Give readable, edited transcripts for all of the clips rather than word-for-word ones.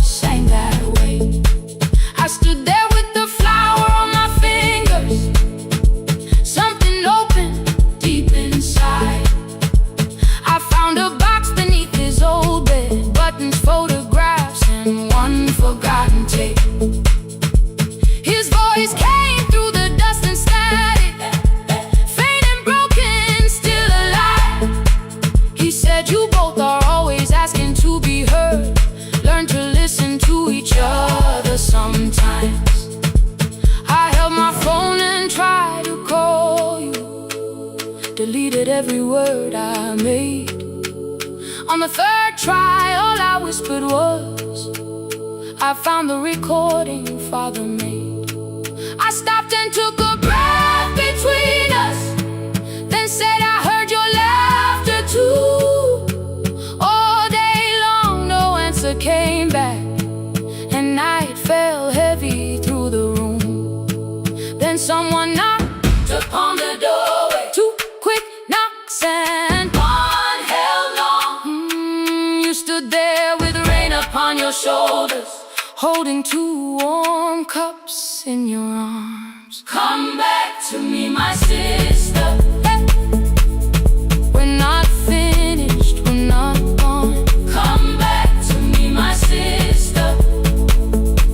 sang that way. I stood there with the flower on my fingers. Something opened deep inside. I found a box beneath his old bed, buttons, photographs, and one forgotten tape. His voice came through the dust and static, faint and broken, still alive. He said, you both are always asking to be heard. Learn to listen to each other sometimes. I held my phone and tried to call you, deleted every word I made. On the third try, all I whispered was, I found the recording Father made. I stopped and took a breath between us, then said, I heard your laughter too. All day long, no answer came back, and night fell heavy through the room. Then someone knocked upon the doorway. Two quick knocks and one held long. You stood there with rain upon your shoulders, holding two warm cups in your arms. Come back to me, my sister. We're not finished, we're not gone. Come back to me, my sister.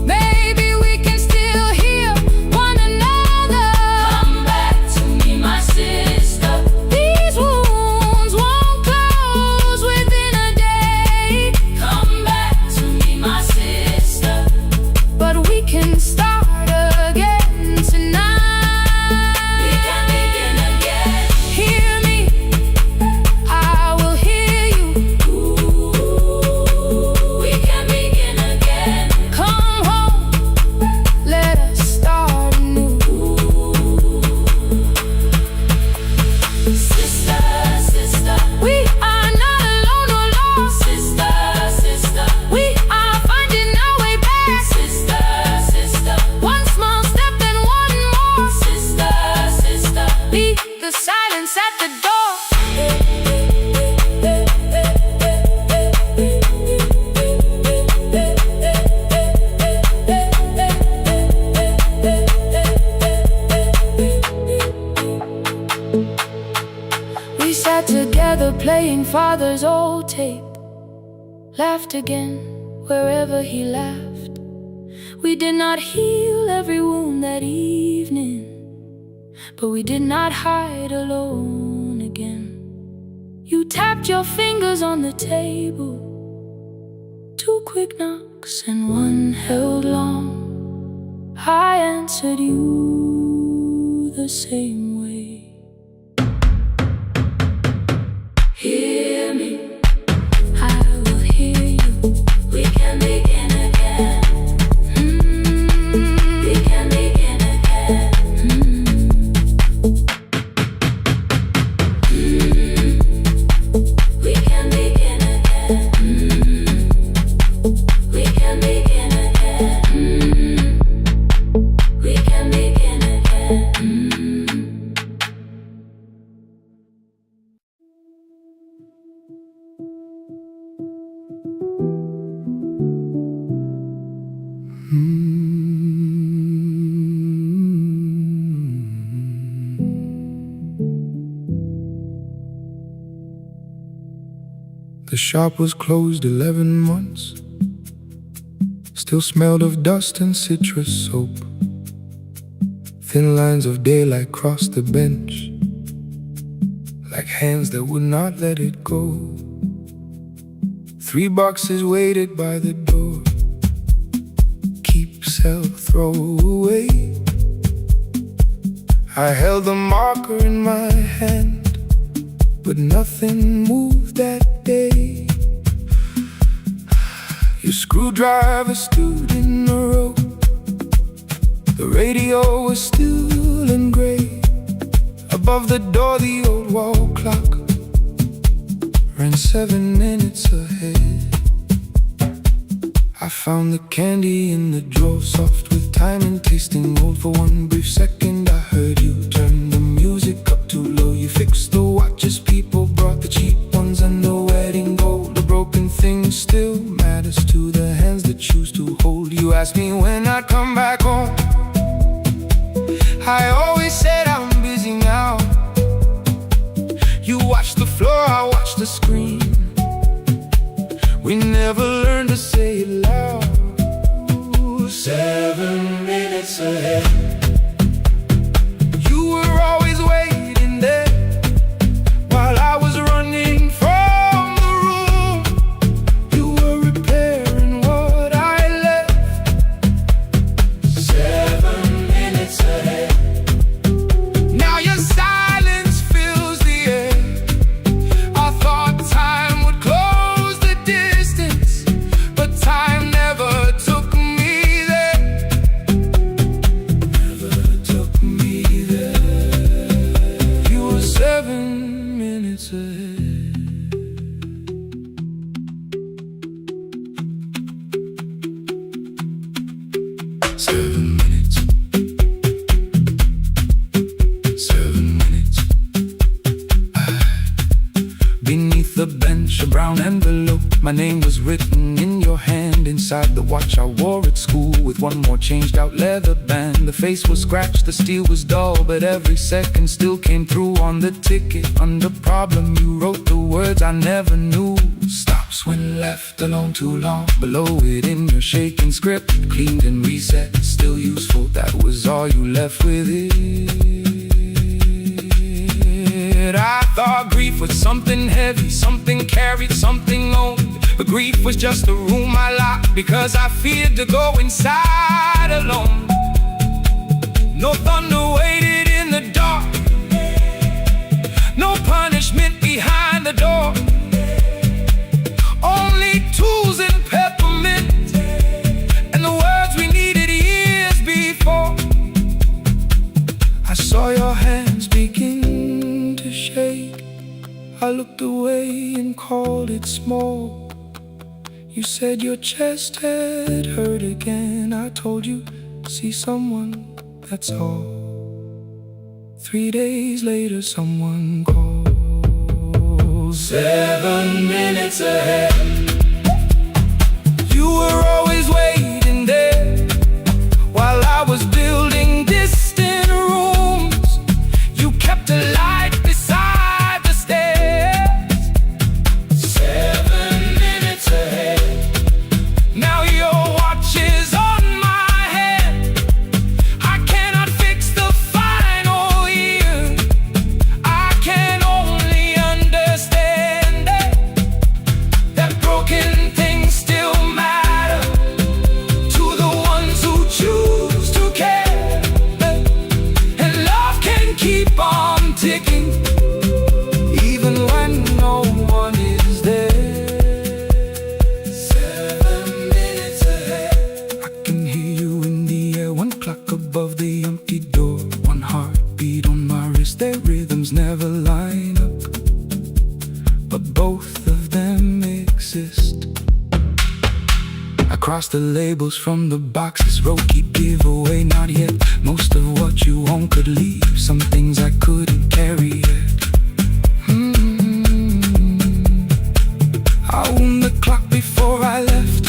Maybe we can still hear one another. Come back to me, my sister. These wounds won't close within a day. Come back to me, my sister. But we can start again tonight. We can begin again. Hear me, I will hear you. We can begin again. Come home, let us start anew. Sister, sister, we are not alone or lost. Sister, sister, we are finding our way back. Sister, sister, one small step and one more. Sister, sister, leave the silence at the door. We sat together playing Father's old tape, laughed again wherever he laughed. We did not heal every wound that evening, but we did not hide alone again. You tapped your fingers on the table, two quick knocks and one held long. I answered you the same way. Hear me, I will hear you. We can begin again. We can begin again. We can begin again. We can begin again. We can begin again. The shop was closed 11 months. Still smelled of dust and citrus soap. Thin lines of daylight crossed the bench, like hands that would not let it go. 3 boxes waited by the door. Keep, sell, throw away. I held the marker in my hand, but nothing moved that day. Your screwdriver stood in the road. The radio was still and gray. Above the door, the old wall clock ran 7 minutes ahead. I found the candy in the drawer, soft with time and tasting old. For one brief second I heard you turn the music up too low. You fixed the watches, people brought the cheap ones and the wedding gold. The broken thing still matters to the hands that you You asked me when I'd come back home. I always said I'm busy now. You watch the floor, I watch the screen. We never learned to say it loud. 7 minutes ahead. You were always waiting there while I was running from the room. You were repairing what I left. 7 minutes ahead. Now your silence fills the air. I thought time would close the distance, but time never took me there. Never took me there. You were 7 minutes ahead. 7 minutes. 7 minutes. Beneath the bench, a brown envelope. My name was written in your hand. Inside the watch I wore at school, with one more changed out leather band. The face was scratched, the steel was dull, but every second still came through on the ticket. Under problem you wrote the words I never knew. Stops when left alone too long. Below it in your shaking script, cleaned and reset, still useful. That was all you left with it. I thought grief was something heavy, something carried, something owned. But grief was just a room I locked because I feared to go inside alone. No thunder waited in the dark, no punishment behind the door. Only tools and peppermint, and the words we needed years before. I saw your hands begin to shake. I looked away and called it smoke. You said your chest had hurt again. I told you, see someone, that's all. 3 days later someone called. 7 minutes ahead. You were always waiting there while I was building distant rooms. You kept a light beside the stairs. 7 minutes ahead. Now your watch is on my head. I cannot fix the final year. I can only understand that broken things still matter to the ones who choose to care. And love can keep on ticking even when no one is there. 7 minutes ahead. I can hear you in the air, one clock above the empty door, one heartbeat on my wrist. Their rhythms never line up, but both of them exist. I cross the labels from the boxes, wrote keep, give away, not yet. Most of what you own could leave, some things I couldn't carry yet. I wound the clock before I left,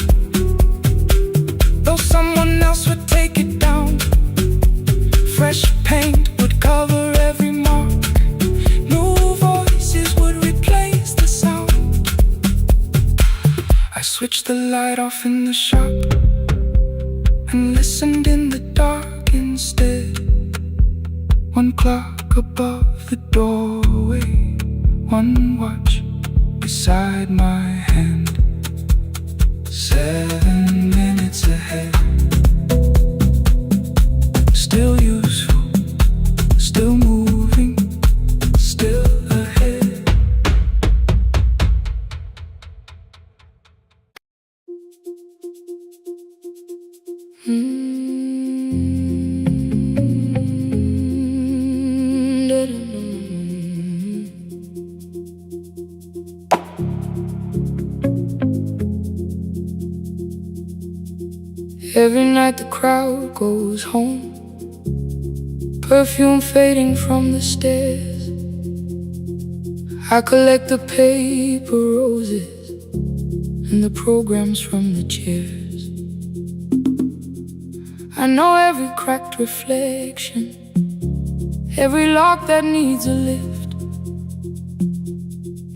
though someone else would take it down. Fresh paint would cover every mark, new voices would replace the sound. I switched the light off in the shop and listened in the dark instead. One clock above the doorway, one watch beside my hand. 7 minutes ahead. Still useful, still moving, still ahead. Every night the crowd goes home, perfume fading from the stairs. I collect the paper roses and the programs from the chairs. I know every cracked reflection, every lock that needs a lift,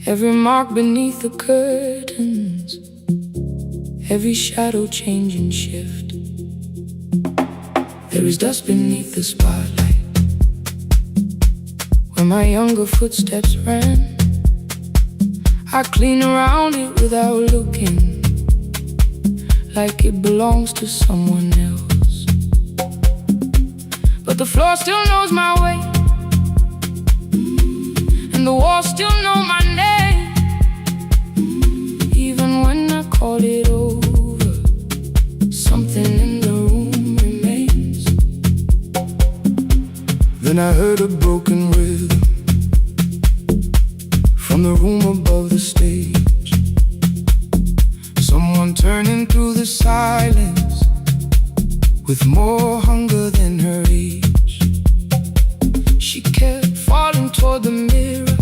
every mark beneath the curtains, every shadow change and shift. There is dust beneath the spotlight where my younger footsteps ran. I clean around it without looking, like it belongs to someone else. But the floor still knows my way, and the walls still know my name. Even when I call it over, something in the room remains. Then I heard a broken rhythm from the room above the stage. Someone turning through the silence with more hunger than her age. She kept falling toward the mirror,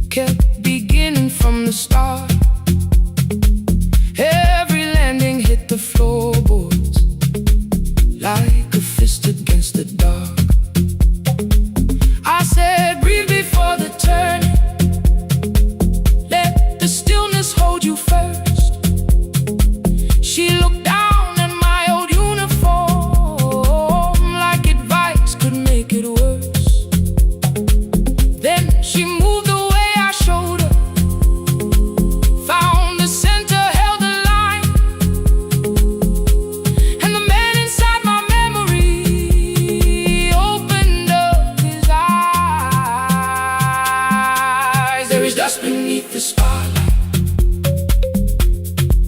kept beginning from the start. Every landing hit the floorboards like a fist against the dark. I said, breathe before the turning, let the stillness hold you first. She looked down at my old uniform like advice could make it worse. Then she moved the way I showed her, found the center, held the line, and the man inside my memory opened up his eyes. There is dust beneath the spotlight,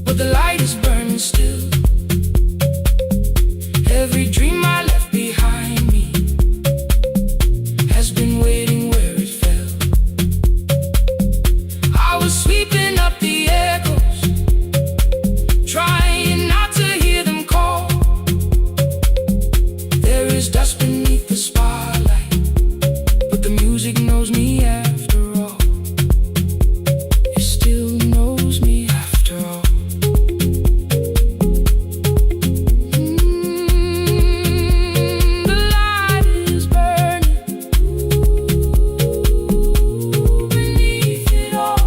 but the light is burning still. Every dream I left behind me has been waiting where it fell. I was sweeping up the echoes, trying not to hear them call. There is dust beneath the spotlight, but the music knows me after all. It still knows me after all. The light is burning beneath it all.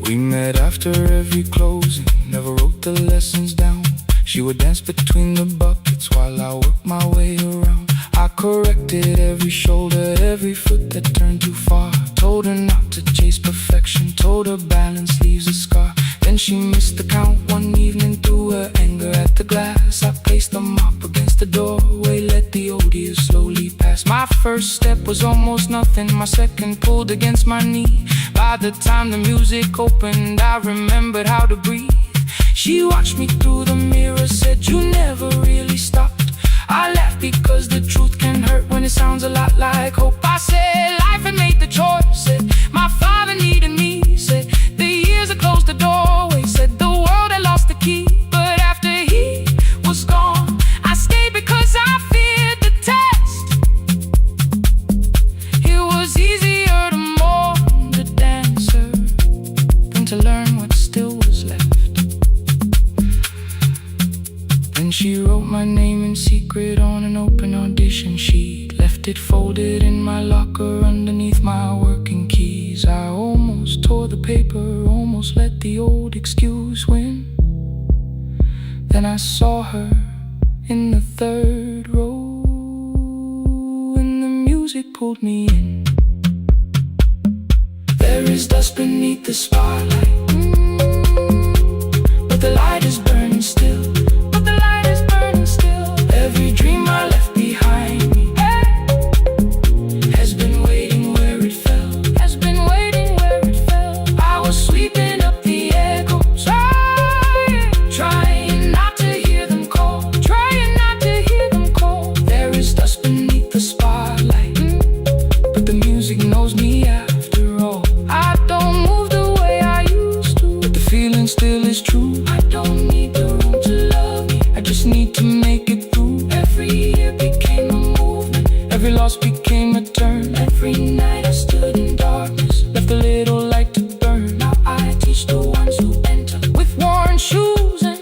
We met after every closing, never wrote the lessons down. She would dance between the buckets while I worked my way around. I corrected every shoulder, every foot that turned too far. Told her not to chase perfection, told her balance leaves a scar. Then she missed the count one evening, threw her anger at the glass. I placed the mop against the doorway, let the odious slowly pass. My first step was almost nothing, my second pulled against my knee. By the time the music opened, I remembered how to breathe. She watched me through the mirror, said, you never really stopped. I laughed because the truth can hurt when it sounds a lot like hope. I said, life had made the choice, said, my father needed me, said, the years had closed the doorway, said, the world had lost the key. But after he was gone, I stayed because I feared the test. It was easier to mourn the dancer than to learn what still was left. Then she wrote my name in secret on an open audition sheet, left it folded in my locker underneath my working keys. I almost tore the paper, almost let the old excuse win. Then I saw her in the third row, and the music pulled me in. There is dust beneath the spotlight, but the light is burning still. Every dream I left behind me has been waiting where it fell, has been waiting where it fell. I was sweeping up the echoes, trying not to hear them call, trying not to hear them call. There is dust beneath the spotlight, but the music knows me after all. I don't move the way I used to, but the feeling still is true. I don't need the room to love me, I just need to make it through. Every year became a movement, every loss became a turn. Every night I stood in darkness, left a little light to burn. Now I teach the ones who enter with worn shoes and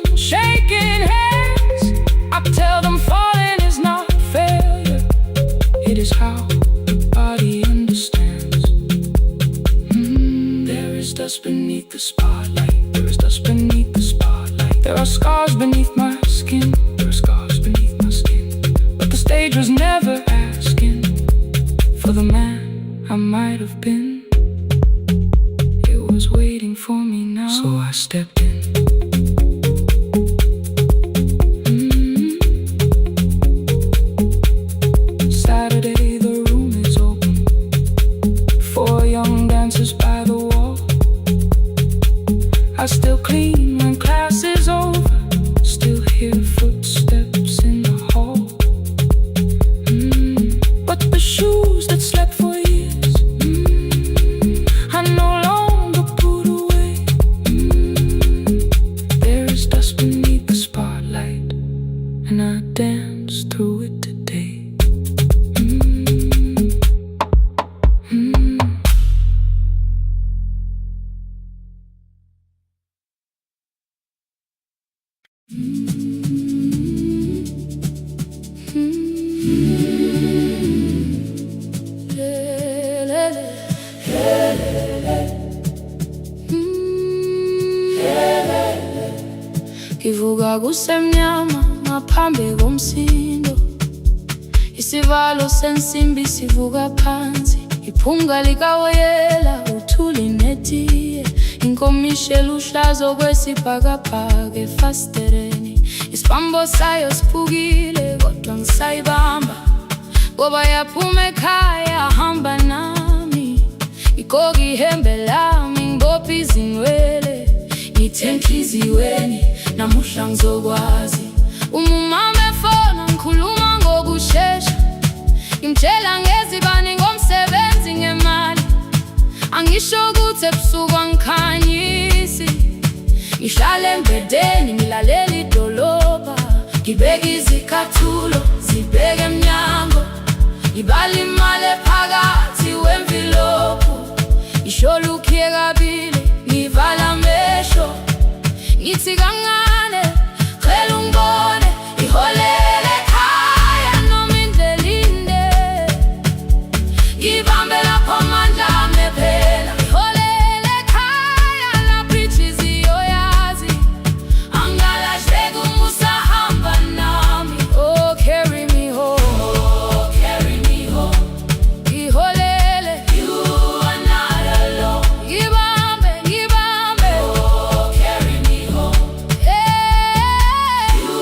dust beneath the spotlight. There are scars beneath my skin. There are scars beneath my skin. But the stage was never asking for the man I might have been. It was waiting for me now, so I stepped in. Saturday, the room is open. 4 young dancers by the wall. I still clean when class is over. Still hear footsteps in the hall. But the shoes that slept for years, I no longer put away. There is dust beneath the spotlight, and I dance through it today. Ivuga kusemnyama ngaphambi komsindo. Isivalo sensimbi sivuka phansi. Iphunga likawoyela uthuli netiye. Inkomishe luhlazo kwesibhakabhaka efasitereni. Isibambo sayo siphukile kodwa ngisayibamba, ngoba yaphuma ekhaya hamba nami. Igqoka ihembe lami ngibopha izinwele. Ngithe enhliziyweni namuhla ngizokwazi. Umama efona ngikhuluma ngokushesha. Ngimtshela ngezibani ngomsebenzi ngemali. Angisho ukuthi ebusuku angikhanyisi. Ngihlala embedeni ngilalela idolobha. Ngibeka izicathulo zibheke emnyango. Ngibala imali phakathi wemvilophu. Isholukhiye kabili ngivala amehlo. Ngithi kancane cela ungibone. Iholele ekhaya noma indlela inde. Ngibambe lapho amandla ami phela. Iholele ekhaya lapho inhliziyo yazi. Angalahleki uma usahamba nami. Oh, carry me home. Oh, carry me home. Iholele, you are not alone. Ngibambe, ngibambe. Oh, carry me home. Yeah, you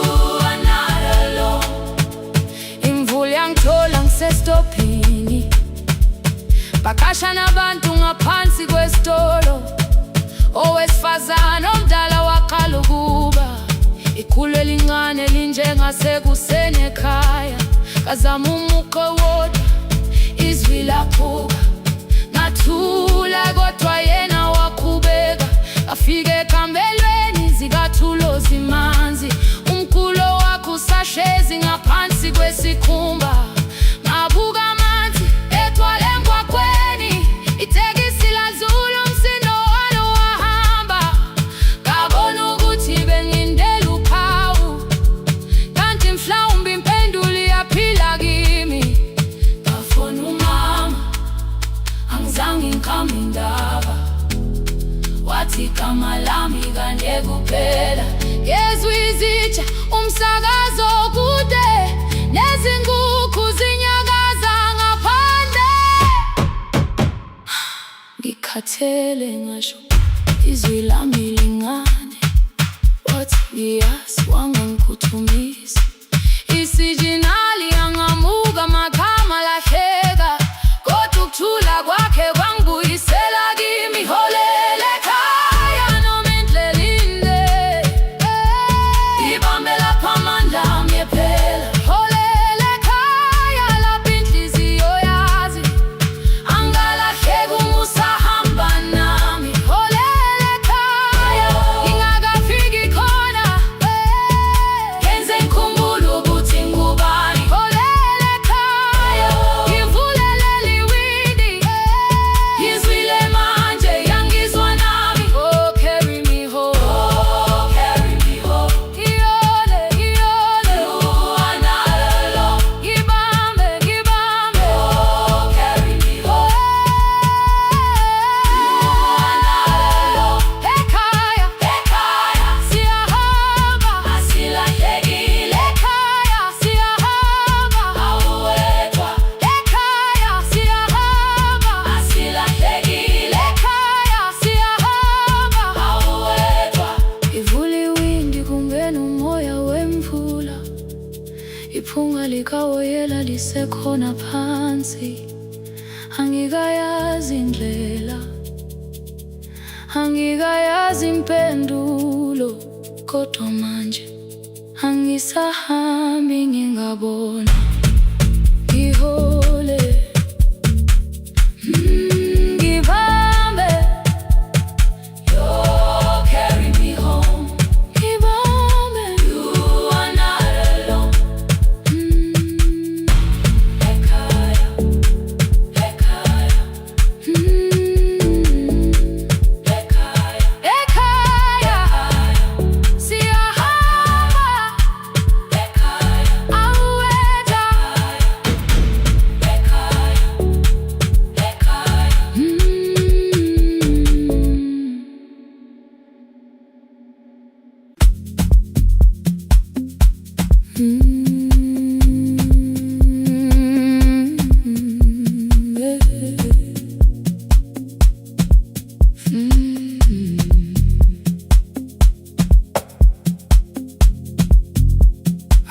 are not alone. Imvula yangithola ngisestopini. Bakasha nabantu ngaphansi kwesitolo. Owesifazane omdala waqala ukuba. Ikhulu elincane linjengasekuseni ekhaya. Kazama umuqo wodwa, izwi laphuka. Ngathula kodwa yena waqhubeka. Afike ekambelweni zikathulo zimanzi. Umkhulo wakhe usahlezi ngaphansi kwesikhumba. Ngabuka amanzi etwala emgwaqweni. Itekisi ladlula umsindo walo wahamba. Ngabona ukuthi bengindela uphawu, kanti mhlawumbe impendulo iyaphila kimi. Ngafona umama, angizange ngikhambe indaba. Wathi igama lami kanje kuphela. Yezwi izitsha umsakazo kude. Nezinkukhu zinyakaza ngaphandle. Ngikhathele ngasho izwi lami lingane. Wathi ngiyasi wangangikhuthumisa. Isijinali yangamuka magama lahleka. Kodwa ukuthula kwakhe kwangibuyisela kimi. Iholele ekhaya noma indlela inde. Ngibambe lapho amandla ami phela. Iholele ekhaya lapho inhliziyo yazi. Angalahleki uma usahamba nami. Iholele ekhaya. likawoyela lisekhona phansi. Angikayazi indlela, angikayazi impendulo, kodwa manje angisahambi ngingabona. Ngihole, ngibambe, you carry me home. Ngibambe, you are not alone. Ekhaya, ekhaya, ekhaya, ekhaya, siyahamba. Ekhaya, aweta. Ekhaya, ekhaya.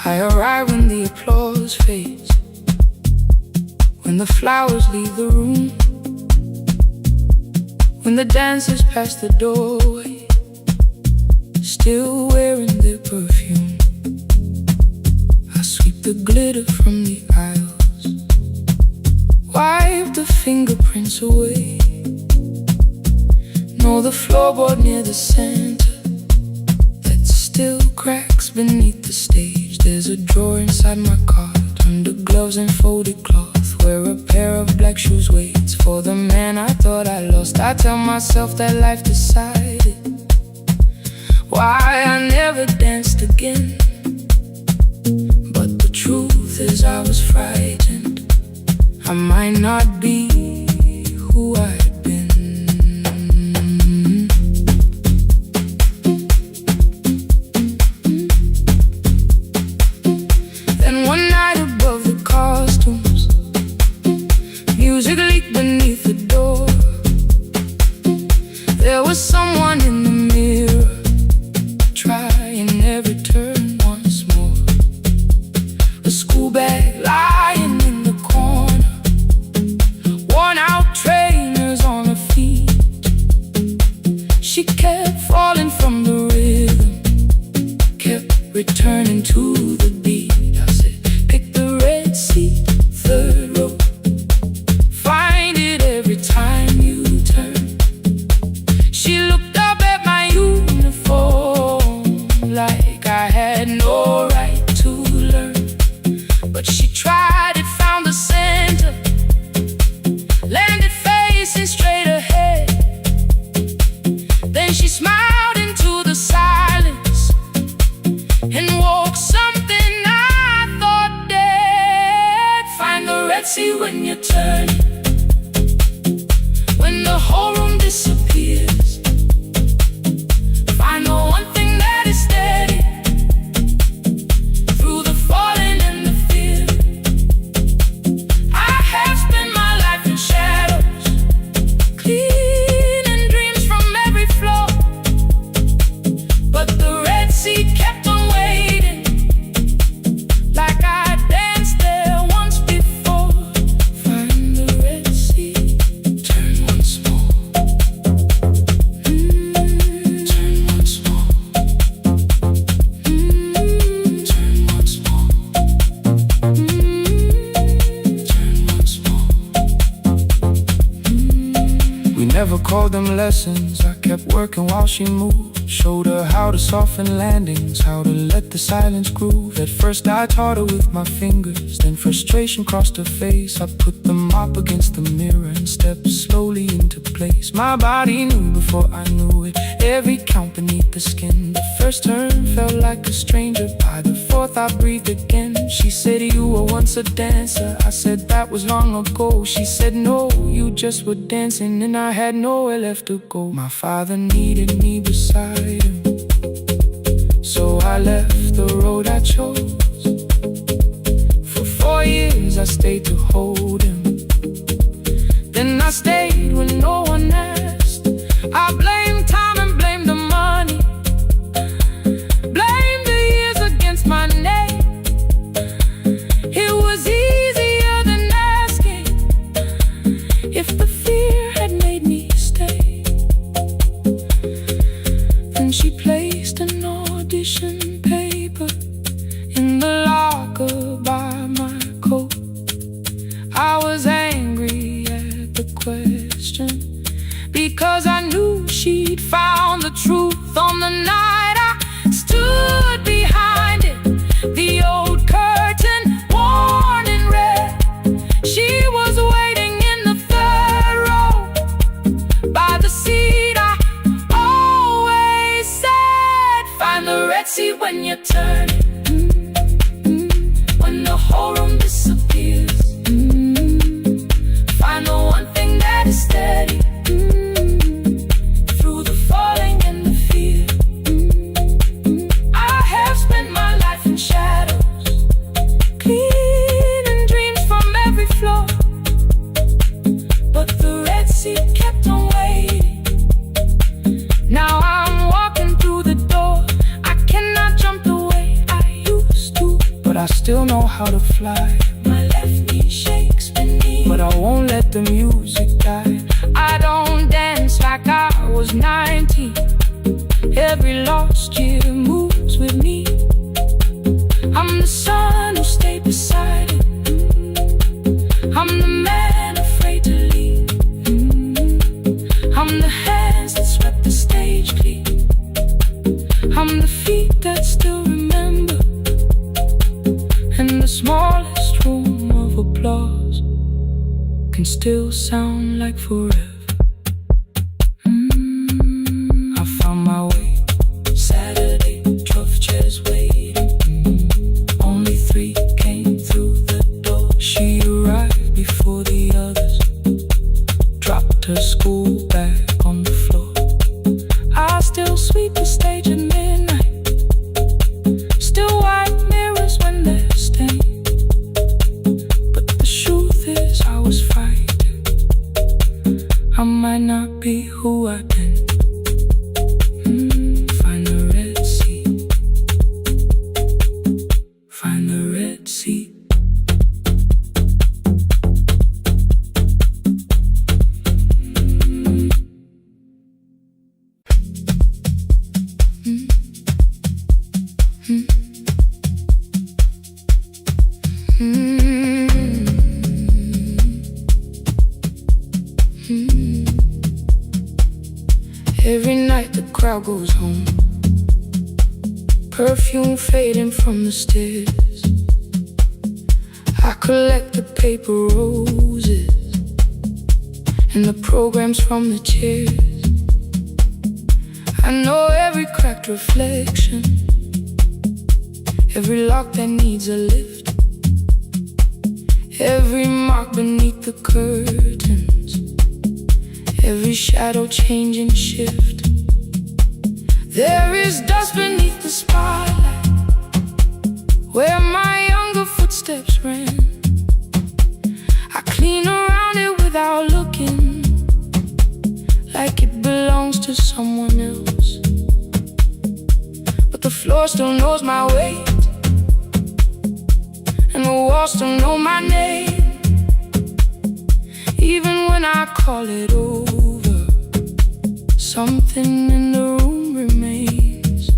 I arrive when the applause fades, when the flowers leave the room, when the dancers pass the doorway, still wearing their perfume. I sweep the glitter from the aisles, wipe the fingerprints away. Know the floorboard near the center that still cracks beneath the stage. There's a drawer inside my cart, under gloves and folded cloth, where a pair of black shoes waits for the man I thought I lost. I tell myself that life decided why I never danced again. But the truth is I was frightened. I might not be who I had been. Then one night above the costumes, music leaked beneath the door. There was someone in the mirror, trying every turn once more. A school bag lying in the corner, worn out trainers on her feet. She kept falling from the rhythm, kept returning to the beat. I said, pick the red seat, third row, find it every time you turn. She looked up at my uniform like I had no right to learn. But she tried it, found the center, landed facing straight ahead. Then she smiled into the silence and woke something I thought dead. Find the red sea when you turn, when the whole room disappears. Find the one thing that is steady through the falling and the fear. I have spent my life in shadows, cleaning dreams from every floor. But the red sea kept on waiting, like I danced there once before. Find the red sea, turn once more. Turn once more. Turn once more. Turn once more. We never called them lessons. I kept working while she moved. Showed her how to soften landings, how to let the silence groove. At first I taught her with my fingers, then frustration crossed her face. I put them up against the mirror and stepped slowly into place. My body knew before I knew it, every count beneath the skin. The first turn felt like a stranger, by the fourth I breathed again. She said, you were once a dancer. I said, that was long ago. She said, no, you just were dancing, and I had nowhere left to go. My father needed me beside him, so I left the road I chose. For 4 years I stayed to hold him, then I stayed when no one asked. I blamed time and blamed the money, blamed the years against my name. she placed an audition paper in the locker by my coat. I was angry at the question, because I knew she'd found the truth on the night I stood behind it. The old curtain, worn in red. She was waiting in the third row by the seat I always said, find the red seat when you turn it. When the whole room disappears, find the one thing that is steady through the falling and the fear. I have spent my life in shadows, cleaning dreams from every floor, but the red seat kept on waiting. Now I'm walking through the door. I cannot jump the way I used to, but I still know how to fly. My left knee shakes beneath, but I won't let the music die. I don't dance like I was 19. Every lost year moves with me. I'm the son who stayed beside it. I'm the man afraid to leave. I'm the hands that swept the stage clean. I'm the feet that still remember, and the smallest room of applause can still sound like forever. I found my way. Saturday, 12 chairs waiting. Only 3 came through the door. She arrived before the others, dropped her school bag on the floor. I still sweep the stage at midnight, still wipe mirrors when they're stained. But the truth is I was frightened. I might not be who I've been. Find the red seat. Find the red seat. Every night the crowd goes home, perfume fading from the stairs. I collect the paper roses and the programs from the chairs. I know every cracked reflection, every lock that needs a lift, every mark beneath the curtains, every shadow change and shift. There is dust beneath the spotlight where my younger footsteps ran. I clean around it without looking, like it belongs to someone else. But the floor still knows my weight, and the walls still know my name. Even when I call it over, something in the room remains.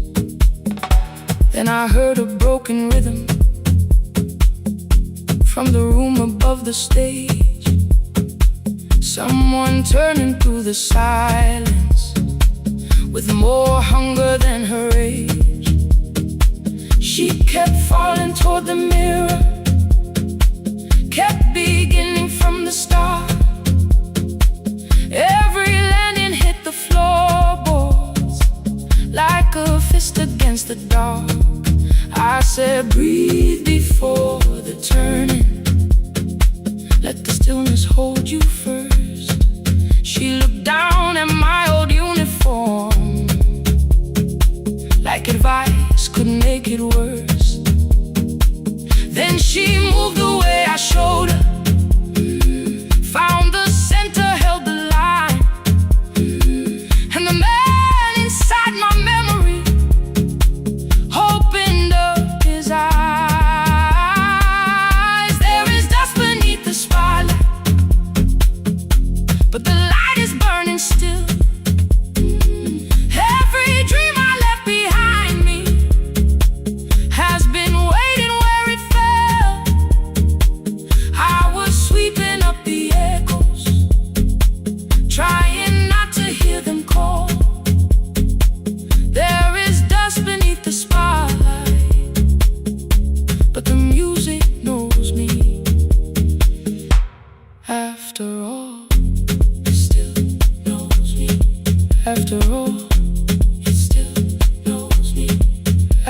Then I heard a broken rhythm from the room above the stage. Someone turning through the silence with more hunger than her age. She kept falling toward the mirror, kept beginning from the start. Every landing hit the floorboards like a fist against the dark. I said, breathe before the turning, let the stillness hold you first. She looked down at my old uniform, like advice could make it worse. Then she moved the way I showed her, found the center, held the line, and the man inside my memory opened up his eyes. There is dust beneath the spotlight, but the light is burning still. Every dream I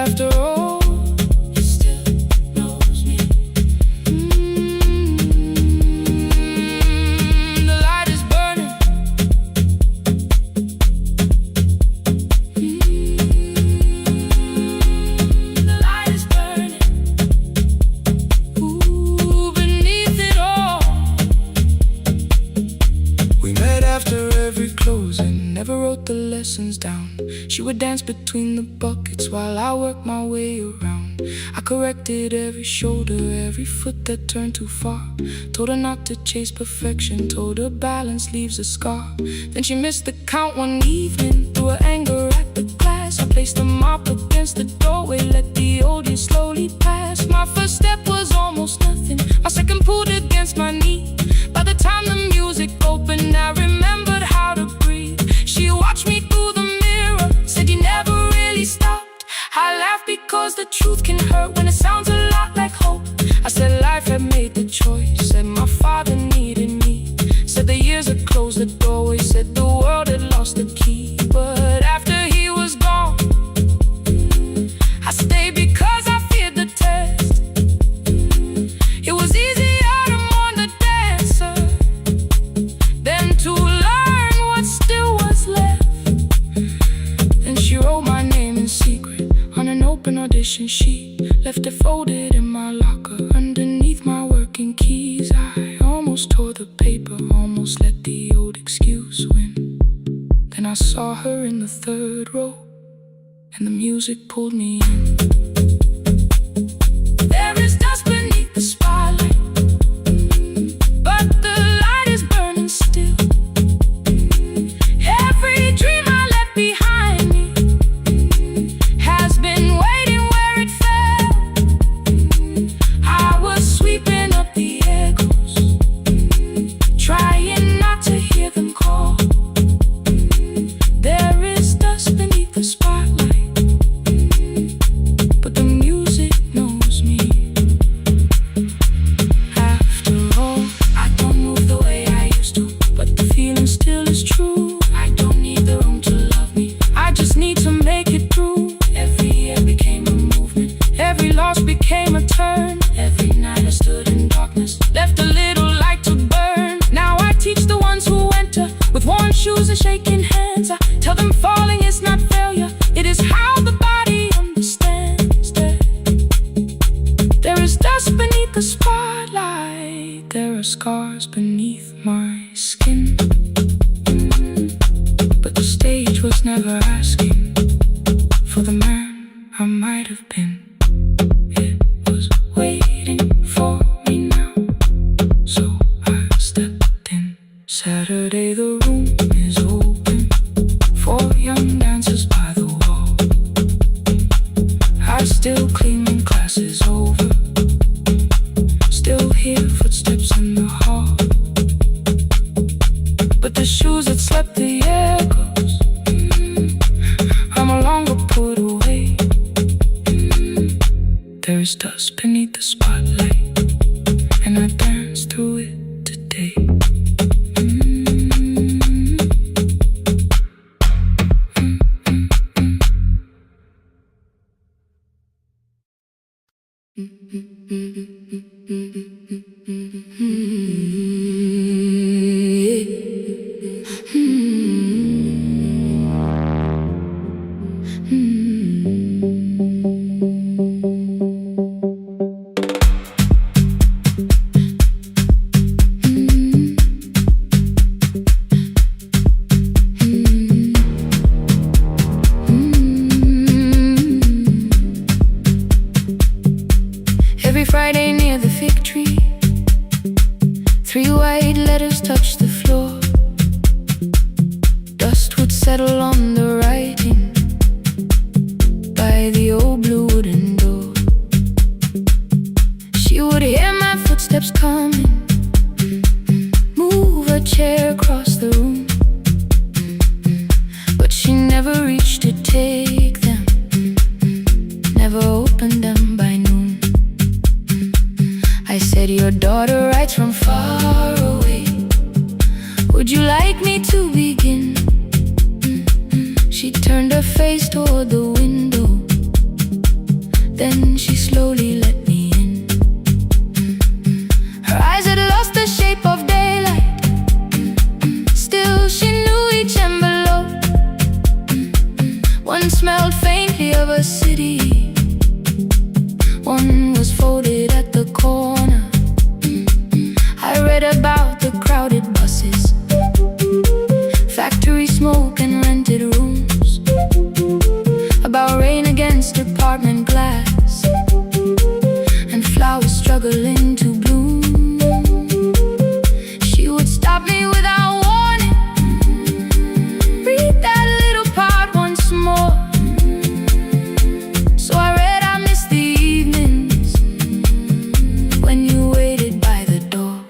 after all, it still knows me. The light is burning. The light is burning. Ooh, beneath it all. We met after every closing, never wrote the lessons down. She would dance between the buckets while I worked my way around. I corrected every shoulder, every foot that turned too far. Told her not to chase perfection, told her balance leaves a scar. Then she missed the count one evening, threw her anger at the glass. I placed the mop against the doorway, let the old years slowly pass. My first step was almost nothing, my second pulled against my knee. By the time the music opened, I remembered how to breathe. She watched me through the mirror, said you never really stopped. I laughed because the truth can hurt when it sounds a lot like hope. I said life had made the choice, said my father needed me. Said the years had closed the doorway, said the world had lost the key. But after he was gone, I stayed because I feared the test. It was easier to mourn the dancer than to learn what still was left. Then she wrote my name in secret on an open audition sheet, left it folded in my locker underneath my working keys. I almost tore the paper, almost let the old excuse win. Then I saw her in the third row, and the music pulled me in. There is dust beneath the spotlight, but the light is burning still. Every dream I left behind me has been waiting where it fell. I was sweeping up the echoes, trying not to hear them call. There is dust beneath the spotlight, but the music knows me. After all, I don't move the way I used to, but the feeling still is true. I don't need the room to love me, I just need to make it through. Every year became a movement, every loss became a turn. Every night I stood in darkness, left a little light to burn. Now I teach the ones who enter with worn shoes and shaking hands. I tell them falling is not failure, it is how the body understands. There is dust beneath the spotlight, there are scars beneath my skin. But the stage was never asking for the man I might have been. It was waiting for me now, so I stepped in. Saturday the room is open for young dancers by the wall. I still clean when class is over, still hear footsteps in the hall. But the shoes that slept the echoes, are no longer put away. There is dust beneath the spotlight, and I dance through it today. Every Friday near the fig tree, 3 white letters touched the floor. Dust would settle on the writing by the old blue wooden door. She would hear my footsteps coming, move a chair across the room, but she never reached to take them, never opened them by noon. I said, your daughter writes from far away, would you like me to begin? She turned her face toward the window, of a city. One was folded at the corner. I read about the crowded buses, factory smoke and rented rooms, about rain against apartment glass, and flowers struggling to bloom. She would stop me without warning, read that little part once more. So I read I missed the evenings when you waited by the door.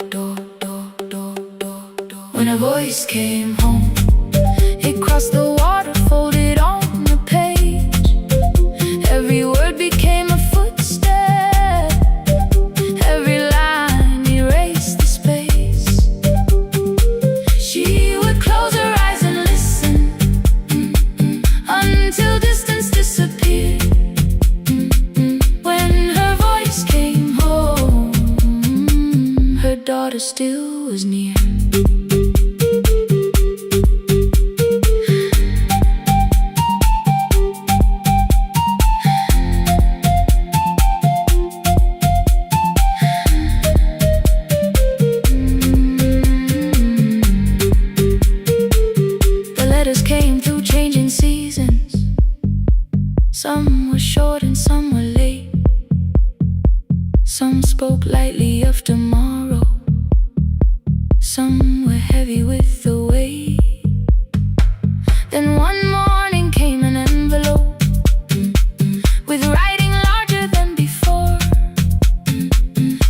When a voice came home, it crossed the water, folded on the page. Every word became a footstep, every line erased the space. She would close her eyes and listen, until distance disappeared. When her voice came home, her daughter still was near. Came through changing seasons. Some were short and some were late. Some spoke lightly of tomorrow, some were heavy with the weight. Then one morning came an envelope with writing larger than before.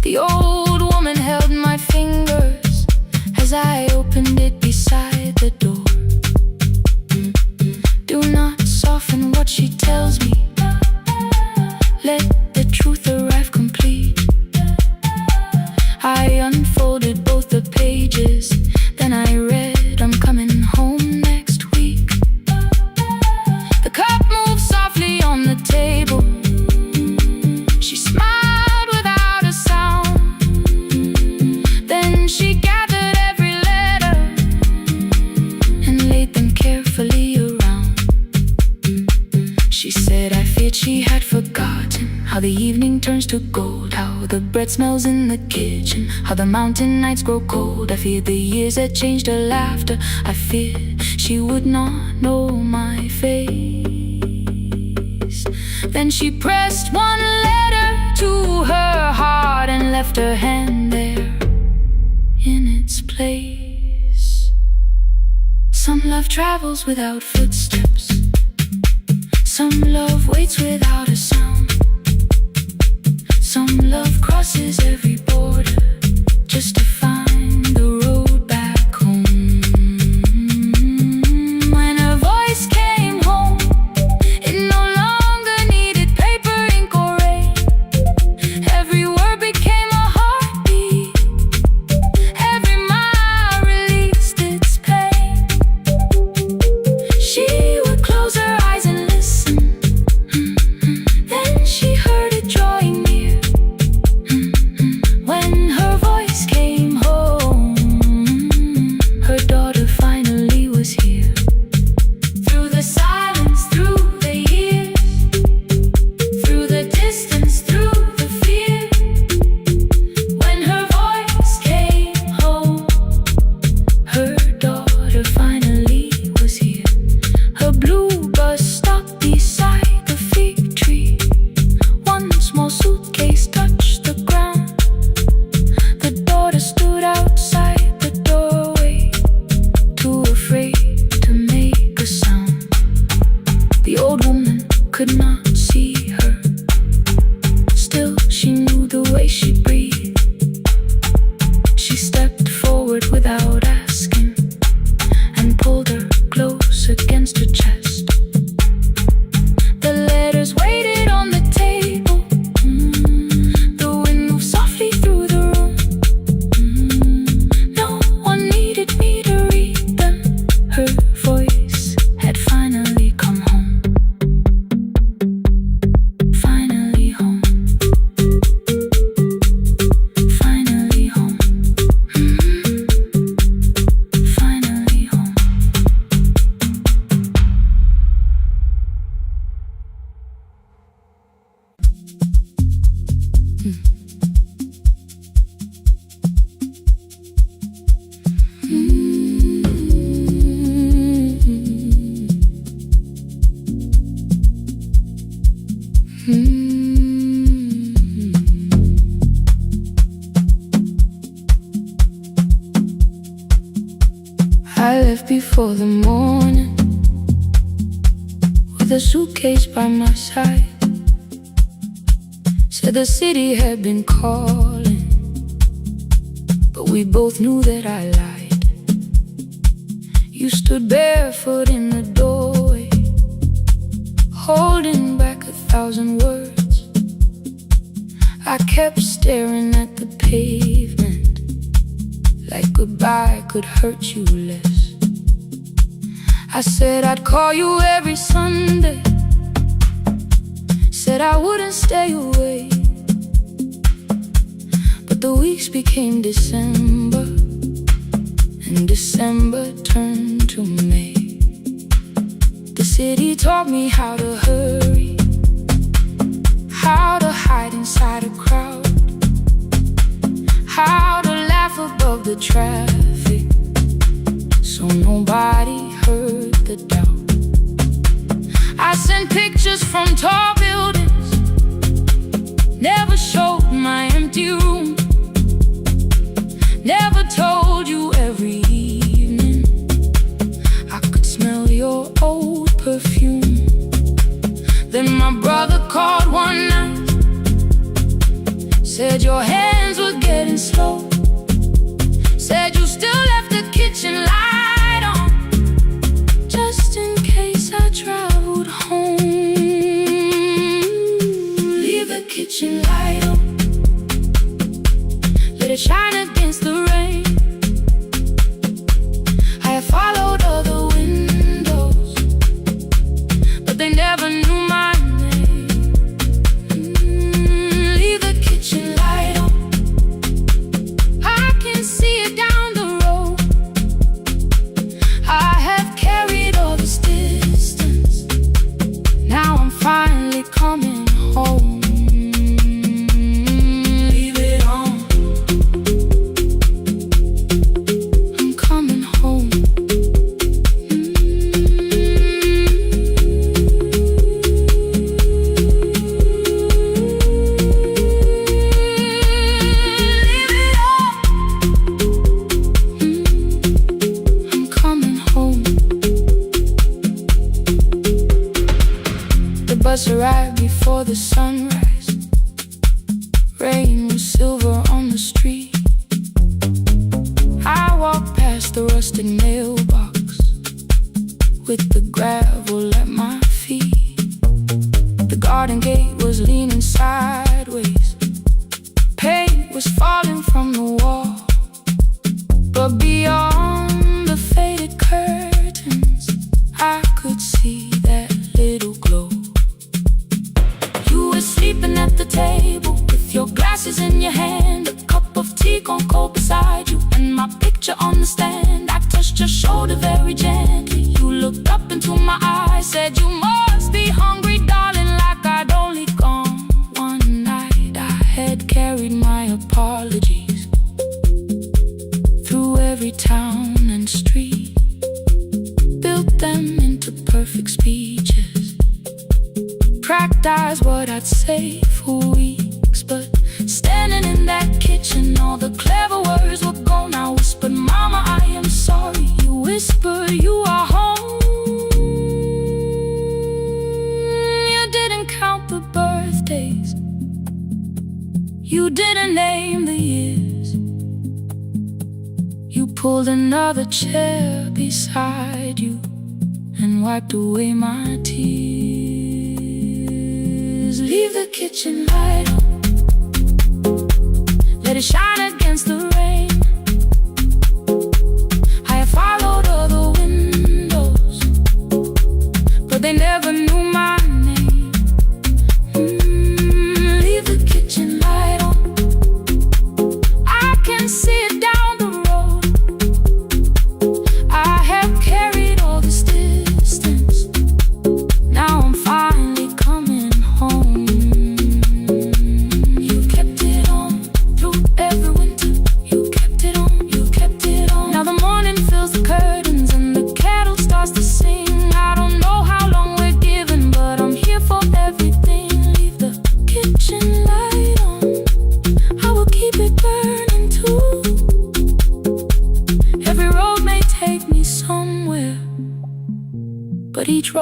The old woman held my fingers as I opened it beside the door. Do not soften what she tells me, let the truth arrive complete. I unfolded both the pages, then I read, I'm coming home next week. The cup moved softly on the table. She smiled without a sound. Then she gathered every letter and laid them carefully around. She said, I feared she had forgotten how the evening turns to gold, how the bread smells in the kitchen, how the mountain nights grow cold. I feared the years had changed her laughter. I feared she would not know my face. Then she pressed one letter to her heart and left her hand there in its place. Some love travels without footsteps, some love waits without a sound. Some love crosses every border just to find the road back home. When her voice came home, it no longer needed paper, ink, or rain. Every word became a heartbeat, every mile released its pain. She would close her eyes and listen, then she heard it drawing near. When her voice came home, her daughter finally was here. Through the silence, through the years, through the distance, through the fear. When her voice came home, her daughter finally was here. Her blue bus stopped beside the fig tree. One small suitcase touched the ground. The daughter stood outside the doorway, too afraid to make a sound. The old woman could not see her, still she knew the way she breathed. She stepped forward without asking and pulled her close against her chest. The letters waited on the table. The wind moved softly through the room. No one needed me to read them. Her voice had finally come home. I left before the morning with a suitcase by my side. Said the city had been calling, but we both knew that I lied. You stood barefoot in the doorway, holding back 1,000 words. I kept staring at the pavement, like goodbye could hurt you less. I said I'd call you every Sunday, said I wouldn't stay away. But the weeks became December, and December turned to May. The city taught me how to hurry, how to hide inside a crowd, how to laugh above the traffic, so nobody heard the doubt. I sent pictures from tall buildings, never showed my empty room, never told you every evening I could smell your old perfume. Then my brother called one night, said your hands were getting slow, said you still left the kitchen light on, just in case I traveled home. Leave the kitchen light on, let it shine against the rain. I have followed other windows, but they never knew my name. Leave the kitchen light on, I can see it down the road. I have carried all this distance, now I'm finally coming home. Leave it on, I'm coming home. Leave it on, I'm coming home. The bus arrived before the sunrise. Rain was silver on the street. I walked past the rusted mailbox with the gravel at my feet. The garden gate was leaning sideways, paint was falling from the wall, but beyond the faded curtains I could see that little glow. You were sleeping at the table with your glasses in your hand, a cup of tea gone cold beside you, and my picture on the stand. I touched your shoulder very gently. You looked up into my eyes, said you must be hungry, darling, like I'd only gone one night. I had carried my apologies through every town and street, built them into perfect speeches, practiced what I'd say for weeks. But standing in that kitchen, all the clever words were gone. I whispered, Mama, I am sorry. You whisper, you are home. You didn't count the birthdays, you didn't name the years. You pulled another chair beside you and wiped away my tears. Leave the kitchen light on, let it shine against the rain. I have followed other windows, but they never knew my name. Leave the kitchen light on, I can see it down the road. I have carried all this distance, now I'm finally coming home. You kept it on through every winter, you kept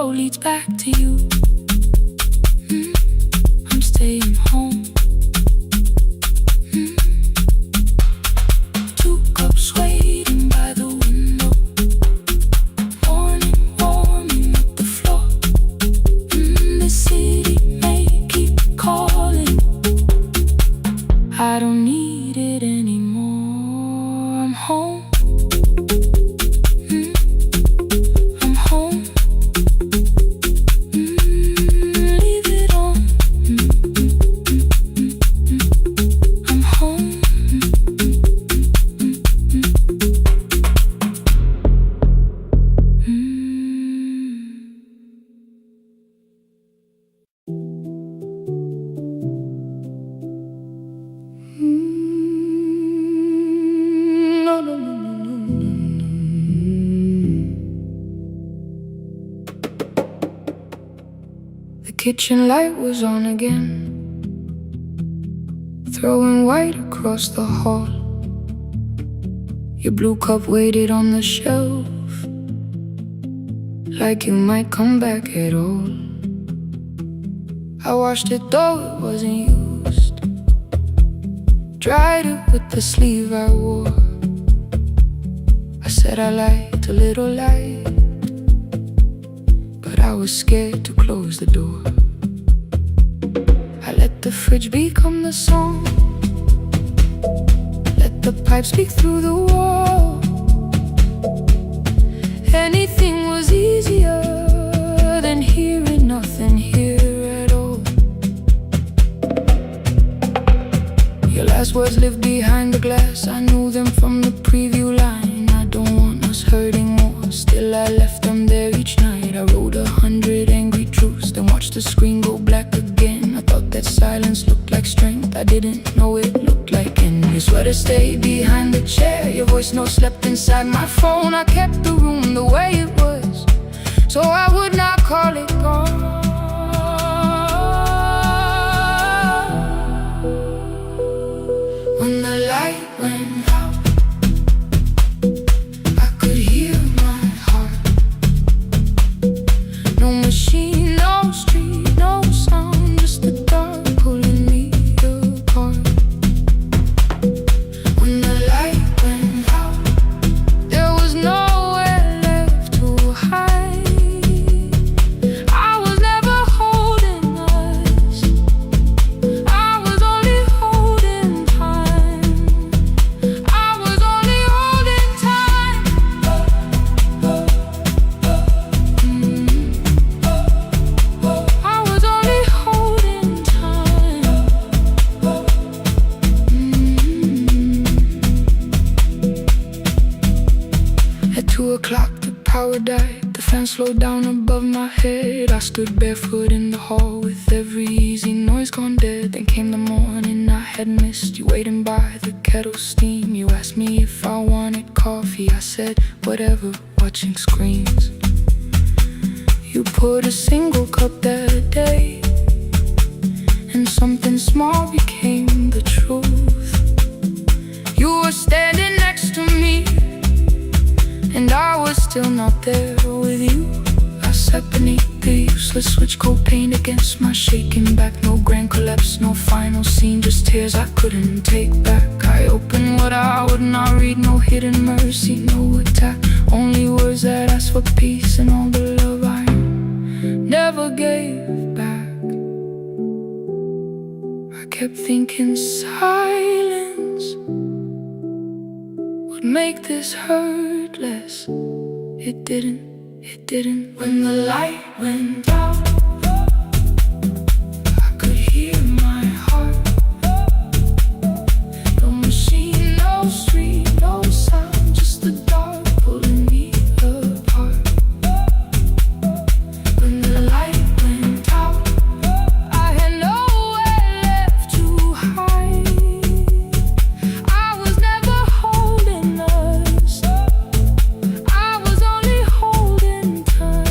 road leads back to you. I'm staying home. 2 cups waiting by the window. Morning warming up the floor. The city may keep calling. I don't need it anymore. I'm home. I'm home. Leave it on. I'm home. No, no, no, no, no, no, no. The kitchen light was on again, throwing white across the hall. Your blue cup waited on the shelf, like you might come back at all. I washed it though it wasn't used, dried it with the sleeve I wore. I said I liked a little light, but I was scared to close the door. I let the fridge become the song, let the pipe speak through the wall. Anything was easier than hearing nothing here at all. Your last words lived behind the glass, I knew them from the preview line. I don't want us hurting more, still I left them there each night. I wrote 100 angry truths, then watched the screen go black again. I thought that silence looked like strength, I didn't know it looked like end. Your sweater stayed behind the chair, your voice note slept inside my phone. I kept the room the way it was, so I would not call it gone. When the light went out, I could hear my heart. No machine, no street, no sound, just the dark pulling me apart. When the light went out, there was nowhere left to hide. I was never holding us, I was only holding time. I was only holding time. I was only holding time. At 2 o'clock the power died, the fan slowed down above my head. I stood barefoot in the hall with every easy noise gone dead. Then came the morning I had missed, you waiting by the kettle steam. You asked me if I wanted coffee, I said whatever, watching screens. You poured a single cup that day, and something small became the truth. You were standing next to me, and I was still not there with you. I sat beneath the useless switch, cold paint against my shaking back. No grand collapse, no final scene, just tears I couldn't take back. I opened what I would not read, no hidden mercy, no attack, only words that asked for peace and all the love I never gave back. I kept thinking silence would make this hurt less. It didn't. When the light went out, I could hear my heart. No machine, no street, no sound, just the dark pulling me apart. When the light went out, I had nowhere left to hide. I was never holding us, I was only holding time.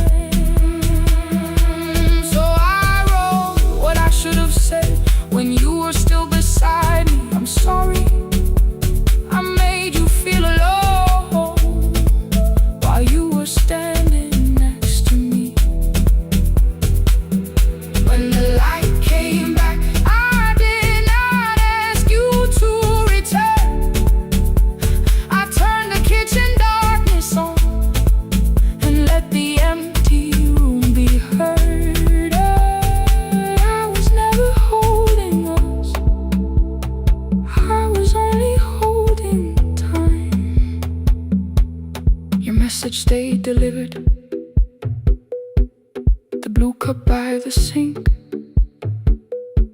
by the sink.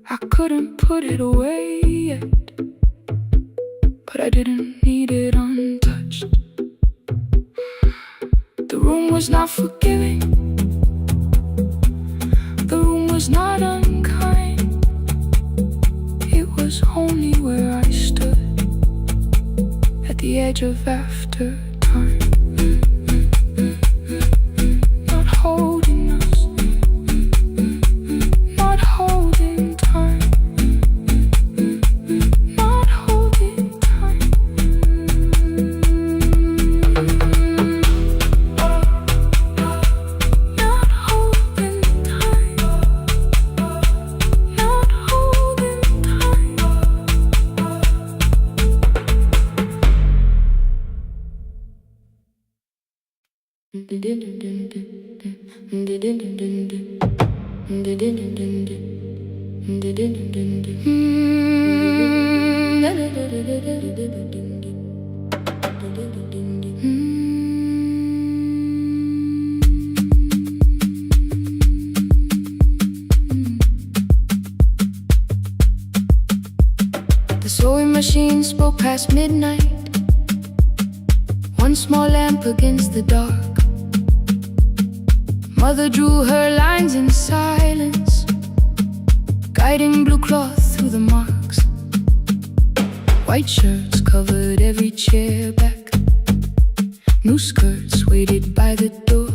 I couldn't put it away yet, but I didn't need it untouched. The room was not forgiving, the room was not unkind. It was only where I stood at the edge of after time. Not holding us, not holding time, not holding time. Not holding time, not holding time. The sewing machine spoke past midnight, one small lamp against the dark. Mother drew her lines in silence, guiding blue cloth through the marks. White shirts covered every chair back, new skirts waited by the door.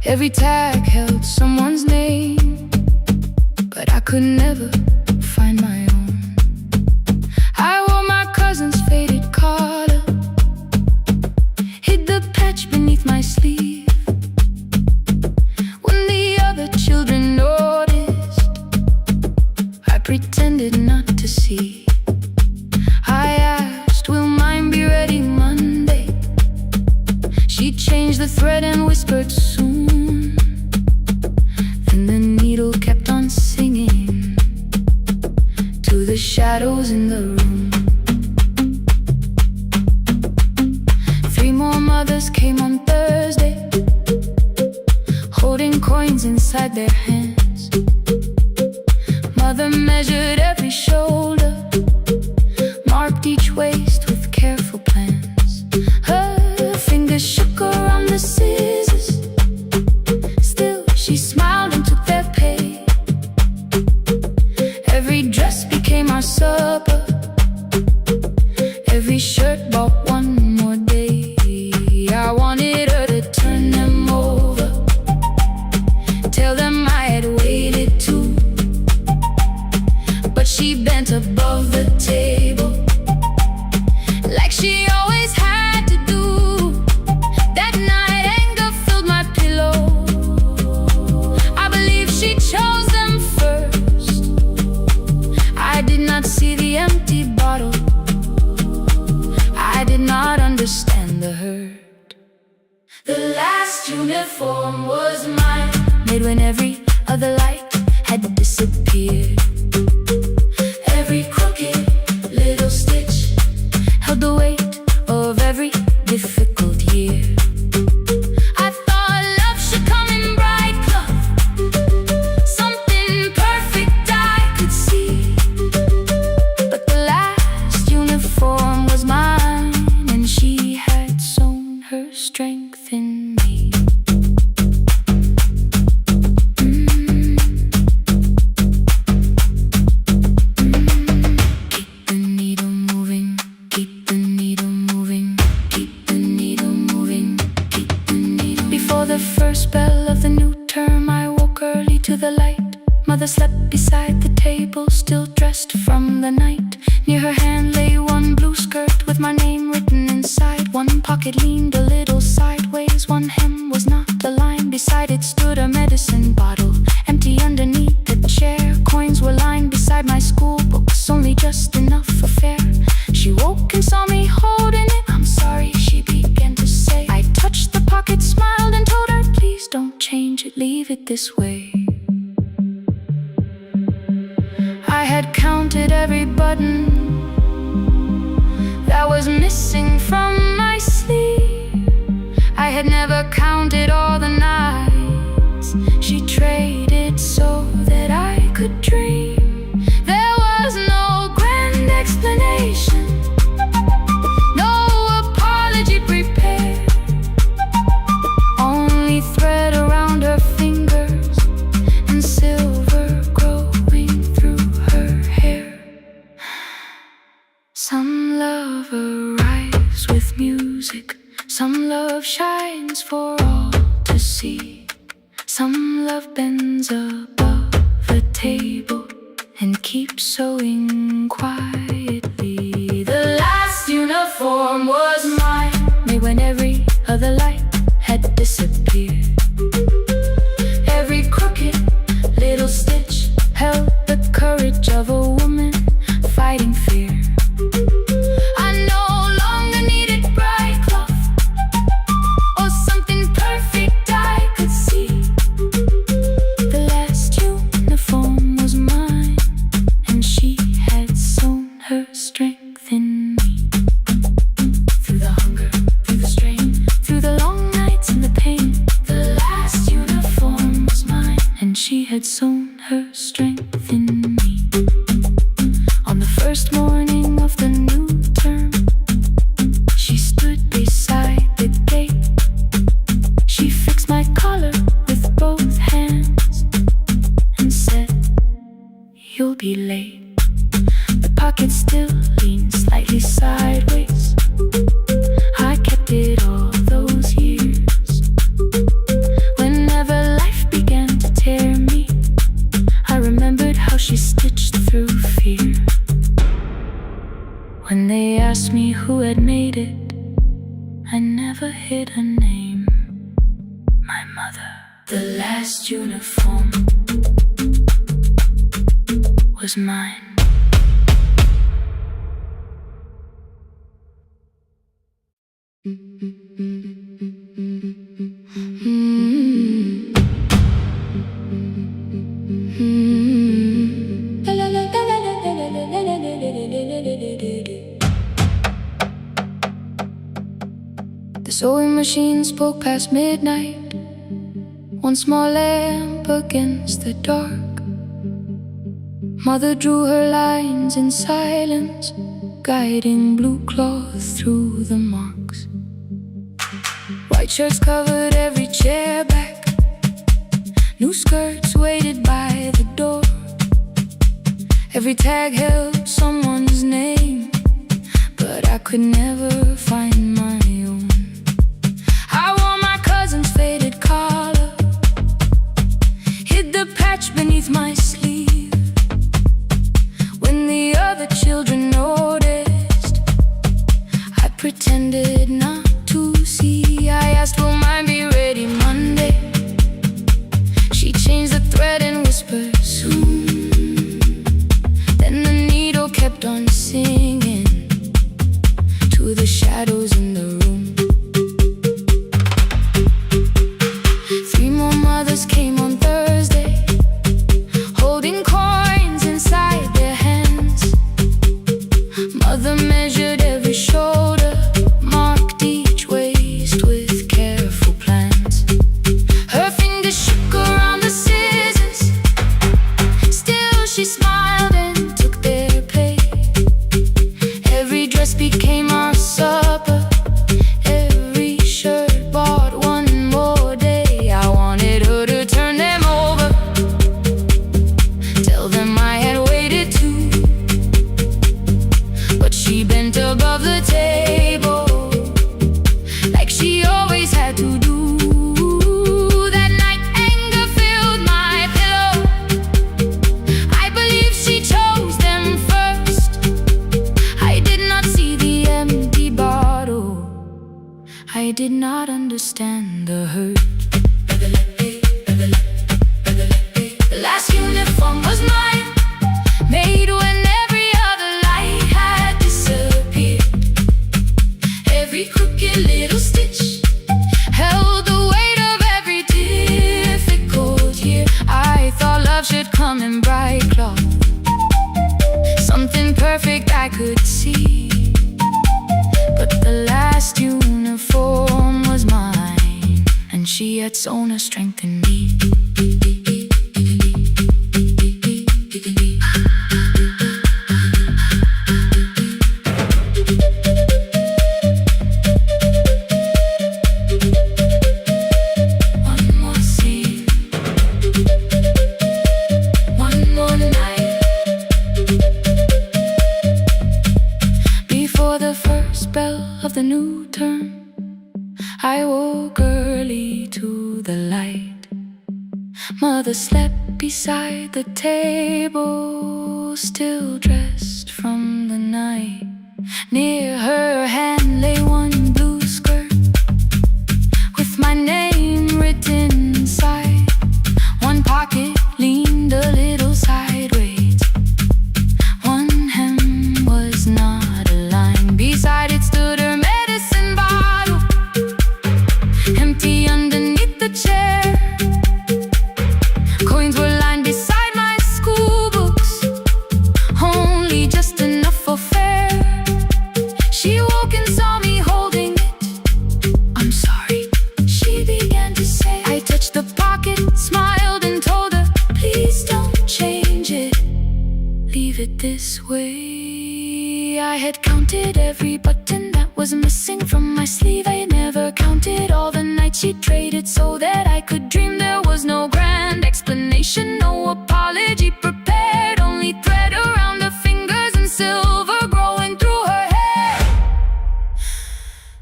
Every tag held someone's name, but I could never find my own. I wore my cousin's faded collar, hid the patch beneath my sleeve. Children noticed, I pretended not to see. I asked, will mine be ready Monday? She changed the thread and whispered soon. Then the needle kept on singing to the shadows in the room. 3 more mothers came on Thursday, holding coins inside their hands. Mother measured every shoulder, marked each waist with careful plans. Her fingers shook around the scissors, still she smiled and took their pay. Every dress became our supper, every shirt bought one more day. I wanted her to turn them over, tell them I had waited too, but she bent above the table like she always had to do. That night anger filled my pillow, I believe she chose them first. I did not see the empty bottle, I did not understand the hurt. The last uniform was mine, made when every other light had disappeared. Every crooked little stitch held the weight of every difficult year. I thought love should come in bright cloth, something perfect I could see. But the last uniform was mine, and she had sown her strength in me. The light, mother slept beside the table, still dressed from the night. Near her hand lay one blue skirt with my name written inside. One pocket leaned a little sideways, one hem was not aligned. Beside it stood a medicine bottle, empty underneath the chair. Coins were lined beside my school books, only just enough for fare. She woke and saw me holding it. I'm sorry, she began to say. I touched the pocket, smiled and told her, please don't change it, leave it this way. I had counted every button that was missing from my sleeve. I had never counted all the nights she was for all to see. Some love bends above the table and keeps sewing quietly. The last uniform was mine, made when every other light had disappeared. Every crooked little stitch held the courage of a woman fighting fear. I no longer needed bright cloth or something perfect I could see. The last uniform was mine, and she had sewn her strength in me. Through the hunger, through the strain, through the long nights and the pain, the last uniform was mine, and she had sewn her strength in me. On the first morning of the new term, she stood beside the gate. She fixed my collar with both hands and said, "You'll be late." The pocket still leaned slightly sideways. I kept it all those years. Whenever life began to tear me, I remembered how she stitched through fear. When they asked me who had made it, I never hid her name. My mother. The last uniform was mine. The sewing machine spoke past midnight, one small lamp against the dark. Mother drew her lines in silence, guiding blue cloth through the marks. White shirts covered every chair back, new skirts waited by the door. Every tag held someone's name, but I could never find my own. I wore my cousin's faded collar, hid the patch beneath my sleeve. When the other children noticed, I pretended not to see. I asked, "Will mine be ready Monday?" She changed the thread and whispered, "Soon." Then the needle kept on singing to the shadows in the room. 3 more mothers came on Thursday, holding coins inside their hands. Mother measured every shoulder, marked each waist with careful plans. Her fingers shook around the scissors, still she smiled and took their pay. Every dress became our supper, every shirt bought one more day. I wanted her to turn them over, tell them I had waited too. But she bent above the table, like she always had to do. That night anger filled my pillow, I believe she chose them first. I did not see the empty bottle, I did not understand the hurt. The last uniform was mine, made when every other light had disappeared. Every crooked little stitch held the weight of every difficult year. I thought love should come in bright cloth, something perfect I could see. But the last uniform was mine, and she had sewn her strength in me. One more scene, one more night. Before the first bell of the new term, I woke her Mother slept beside the table, still dressed from the night. Near her hand lay one blue skirt with my name written inside. One pocket leaned a little sideways. One hem was not aligned. Beside it stood her medicine bottle, empty underneath the chair. Coins were lined beside my school books, only just enough for fare. She woke and saw me holding it. I'm sorry, she began to say. I touched the pocket, smiled and told her, please don't change it, leave it this way. I had counted every button that was missing from my sleeve. I had never counted all the nights she traded so that I could dream. There was no grand explanation, no apology prepared, only thread around her fingers and silver growing through her hair.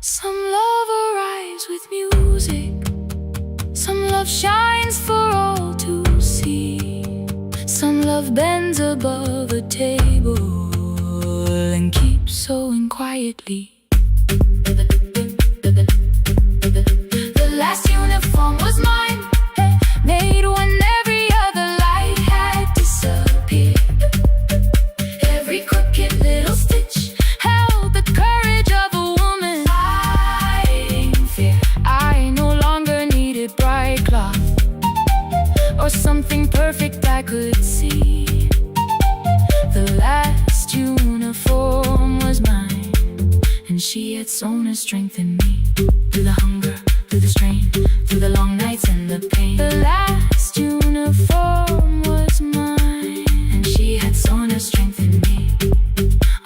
Some love arrives with music, some love shines for all to see. Some love bends above a table and keeps sewing quietly. The last uniform was mine, made when every other light had disappeared. Every crooked little stitch held the courage of a woman fighting fear. I no longer needed bright cloth or something perfect I could see. The last uniform was mine, and she had sewn her strength in me. Through the hunger, through the strain, through the long nights and the pain. The last uniform was mine, and she had sewn her strength in me.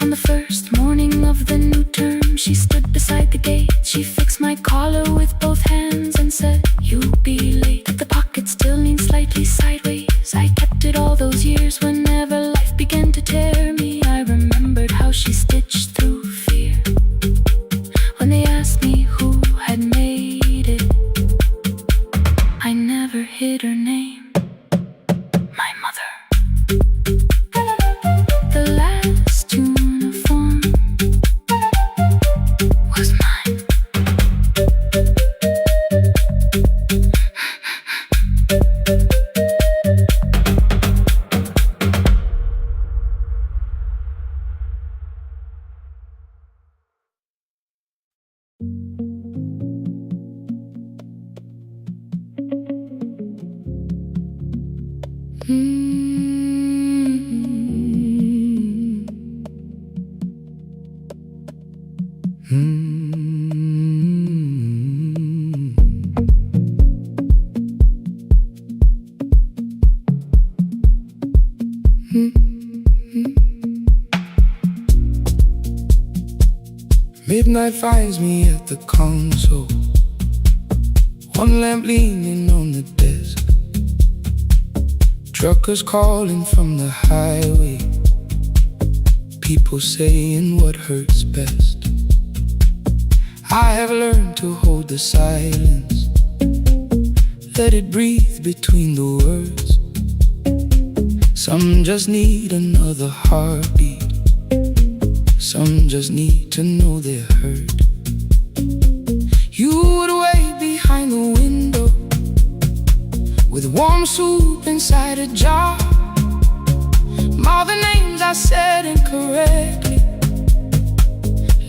On the first morning of the new term, she stood beside the gate. She fixed my collar with both hands and said, you'll be late. The pocket still leaned slightly sideways. I kept it all those years. Whenever life began to tear me, I remembered how she stitched through fear. When they asked me who had made it, I never hid her name, my mother. The last uniform was mine. Midnight finds me at the console, one lamp leaning on the desk. Truckers calling from the highway, people saying what hurts best. I have learned to hold the silence, let it breathe between the words. Some just need another heartbeat, some just need to know they're heard. You would wait behind the window with warm soup inside a jar. All the names I said incorrectly,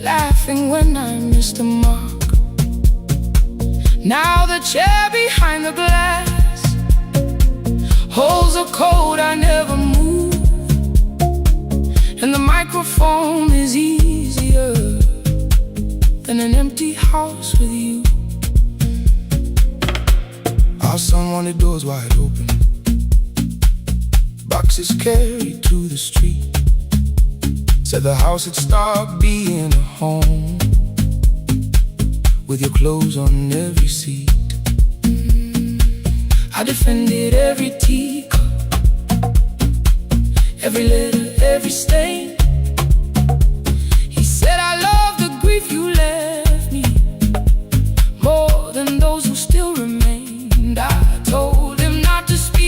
laughing when I missed the mark. Now the chair behind the glass holds a code I never moved, and the microphone is easier than an empty house with you. Our son wanted doors wide open, boxes carried to the street. Said the house had stopped being a home, with your clothes on every seat. I defended every teacup, every letter, every stain. He said I love the grief you left me more than those who still remained. I told him not to speak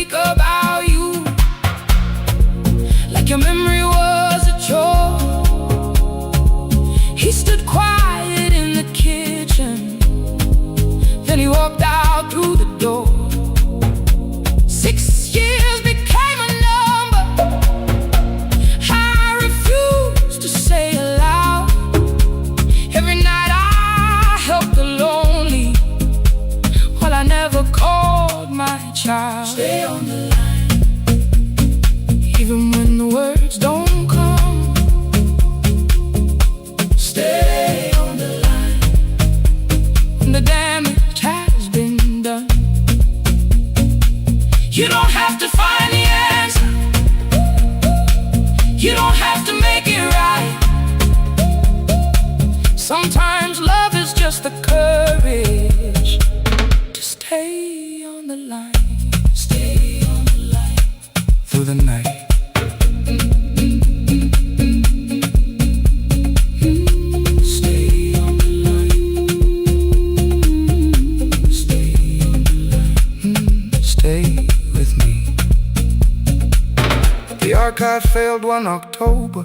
The archive failed one October,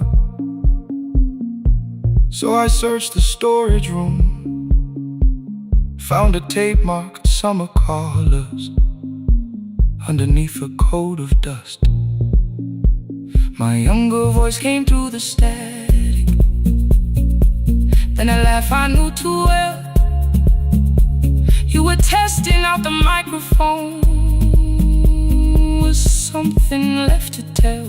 so I searched the storage room. Found a tape marked Summer Callers underneath a coat of dust. My younger voice came through the static. Then a laugh I knew too well. You were testing out the microphone. Was something left to tell?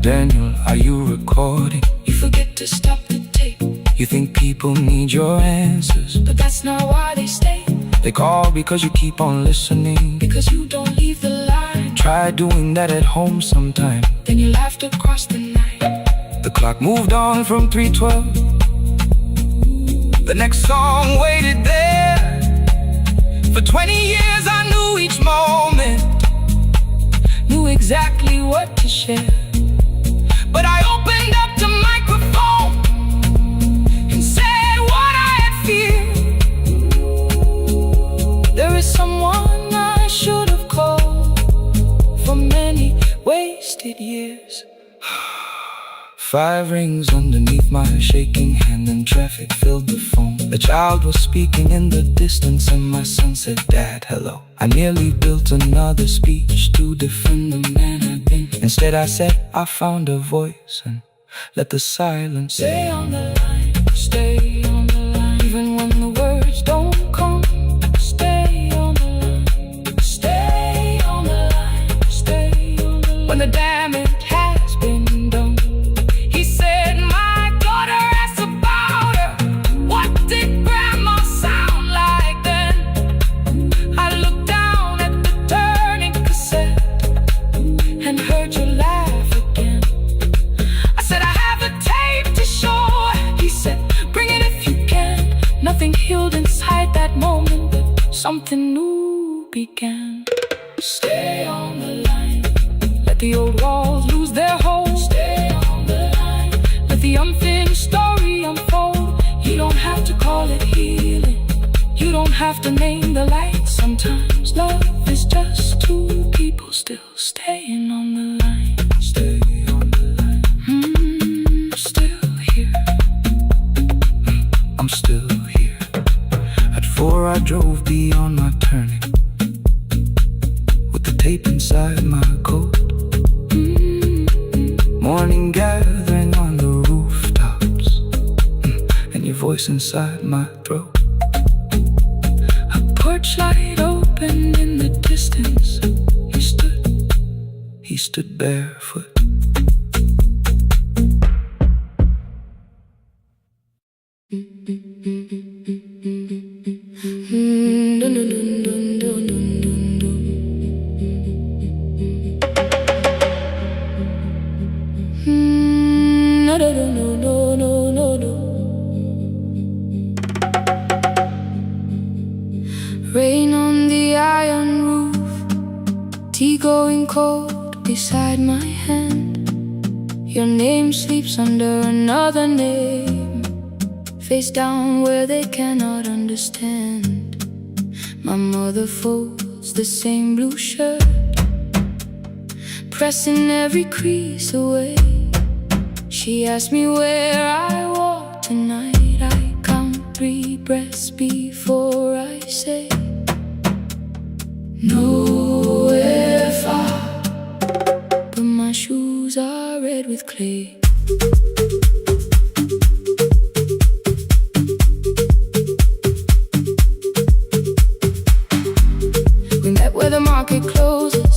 Daniel, are you recording? You forget to stop the tape. You think people need your answers, but that's not why they stay. They call because you keep on listening, because you don't leave the line. Try doing that at home sometime. Then you laughed across the night. The clock moved on from 3:12. The next song waited there. For 20 years I knew each moment, knew exactly what to share. But I opened up the microphone and said what I had feared. There is someone I should have called for many wasted years. 5 rings underneath my shaking hand, and traffic filled the phone. A child was speaking in the distance, and my son said, "Dad, hello." I nearly built another speech to defend the man I've been. Instead I said, I found a voice, and let the silence stay on the line, stay on the line. Even when the words don't come, stay on the line, stay on the line, stay on the line. When the damage has been done, he said, "My daughter asked about her. What did grandma sound like then?" I looked down at the turning cassette and heard you laugh again. I said, "I have a tape to show." He said, "Bring it if you can." Nothing healed inside that moment, but something new began. Stay on the line, let the old walls lose their hold. Stay on the line, let the unfinished story unfold. You don't have to call it healing, you don't have to name the light. Sometimes love is just two people still staying on the line. stay on the line. Still here. I'm still here. At 4 I drove beyond my turning, with the tape inside my coat. Morning gathering on the rooftops, and your voice inside my throat. A porch light opened in the distance. He stood barefoot. Rain on the iron roof, tea going cold beside my hand. Your name sleeps under another name, face down where they cannot understand. My mother folds the same blue shirt, pressing every crease away. She asked me where I walk tonight. I count 3 breaths before I say nowhere far, but my shoes are red with clay. We met where the market closes,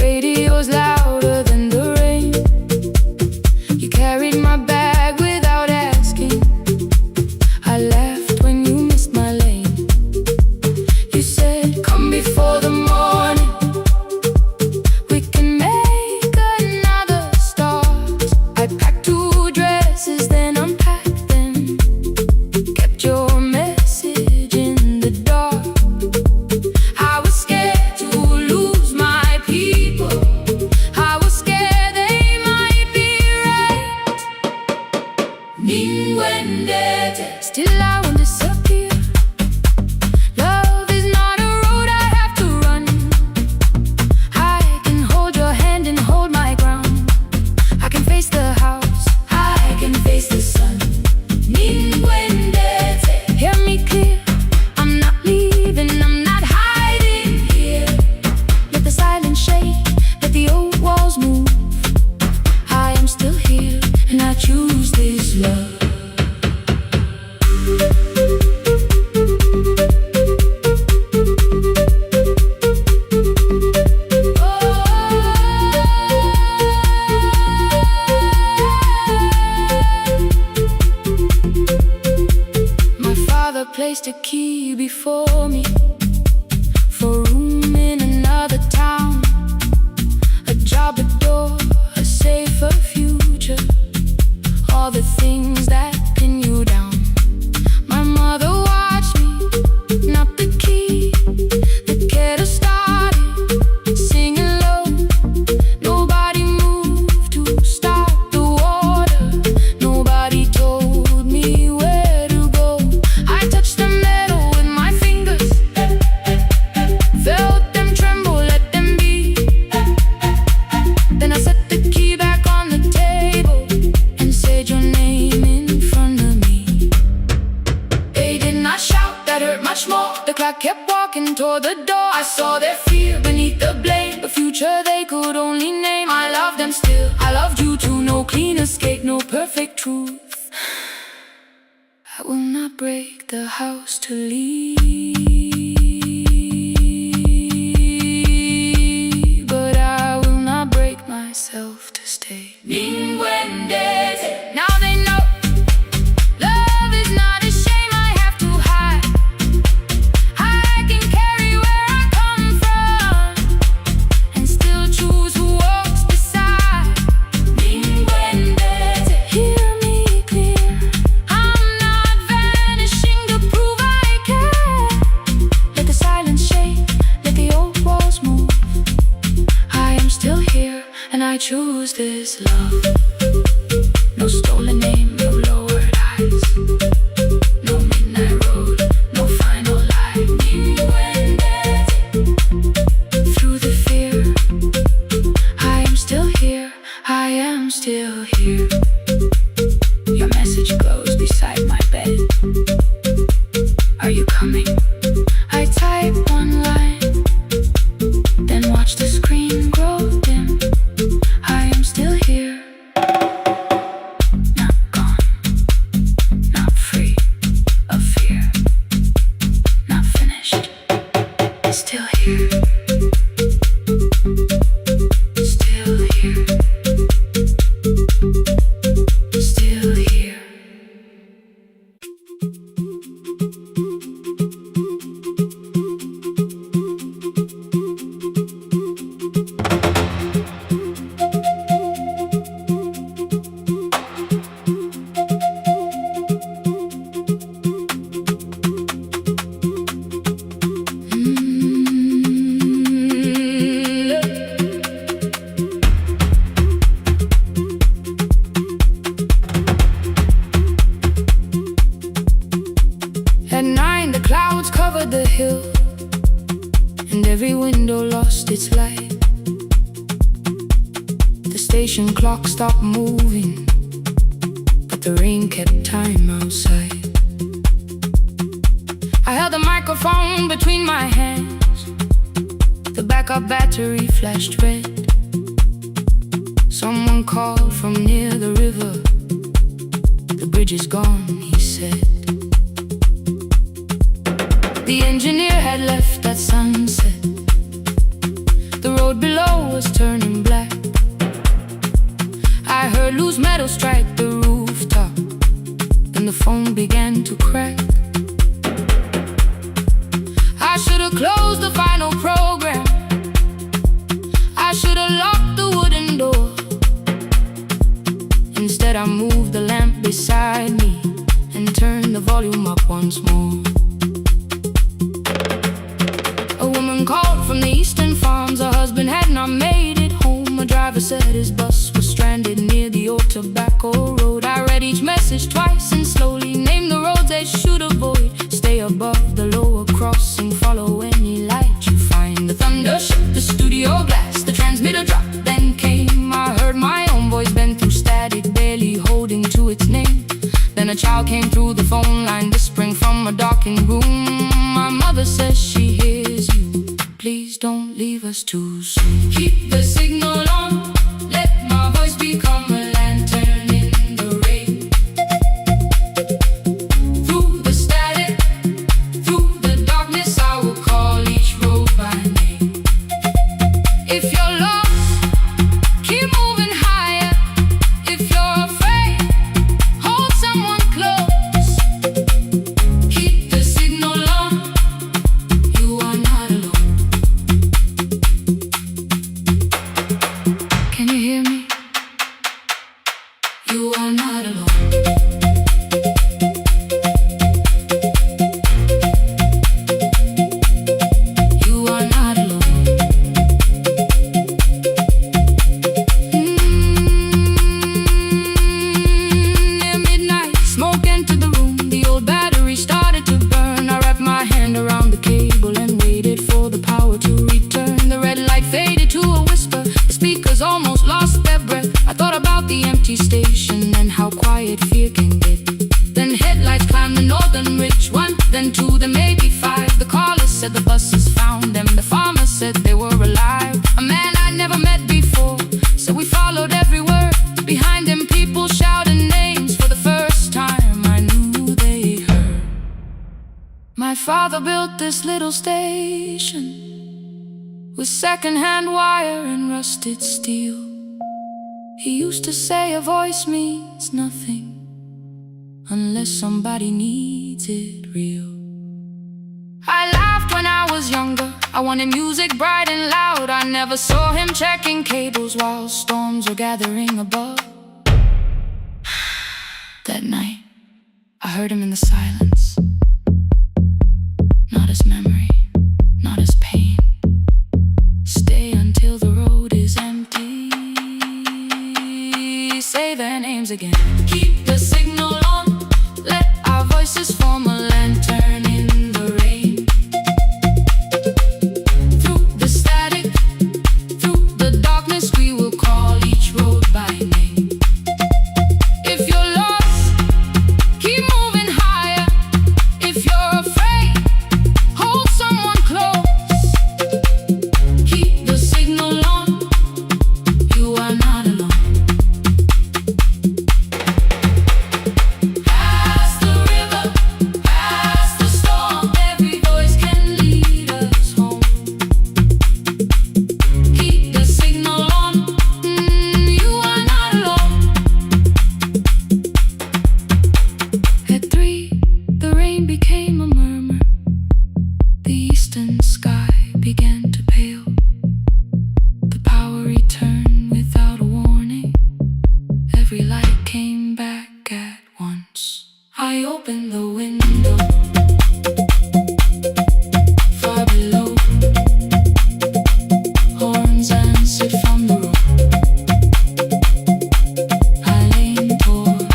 radio's louder than the rain. You carried my bag without asking. I laughed when you missed my lane. You said, "Come before the morning, we can make another start." the house to leave, but I will not break myself to stay. Now they know love is not a shame I have to hide. I can carry where I come from and still choose who walks beside. Hear me clear, I'm not vanishing to prove I care. Let the silence shake, let the old walls move. I am still here and I choose this love. No stolen name, no lowered eyes, no midnight road, no final lie. Through the fear, I am still here, I am still here. Your message glows beside my bed. Are you coming? I type one line, then watch the screen grow dim. I am still here. Not gone, not free of fear, not finished. Still here. Still here. Still here. At 9 the clouds covered the hill, and every window lost its light. The station clock stopped moving, but the rain kept time outside. I held the microphone between my hands. The backup battery flashed red. Someone called from near the river. The bridge is gone, he said. The engineer had left at sunset. The road below was turning black. I heard loose metal strike the rooftop, and the phone began to crack. I should have closed the final program. I should have locked the wooden door. Instead I moved the lamp beside me and turned the volume up once more. A woman called from the eastern farms. Her husband had not made it home. A driver said his bus was stranded near the old tobacco road. I read each message twice and slowly named the roads they should avoid. Stay above the lower crossing, follow any light you find. The thunder shook the studio glass, the transmitter dropped, then came. I heard my own voice bend through static, barely holding to its name. Then a child came through the phone line, whispering from a darkened room. My mother says she hears you. Please don't leave us too soon. Keep the signal on, let my voice become a lantern in the rain. Through the static, through the darkness, I will call each road by name. If you're lost, keep moving higher. If you're afraid, hold someone close. Keep the signal on, you are not alone. Can you hear me? You are not alone. You are not alone. Near midnight, smoke entered the room. The old battery started to burn. I wrapped my hand around the cable and waited for the power to return. The red light faded to a whisper. The speakers almost lost their breath. I thought about the empty station and how quiet fear can get. Then headlights climbed the northern ridge. 1, then 2, then maybe 5. The caller said the buses found them. The farmer said they were alive. A man I'd never met before, so we followed every word. Behind them people shouted names. For the first time I knew they heard. father built this little station with second-hand wire and rusted steel. He used to say a voice means nothing unless somebody needs it real. I laughed when I was younger. I wanted music bright and loud. I never saw him checking cables while storms were gathering above. That night, I heard him in the silence. Not as memory, not as pain. Stay until the road is empty. Say their names again. Keep the signal on. Let our voices form a lantern in the rain. Through the static, through the darkness, we will call each road by name. If you're lost, keep moving higher. If you're afraid, hold someone close. Keep the signal on. You are not alone. I opened the window. Far below, horns answered from the road. I leaned toward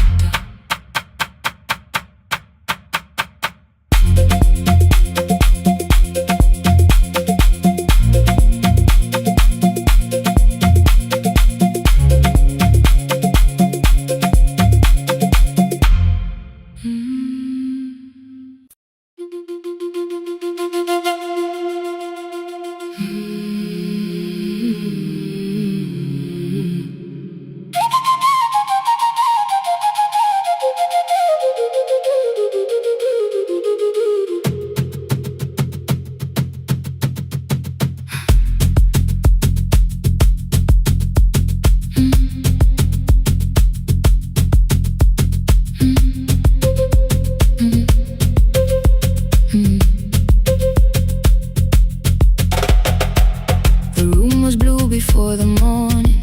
before the morning,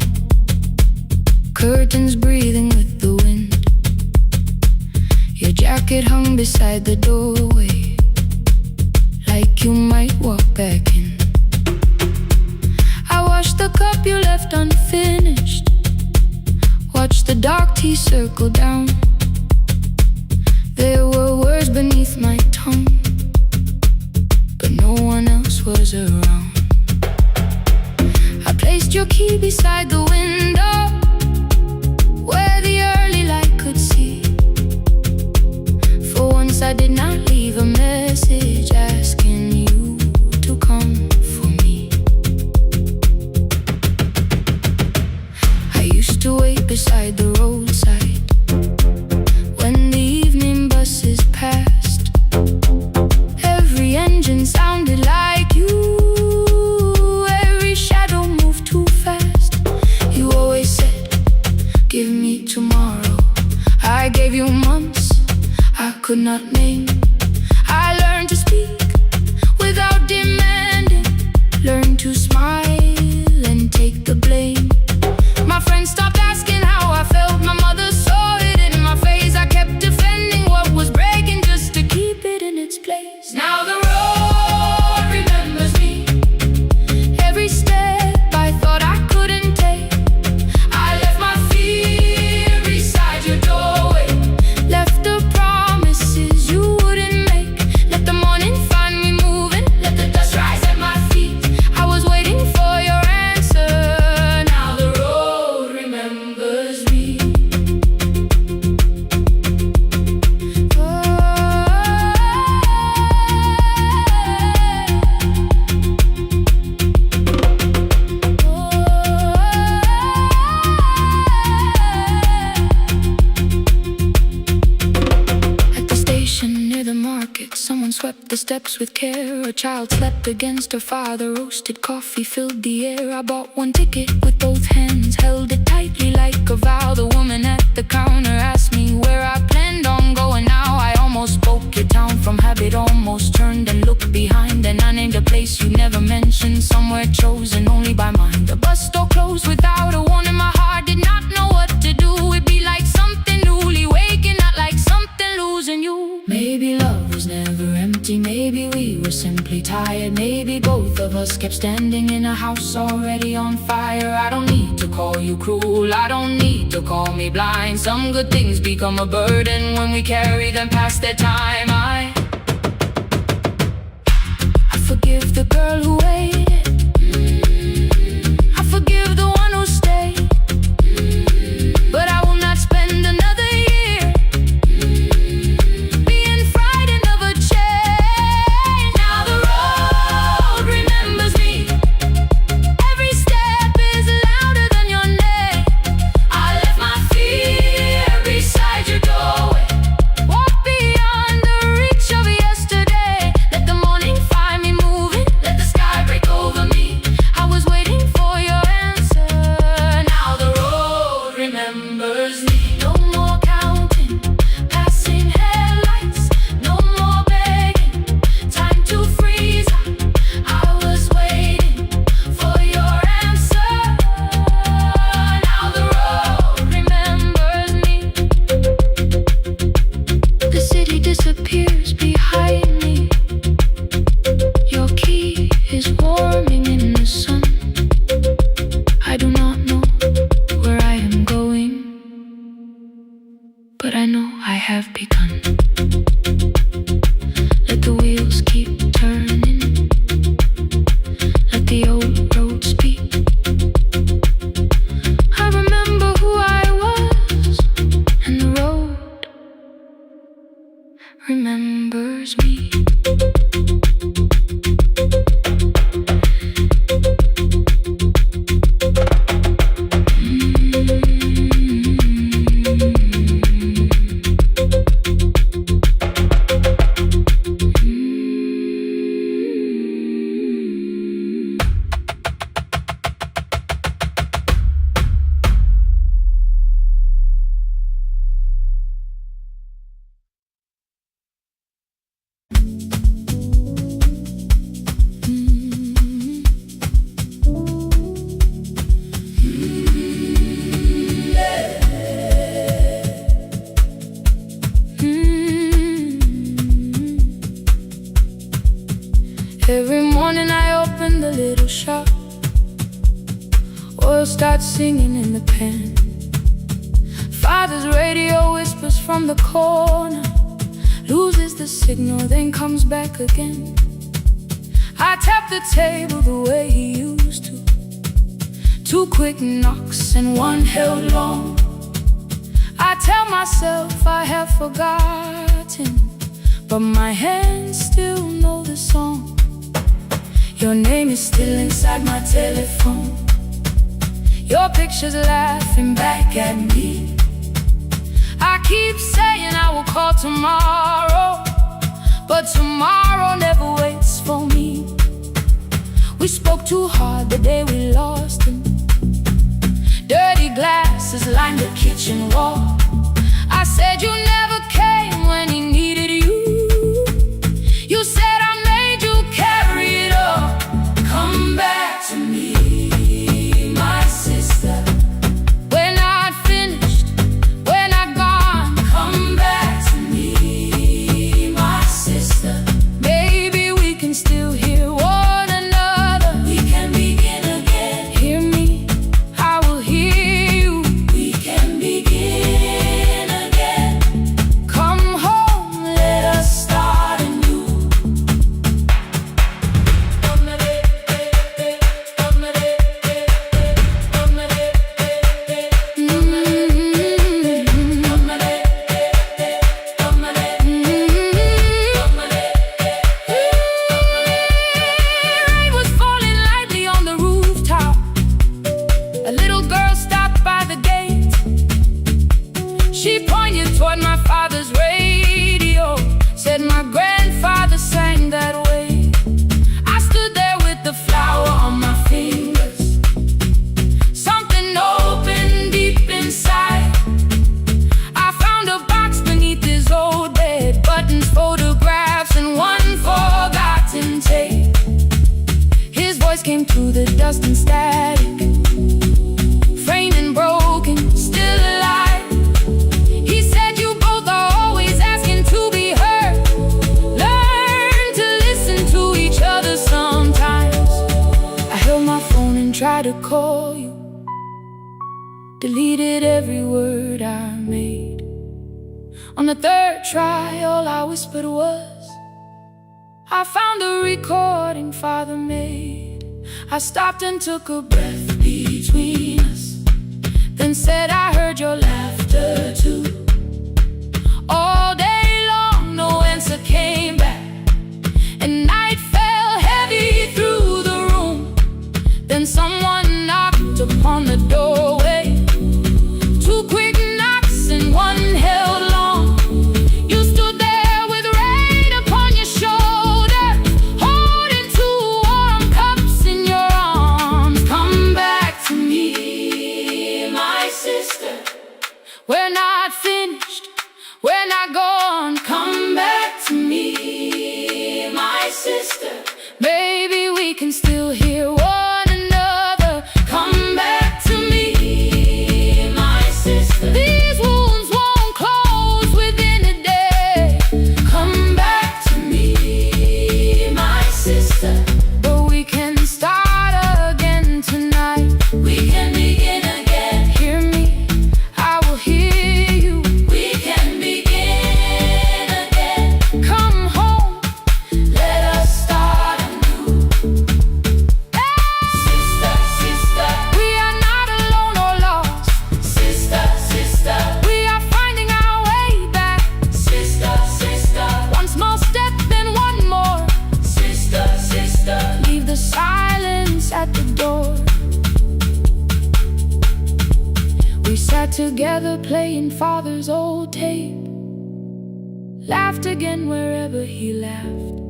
curtains breathing with the wind. Your jacket hung beside the doorway, like you might walk back in. I washed the cup you left unfinished, watched the dark tea circle down. There were words beneath my tongue, but no one else was around. I placed your key beside the window, where the early light could see. For once I did not leave a message asking you to come for me. I used to wait beside the roadside when the evening buses passed. Every engine sounded like you. Give me tomorrow. I gave you months I could not name. I learned to speak without demanding, learned to smile and take the blame. My friends stopped asking how I felt. My mother saw it in my face. I kept defending what was breaking just to keep it in its place. Now the road remembers me. Every step I thought I couldn't take, I left my fear beside your doorway, left the promises you would steps with care. A child slept against her father. Roasted coffee filled the air. I bought one ticket with both hands, held it tightly like a vow. The woman at the counter asked me where I planned on going now. I almost spoke your town from habit, almost turned and looked behind. And I named a place you never mentioned, somewhere chosen only by mine. The bus door closed without a warning. My heart did not know what to do. It'd be like something newly waking, not like something losing you. Maybe love was never empty, maybe we were simply tired. Maybe both of us kept standing in a house already on fire. I don't need to call you cruel, I don't need to call me blind. Some good things become a burden when we carry them past their time. I forgive the girl who waited, I forgive the one who stayed, but I will not spend another year being frightened of a change. Now the road remembers me, every step is louder than your name. I left my fear beside your doorway, walk beyond the reach of yesterday. Let the morning find me moving, let the sky break over me. I was waiting for your answer. Now the road remembers me. No more counting passing headlights, no more begging, time to freeze. I was waiting for your answer. Now the road remembers me. The city disappears behind me. Your key is warming in the sun. I do not know where I am going, but I know I have begun. Let the wheels keep turning, let the old road speak. I remember who I was, and the road remembers me. Every morning I open the little shop, oil starts singing in the pan. Father's radio whispers from the corner, loses the signal, then comes back again. I tap the table the way he used to, 2 quick knocks and 1 held long. I tell myself I have forgotten, but my hands still know the song. Your name is still inside my telephone, your picture's laughing back at me. I keep saying I will call tomorrow, but tomorrow never waits for me. We spoke too hard the day we lost him. Dirty glasses lined the kitchen wall. I said you never came when he needed you. You said I made you carry it all. Come back to me, my sister. When I'd finished, when I'd gone, come back to me, my sister. Maybe we can still hear one another. We can begin again. Hear me, I will hear you. We can begin deleted every word I made. On the third try, all I whispered was, I found the recording Father made. I stopped and took a breath between us, then said I heard your laughter too. All day long no answer came back, and night fell heavy through the room. Then someone knocked upon the doorway. Two quick knocks and one held long. You stood there with rain upon your shoulder, holding two warm cups in your arms. Come back to me, my sister. We're not finished, we're not gone. Come back to me, my sister. Baby, we can still hear one another. Come back to me, my sister. These wounds won't close within a day. Come back to me, my sister. But we can start again tonight. We can begin again. Hear me, I will hear you. We can begin again. Come home, let us start anew. Sister, sister, we are not alone or lost. Sister, sister, we are finding our way back. Sister, sister, one small step, then one more. Sister, sister, leave the silence at the door. We sat together playing Father's old tape, laughed again wherever he laughed.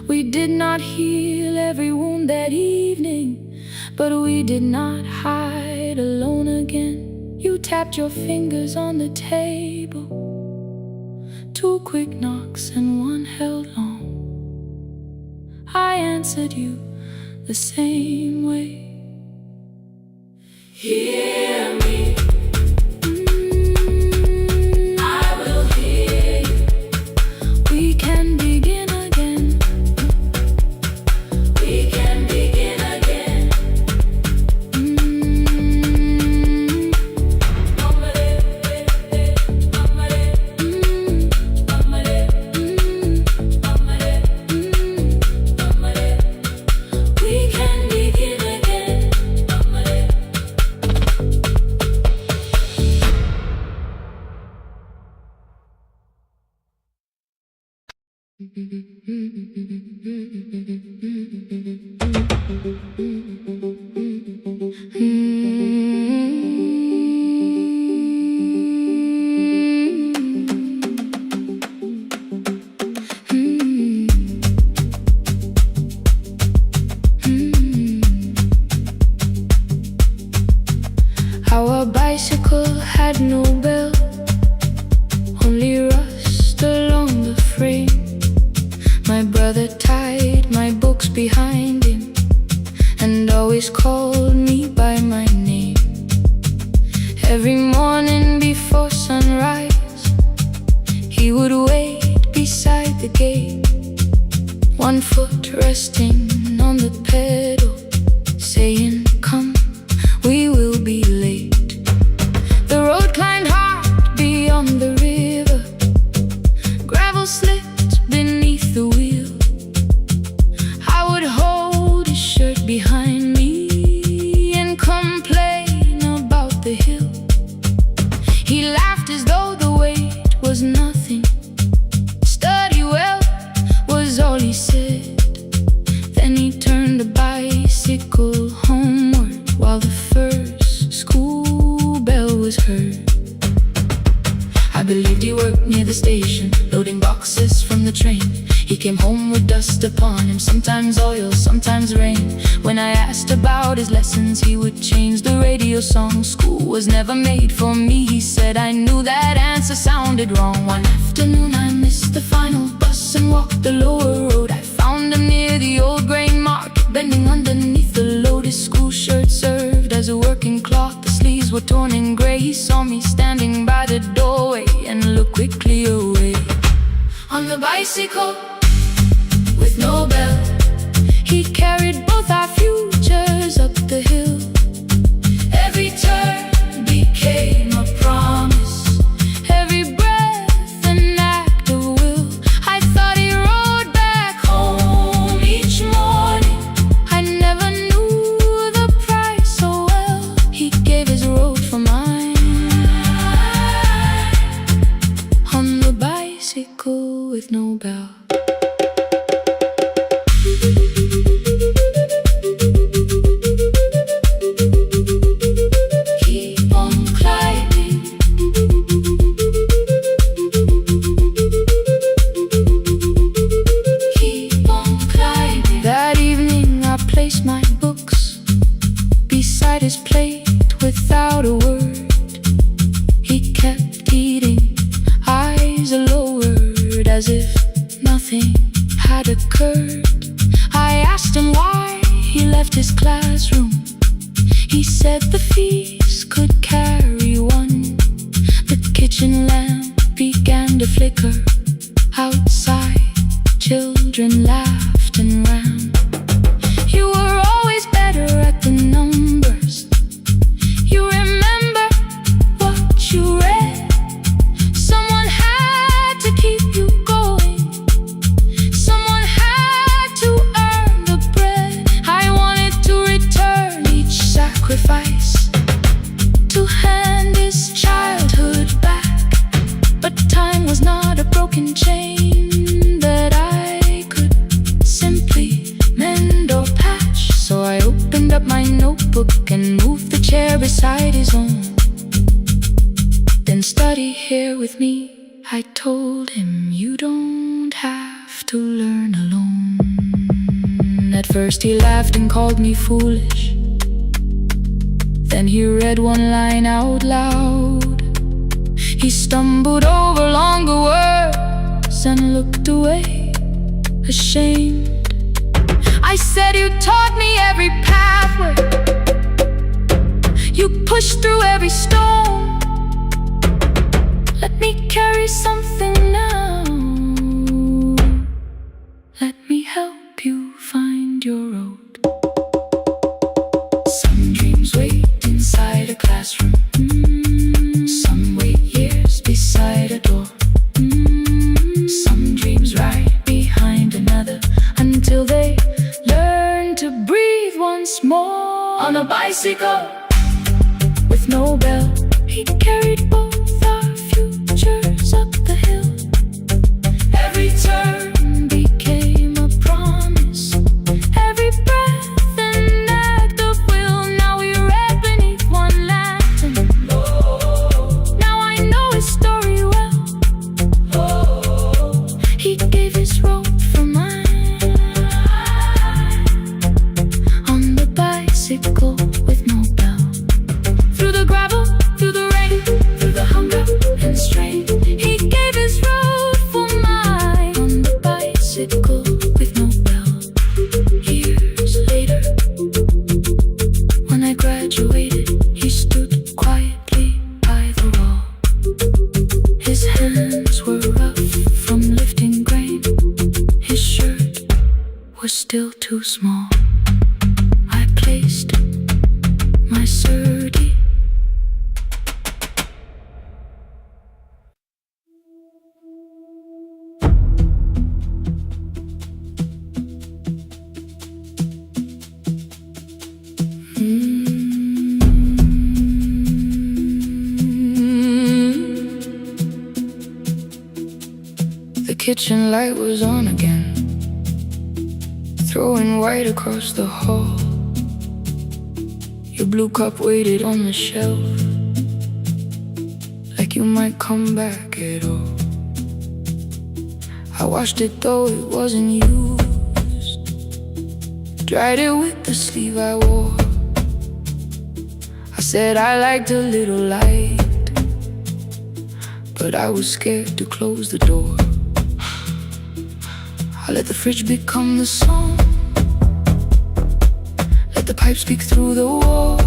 We did not heal every wound that evening, but we did not hide alone again. You tapped your fingers on the table, two quick knocks and one held long. I answered you the same way. Hear me, I will hear you. We can begin again. We can begin again. We can begin again. Our bicycle had no bell, only rust along the frame. My brother tied my books behind him and always called me by my name. Every morning before sunrise, he would wait beside the gate, one foot resting on the pedal, saying, come, we will be late. The road climbed hard beyond the river, gravel slipped beneath the wheel. I would hold his shirt behind me and complain about the hill. He laughed as though the weight was nothing. Study well was all he said. Then he turned the bicycle homeward while the first school bell was heard. I believed he worked near the station, loading boxes from the train. He came home with dust upon him, sometimes oil, sometimes rain. When I asked about his lessons, he would change the radio song. School was never made for me, he said. I knew that answer sounded wrong. One afternoon I missed the final bus and walked the lower road. I found him near the old grain market, bending underneath the load. His school shirt served as a working cloth, the sleeves were torn and gray. He saw me standing by the doorway and looked quickly away. On the bicycle with no bell, he carried both our futures up the hill. Every turn plate without a word. He kept eating, eyes lowered, as if nothing had occurred. I asked him why he left his classroom. He said the feast could carry one. The kitchen lamp began to flicker. Outside, children laughed and ran. You were always better at the numbers. You remember what you read. Someone had to keep you going. Someone had to earn the bread. I wanted to return each sacrifice, to hand his childhood back. But time was not a broken chain that I could simply mend or patch. So I opened up my notebook and moved the chair beside his own. Then study here with me, I told him. You don't have to learn alone. At first he laughed and called me foolish. Then he read one line out loud. He stumbled over longer words and looked away, ashamed. I said, you taught me every pathway. You pushed through every stone. Let me carry something now. Let me help you find your road. Some dreams wait inside a classroom. Some wait years beside a door. Some dreams right behind another, until they learn to breathe once more. On a bicycle with no bell, he carried both our futures up the hill. Every turn became a promise, every breath an act of will. Now we read beneath one lantern. Now I know his story well. He gave his road for mine. On the bicycle with no bell, through the gravel, through the rain, through the hunger and strain, he gave his road for mine. On the bicycle with no bell. Years later, when I graduated, he stood quietly by the wall. His hands were rough from lifting grain. His shirt was still too small. I placed my surdie. The kitchen light was on again, throwing white across the hall. Your blue cup waited on the shelf, like you might come back at all. I washed it though it wasn't used, dried it with the sleeve I wore. I said I liked a little light, but I was scared to close the door. I let the fridge become the song, let the pipe speak through the wall.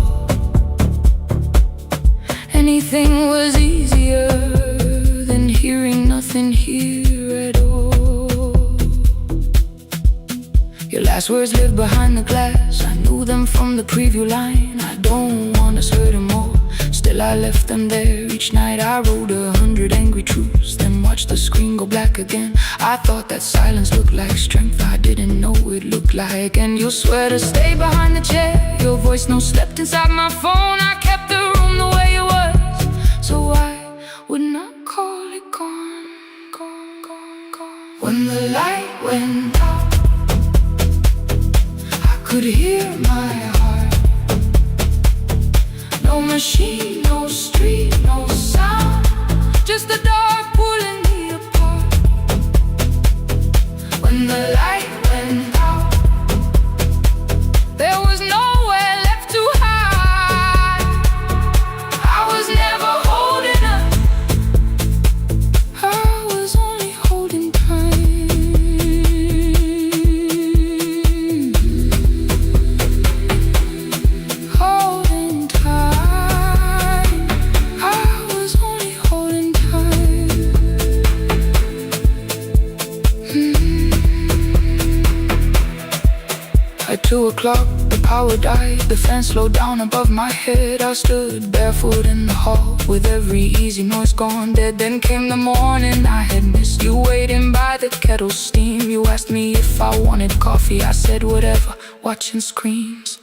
Anything was easier than hearing nothing here at all. Your last words lived behind the glass. I knew them from the preview line. I don't want us hurting more. Still I left them there. Each night I wrote 100 angry truths, then watched the screen go black again. I thought that silence looked like strength. I didn't know it looked like. And you'll swear to stay behind the chair. Your voice no slept inside my phone. I kept the room the way it was, so I would not call it gone. When the light went out, I could hear my heart. No machine, no street, no sound, just the dark pulling me apart. When the light went out, there was nowhere left to hide. o'clock, the power died, the fan slowed down above my head. I stood barefoot in the hall, with every easy noise gone dead. Then came the morning, I had missed you waiting by the kettle's steam. You asked me if I wanted coffee, I said whatever, watching screens.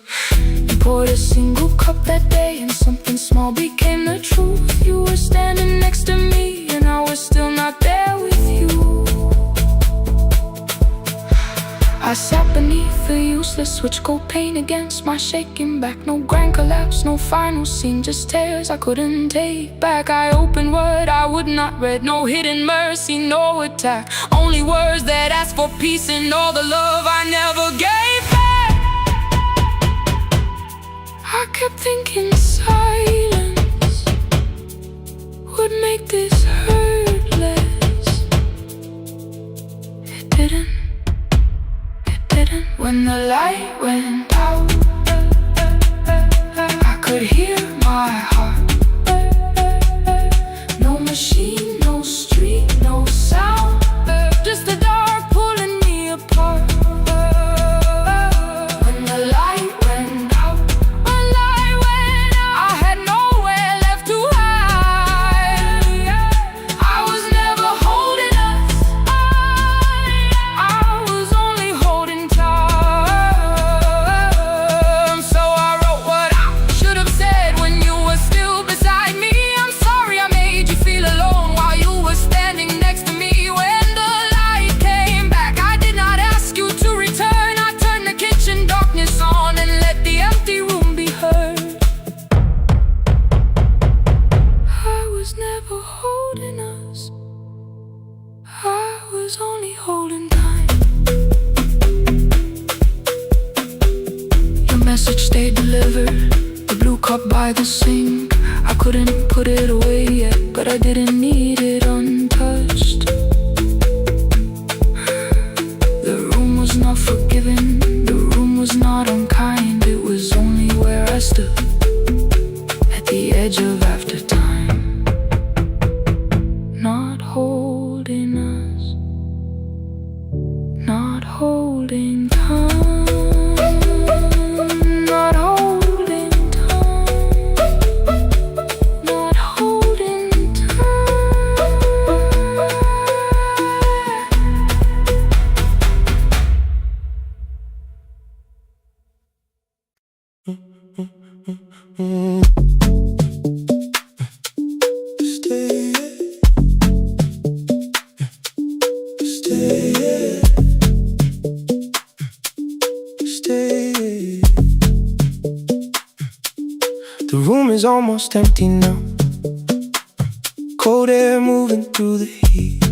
You poured a single cup that day, and something small became the truth. You were standing next to me, and I was still not there with you. I sat beneath the useless switch, cold pain against my shaking back. No grand collapse, no final scene, just tears I couldn't take back. I opened what I would not read, no hidden mercy, no attack. Only words that asked for peace and all the love I never gave back. I kept thinking silence would make this hurt less. It didn't. When the light went out, I could hear my heart. No machine, no street, no sound, just the dark pulling me apart. When the light went out, I had nowhere left to hide. I was never holding us, I was only holding tight. Only holding time. Your message stayed delivered, the blue cup by the sink. I couldn't put it away yet, but I didn't need it untouched. The room was not forgiving, the room was not unkind. It was only where I stood, at the edge of after time. Not holding us, not holding time, not holding time, not holding time. The room is almost empty now, cold air moving through the heat.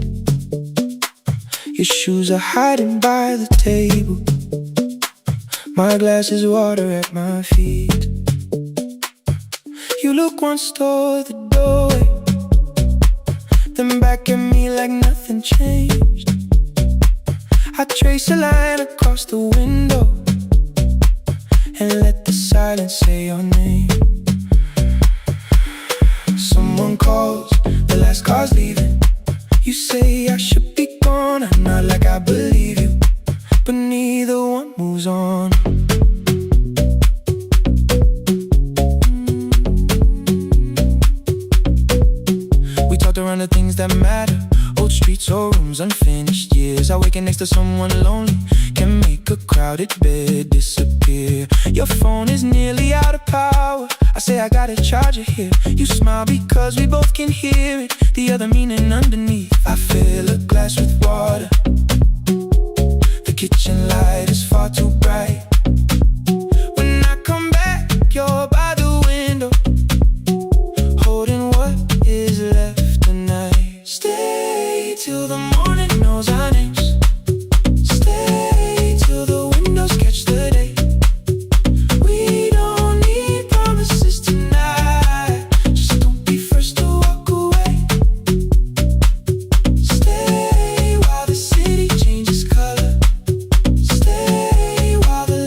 Your shoes are hiding by the table, my glass is water at my feet. You look once toward the doorway, then back at me like nothing changed. I trace a line across the window and let the silence say your name. Someone calls, the last car's leaving. You say I should be gone, I nod like I believe you, but neither one moves on. We talked around the things that matter, old streets or rooms, unfinished years. Awaken next to someone lonely can make a crowded bed disappear. Your phone is nearly out of power, I say I gotta charge it here. You smile because we both can hear it, the other meaning underneath. I fill a glass with water, the kitchen light is far too bright. When I come back, you're by the window, holding what is left tonight. Stay till the morning knows our names, stay till the windows catch the day. We don't need promises tonight, just don't be first to walk away. Stay while the city changes color, stay while the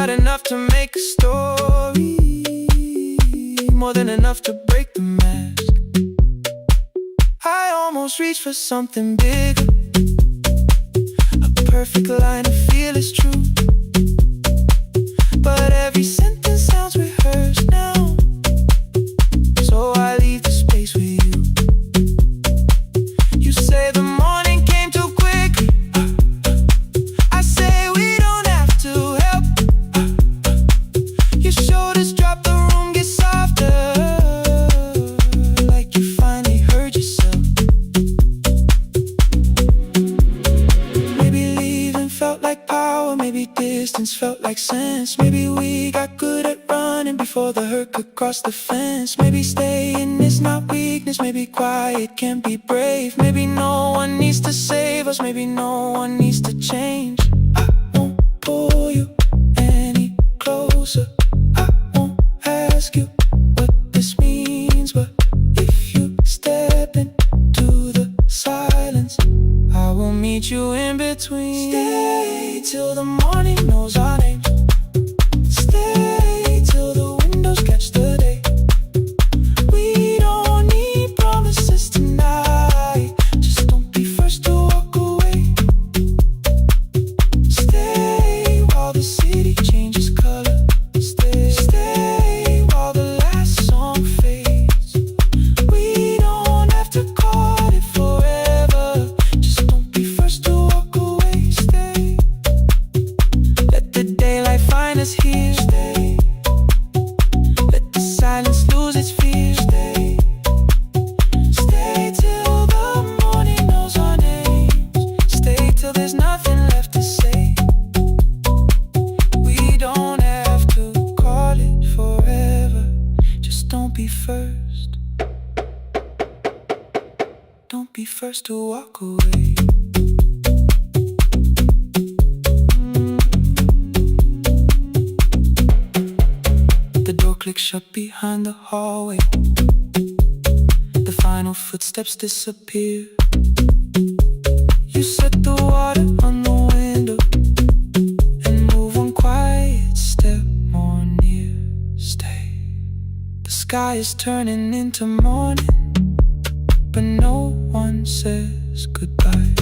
got enough to make a story, more than enough to break the mask. I almost reached for something bigger, a perfect line to feel is true. But every sentence sounds rehearsed now, so I leave the space with you. You say the morning came too quick, I say we don't have to help. Your shoulders drop, the room gets softer, like you finally heard yourself. Maybe leaving felt like power, maybe distance felt like sense. Maybe we got good at running before the hurt could cross the fence. Maybe staying is not weakness, maybe quiet can be brave. Maybe no one needs to save us, maybe no one needs to change. I won't pull you any closer, I won't ask you what this means, but if you step into the silence, I will meet you in between. Stay till the morning knows our names, stay till the windows catch the day. We don't need promises tonight, just don't be first to walk away. Stay while the city changes color, stay while the last song fades. We don't have to call it forever, just don't be first to walk away. Stay, let the daylight find us here. Stay, let the silence lose its fear. Stay, stay till the morning knows our names. Stay till there's nothing left to say. We don't have to call it forever, just don't be first. Don't be first to walk away. The door clicks shut behind the hallway, the final footsteps disappear. You set the water on the window and move one quiet step more near. Stay. The sky is turning into morning, but no one says goodbye.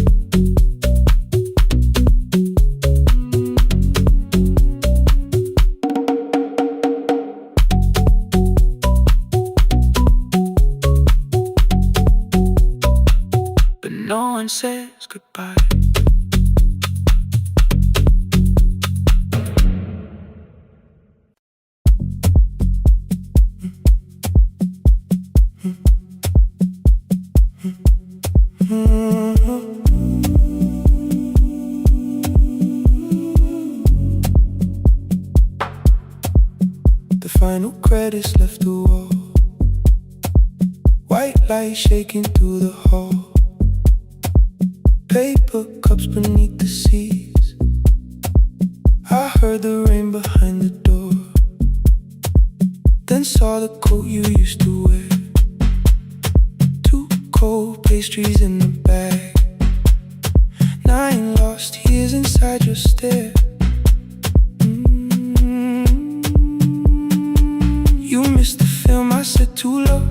But no one says goodbye. The final credits left the wall, white light shaking through the hall. Paper cups beneath the seats, I heard the rain behind the door, then saw the coat you used to wear. Two cold pastries in the bag, 9 lost years inside your stare. You missed the film, I said too low.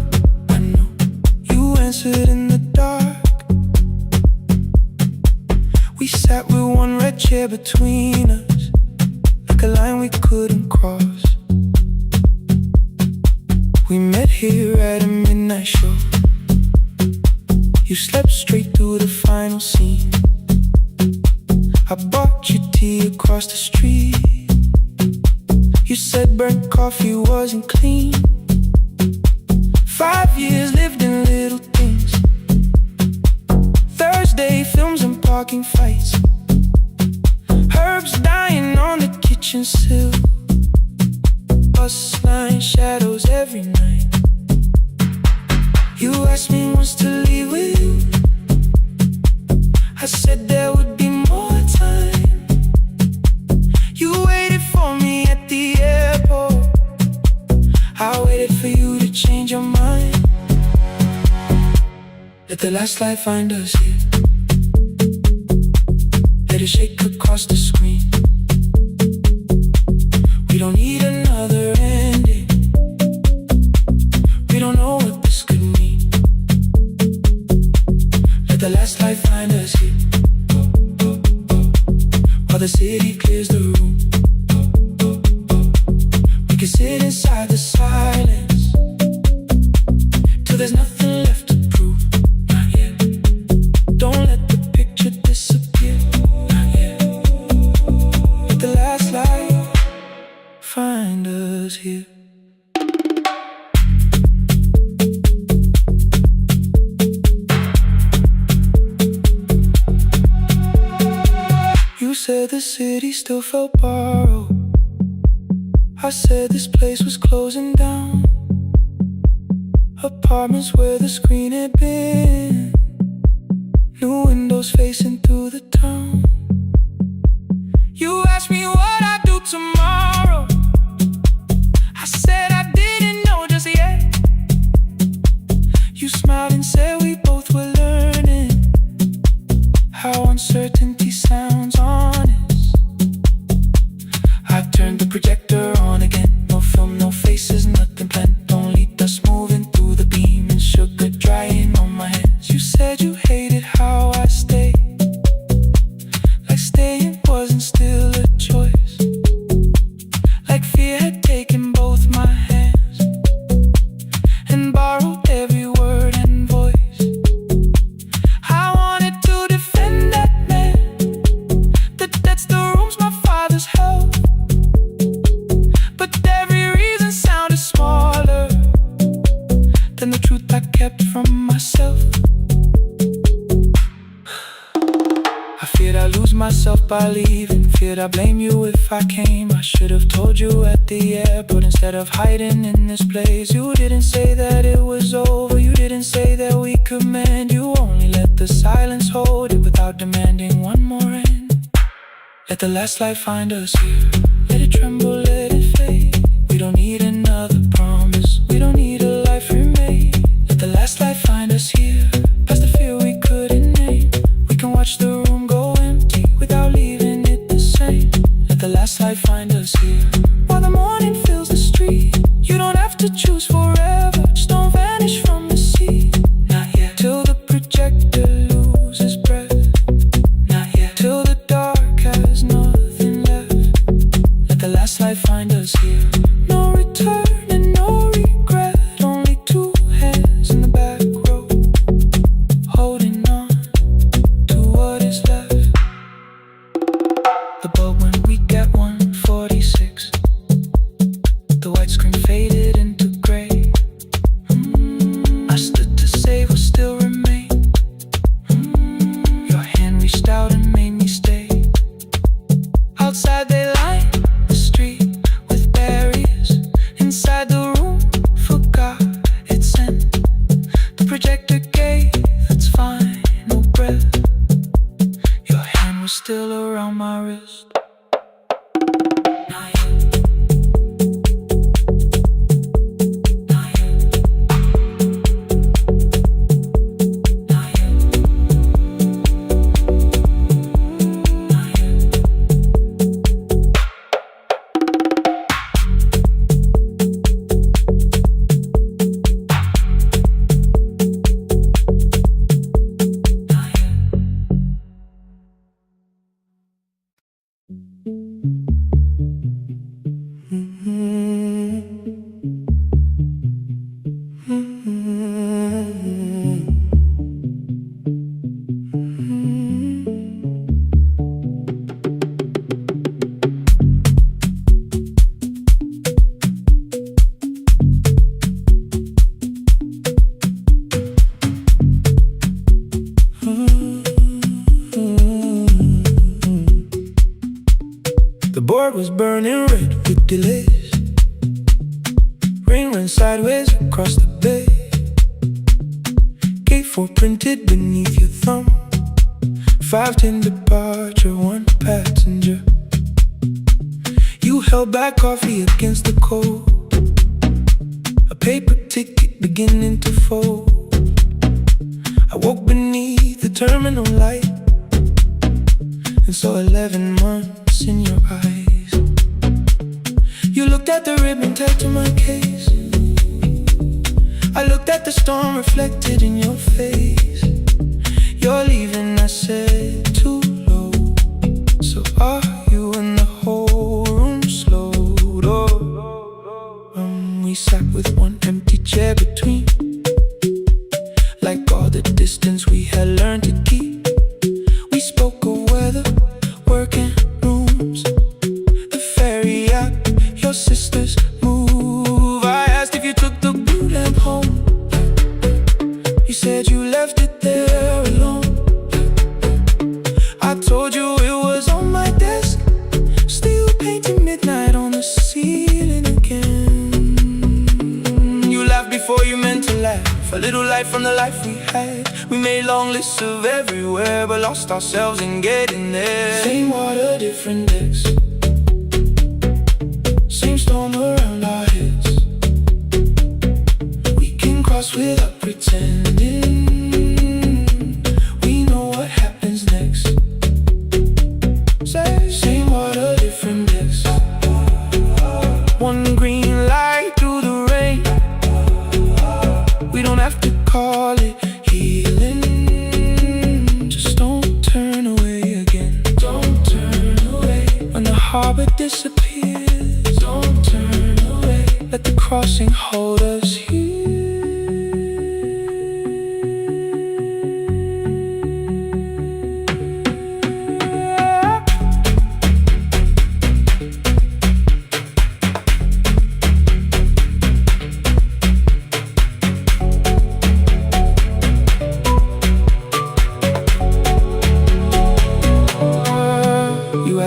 I know you answered in the dark. We sat with one red chair between us, like a line we couldn't cross. We met here at a midnight show. You slept straight through the final scene. I bought you tea across the street. You said burnt coffee wasn't clean. 5 years lived in little things, Thursday films and parking fights, herbs dying on the kitchen sill, bus line shadows every night. You asked me once to leave with you, I said there would be more time. You waited for me at the airport, I waited for you to change your mind. Let the last light find us here, let it shake across the screen. don't need another ending. We don't know what this could mean. Let the last light find us here, while the city clears the room. We can sit inside the silence till there's nothing left to prove. Not yet. Don't let the picture disappear. Not yet. Let the last light find us here. You said the city still felt borrowed. I said this place was closing down. Apartments where the screen had been, new windows facing through the town. You asked me what I'd do tomorrow. I said I didn't know just yet. You smiled and said we both were learning how uncertainty sounds honest. I've turned the projector on again. No film, no faces, nothing planned. Only dust moving through the beam and sugar drying on my hands. You said you hated how I stayed, like staying wasn't still a choice, like fear had taken both my hands and borrowed every word and voice. I wanted to defend that man, that's the rooms my father's held, but every reason sounded smaller than the truth I kept from myself. I feared I'd lose myself by leaving, feared I'd blame you if I came. I should have told you at the airport instead of hiding in this place. You didn't say that it was over, you didn't say that we could mend. You only let the silence hold it without demanding one more end. Let the last light find us here. Let it tremble, let it fade. We don't need another promise, we don't need a life remade. Let the last light find us here, past the fear we couldn't name. We can watch the room go empty without leaving it the same. Let the last light find us here, while the morning fills the street. You don't have to choose forever, just don't vanish from the sea. Not yet. Till the projector loses breath. Not yet. Till the dark has nothing left. Let the last light find us here. No return and no regret. Only two hands in the back row, holding on to what is left. The bulb went weak at 1:46. The white screen faded into gray. I stood to save what still remained. Your hand reached out and made me stay. Outside they lined the street with barriers. Inside the room forgot its scent. The projector gave its final breath. Your hand was still around my wrist. Not yet. Not yet. Not yet. Not yet. The board was burning red with delays. Rain ran sideways across the bay. Gate 4 printed beneath your thumb. 5:10 departure, 1 passenger. You held back coffee against the cold, a paper ticket beginning to fold. I woke beneath the terminal light and saw 11 months in your eyes. at the ribbon tied to my case. I looked at the storm reflected in your face. You're leaving, I said, too low. So are you? And the whole room slowed up. We sat with one empty chair between, like all the distance we had learned to keep. We spoke of weather, work and rooms, the ferry out, your sister's move. I asked if you took the blue lamp home. You said you left it there alone. I told you it was on my desk, still painting midnight on the ceiling again. You laughed before you meant to laugh, a little light from the life we had. We made long lists of everywhere, but lost ourselves in getting there. Same water, different decks, same storm around our heads. We can cross without pretending we know what happens next. Same water, different decks, one green light through the rain. We don't have to call it healing, just don't turn away again. Don't turn away. When the harbor disappears, don't turn away. Let the crossing hold us here.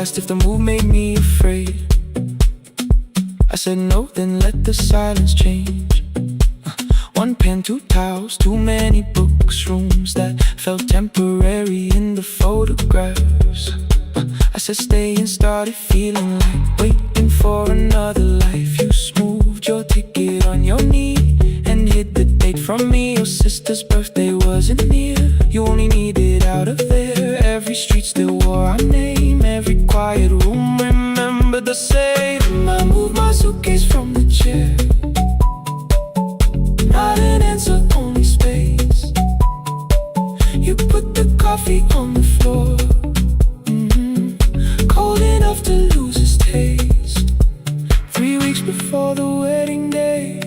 Asked if the move made me afraid. I said no, then let the silence change. One pen, two towels, too many books, rooms that felt temporary in the photographs. I said stay and started feeling like waiting for another life. You smoothed your ticket on your knee and hid the date from me. Your sister's birthday wasn't near, you only needed out of there. Every street still wore our name, every quiet room remembered the same. I moved my suitcase from the chair, not an answer, only space. You put the coffee on the floor, cold enough to lose its taste. 3 weeks before the wedding day,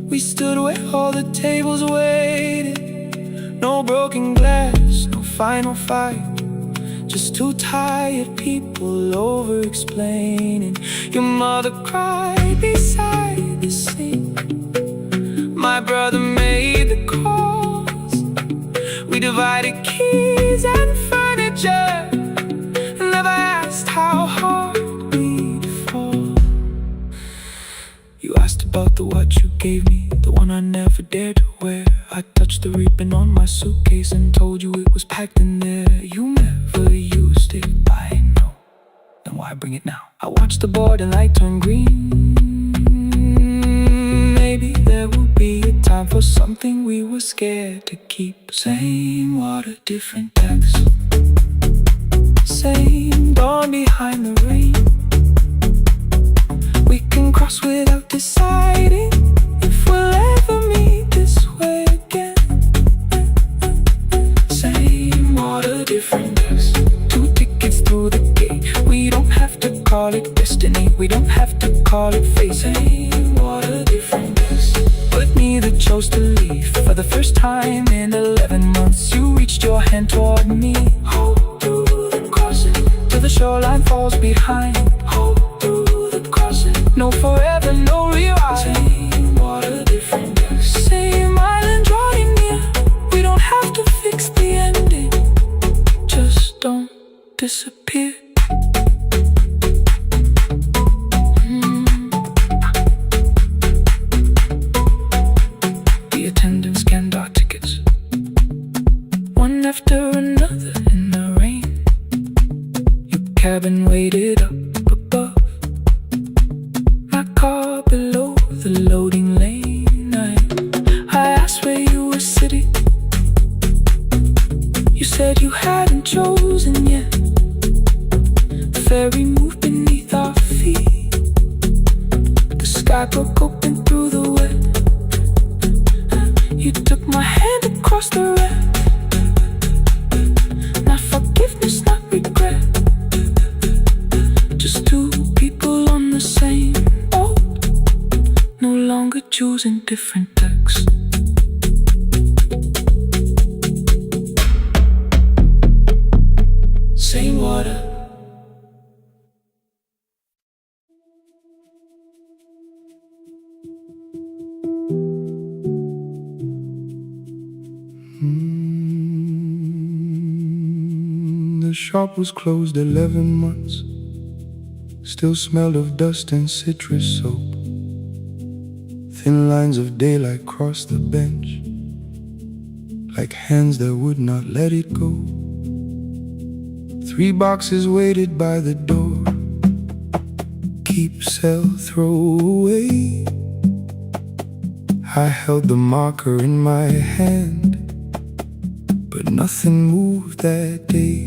we stood where all the tables waited. No broken glass, no final fight, just two tired people over-explaining. Your mother cried beside the sink, my brother made the calls. We divided keys and furniture, never asked how hard we'd fall. You asked about the watch you gave me, the one I never dared to wear. I touched the ribbon on my suitcase and told you it was packed in there. You never used it, I know, then why bring it now? I watched the boarding light turn green. Maybe there will be a time for something we were scared to keep. Same water, different decks, same dawn behind the rain. We can cross without deciding if we'll ever meet this way again. Same water, different decks, two tickets through the gate. We don't have to call it destiny, we don't have to call it fate. Same water, different decks, but neither chose to leave. For the first time in 11 months, you reached your hand toward me. Hold through the crossing till the shoreline falls behind. Hold through the crossing, no forever, no rewrite. Same water, different decks, same island drawing near. We don't have to fix the ending, just don't disappear. The attendant scanned our tickets, one after another in the rain. Your cabin waited up above, my car below the loading lane. I asked where you were sitting, you said you hadn't chosen yet. The ferry moved beneath our feet, sky broke open through the wet. You took my hand across the red. Not forgiveness, not regret. Just two people on the same boat, no longer choosing different decks. Same water. The shop was closed 11 months. Still smelled of dust and citrus soap. Thin lines of daylight crossed the bench, like hands that would not let it go. 3 boxes waited by the door. Keep, sell, throw away. I held the marker in my hand, but nothing moved that day.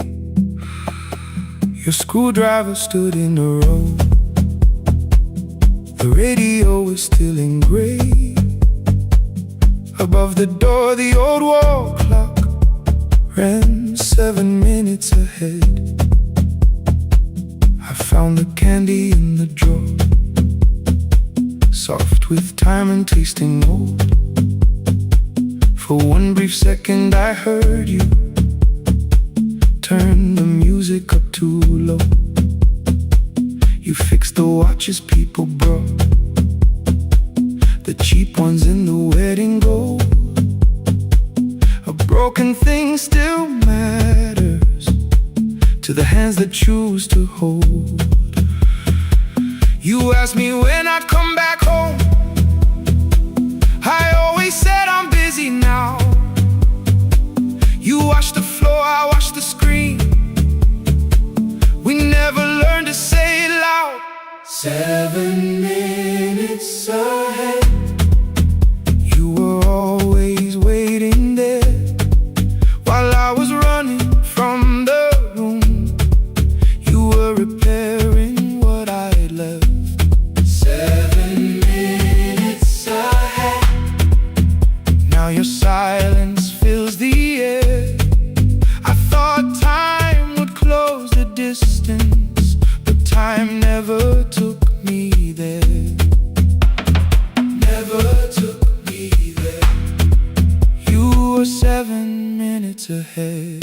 Your screwdriver stood in a row. The radio was still in gray. Above the door, the old wall clock ran 7 minutes ahead. I found the candy in the drawer, soft with time and tasting old. For one brief second I heard you turn the music up too low. You fixed the watches people brought, the cheap ones in the wedding gold. A broken thing still matters to the hands that choose to hold. You asked me when I'd come back home. I always said I'm busy now. You washed the floor, I washed the screen. We never learned to say it loud. 7 minutes ahead. You were always waiting there while I was running from the room. You were repairing what I left. 7 minutes ahead. Now your silence fills the air. I thought time would close the distance, but time never took me there. Never took me there. You were 7 minutes ahead.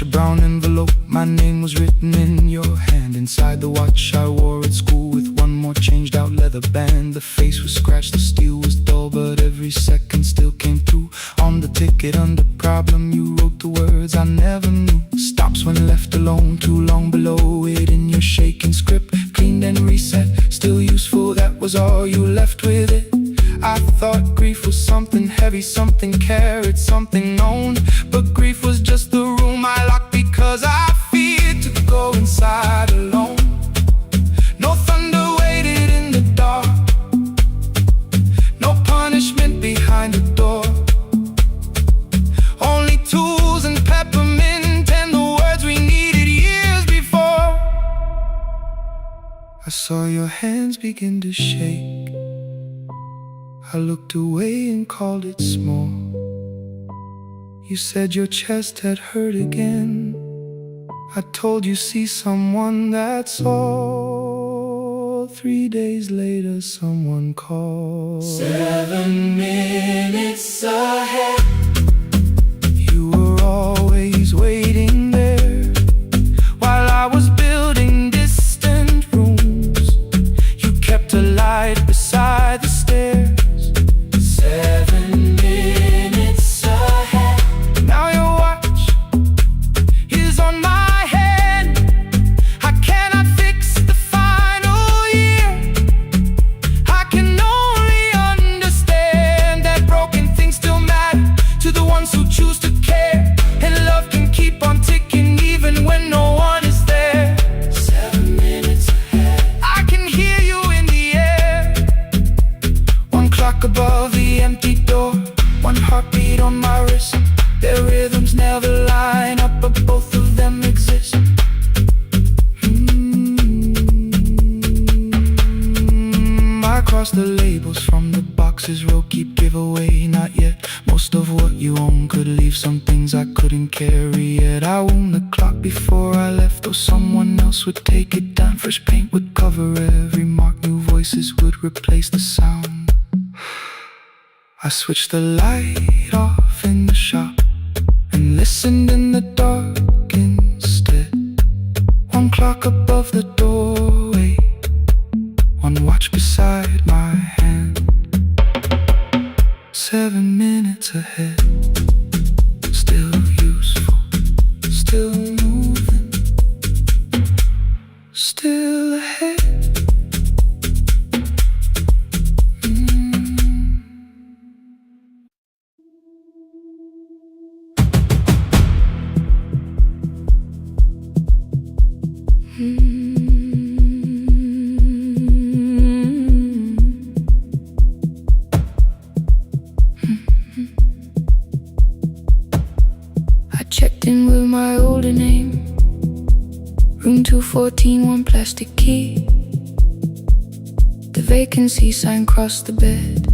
A brown envelope, my name was written in your hand. Inside the watch I wore at school with one more changed out leather band. The face was scratched, the steel was dull, but every second still came through. On the ticket under problem you wrote the words I never knew. Stops when left alone, too long below it in your shaking script. Cleaned and reset, still useful, that was all you left with it. I thought grief was something heavy, something carried, something known. But grief was just the room I locked because I feared to go inside alone. No thunder waited in the dark, no punishment behind the door. Only tools and peppermint and the words we needed years before. I saw your hands begin to shake. I looked away and called it small. You said your chest had hurt again. I told you see someone, that's all. 3 days later someone called. 7 minutes ahead. You were always waiting there while I was building distant rooms. You kept a light beside the stairs. 7 minutes ahead. Now your watch is on my head. I cannot fix the final year. I can only understand that broken things still matter to across the labels from the boxes. Row keep giveaway, not yet. Most of what you own could leave some things I couldn't carry yet. I wound the clock before I left, though someone else would take it down. Fresh paint would cover every mark, new voices would replace the sound. I switched the light off in the shop and listened in the dark instead. One clock above the doorway, one watch beside my hand. 7 minutes ahead, still useful, still moving, still ahead. I checked in with my older name, room 214, one plastic key. The vacancy sign crossed the bed,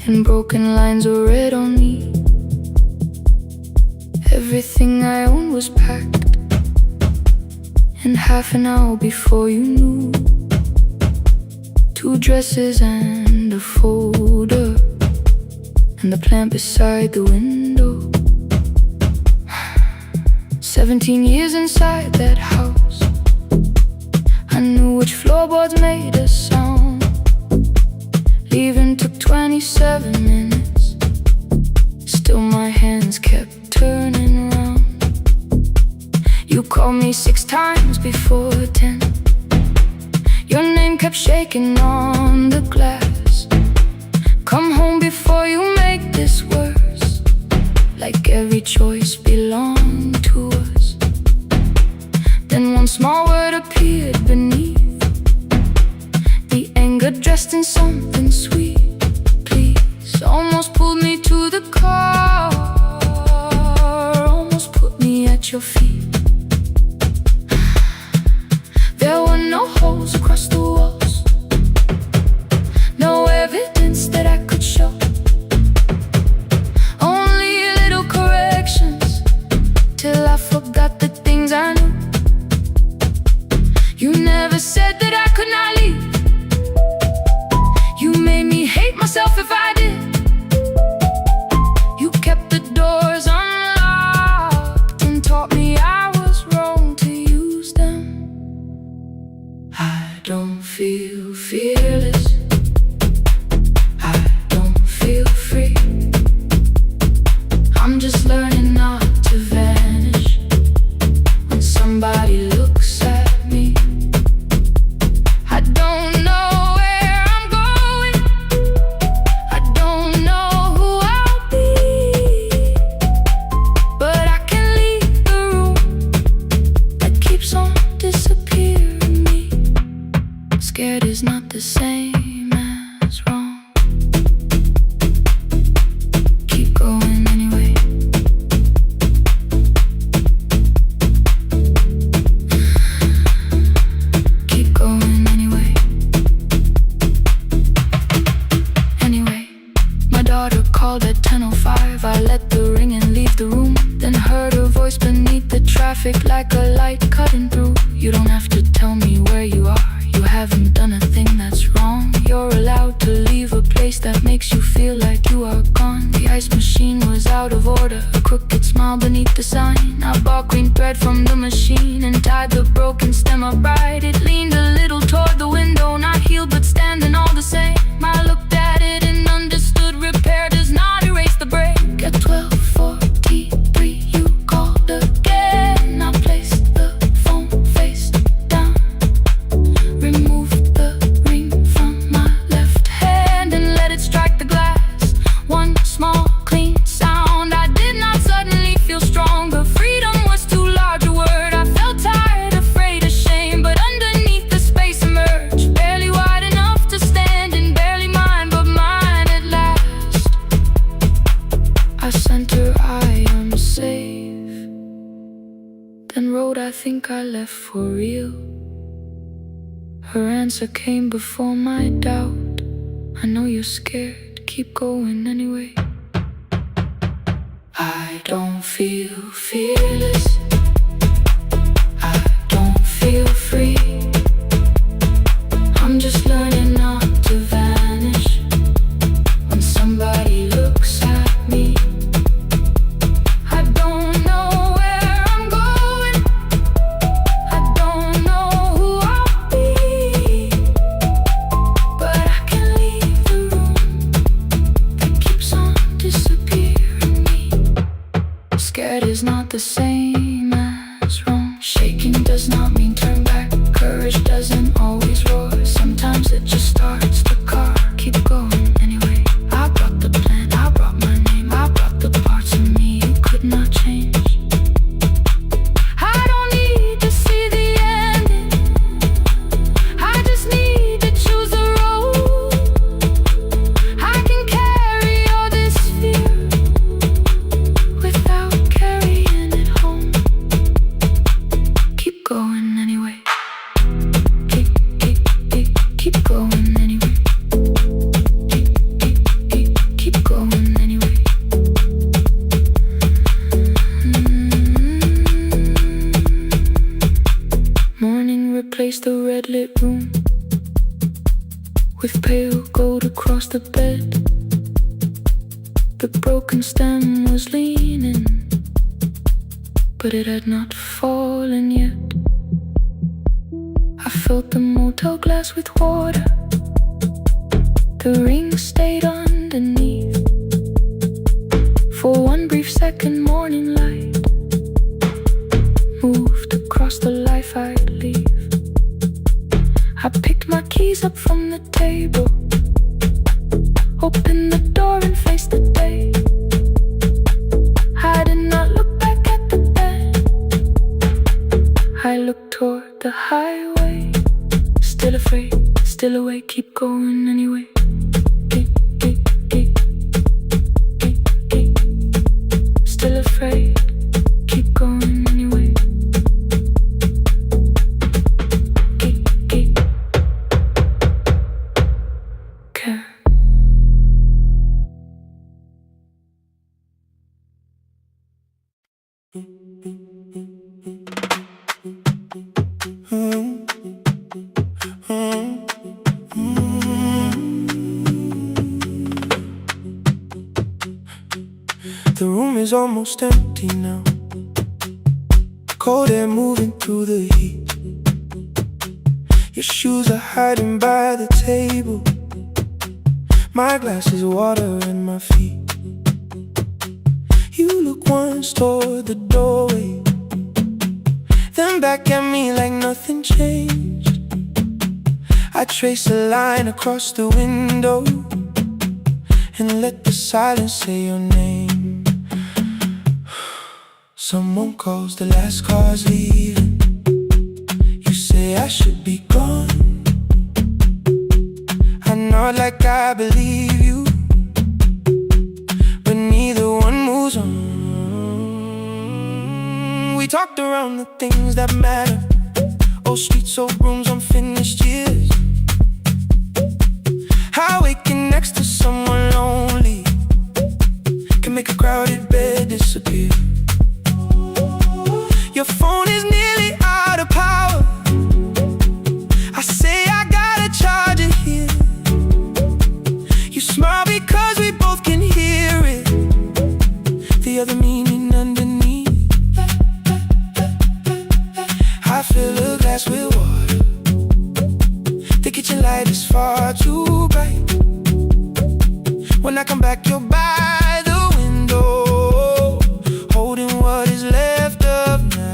and broken lines were read on me. Everything I owned was packed, and half an hour before you knew, 2 dresses and a folder, and the plant beside the window. 17 years inside that house, I knew which floorboards made a sound. Leaving took 27 minutes, still my hands kept turning round. You called me 6 times before 10. Your name kept shaking on the glass. Come home before you make this worse, like every choice belonged to us. Then one small word appeared beneath the anger, dressed in something sweet. Please, almost pulled me to the car, almost put me at your feet. There were no holes across the walls, no evidence that I could show, only little corrections, till I forgot the things I knew. You never said that I could not leave. You made me hate myself if I did. You kept the doors unlocked and taught me I was wrong to use them. I don't feel fearless, I don't feel free. I'm just learning not to vanish when somebody looks at me. I don't know where I'm going, I don't know who I'll be, but I can leave the room that keeps on disappearing me. Scared is not the same as wrong. Keep going anyway. Keep going anyway. Anyway, my daughter called at 10:05. I let the ring and leave the room, then heard her voice beneath the traffic like a light cutting through. You don't have to tell me where you are, you haven't done a thing that's wrong. You're allowed to leave a place that makes you feel like you are gone. The ice machine was out of order, a crooked smile beneath the sign. I bought green thread from the machine and tied the broken stem upright. It leaned a little toward the window, not healed but standing all the same. I looked at it and understood repair does not erase the break. At 12:43 you called again. I placed the phone face down, removed the ring from my left hand and let it strike the glass. One small clean sound. I did not suddenly feel stronger. Freedom was too large a word. I felt tired, afraid, ashamed, but underneath the space emerged, barely wide enough to stand and barely mine, but mine at last. I sent her, I am safe, then wrote, I think I left for real. Her answer came before my doubt. I know you're scared, keep going anyway. I don't feel fearless, I don't feel free. I'm just learning not to vanish when somebody looks at me. I don't know where I'm going, I don't know who I'll be, but I can leave the room that keeps on disappearing me. Scared is not the same as wrong. Shaking does not mean turn back. Courage doesn't always roar. Sometimes it just starts the car. Keep going anyway. I brought the plan, I brought my name, I brought the parts of me you could not change. I don't need to see the ending, I just need to choose the road. I can carry all this fear without carrying it home. Keep going anyway. Keep going anyway. Keep going anyway. Morning replaced the red lit room with pale gold across the bed. The broken stem was leaning, but it had not fallen yet. I filled the motel glass with water. The ring stayed underneath. For one brief second, morning light moved across the life I'd leave. I picked my keys up from the table, opened the door and faced the day. I did not look back at the bed, I looked toward the highway. Still afraid, still awake, keep going anyway. Still afraid, keep going anyway. Care. The room is almost empty now. Cold air moving through the heat. Your shoes are hiding by the table. My glass is water in my feet. You look once toward the doorway, then back at me like nothing changed. I trace a line across the window and let the silence say your name. Someone calls, the last car's leaving. You say I should be gone. I nod like I believe you, but neither one moves on. We talked around the things that matter. Old streets, old rooms, unfinished years. How waking next to someone lonely can make a crowded bed disappear. Your phone is nearly out of power. I say I gotta charge it here. You smile because we both can hear it, the other meaning underneath. I fill a glass with water. The kitchen light is far too bright. When I come back, you're by the window, holding what is left of night.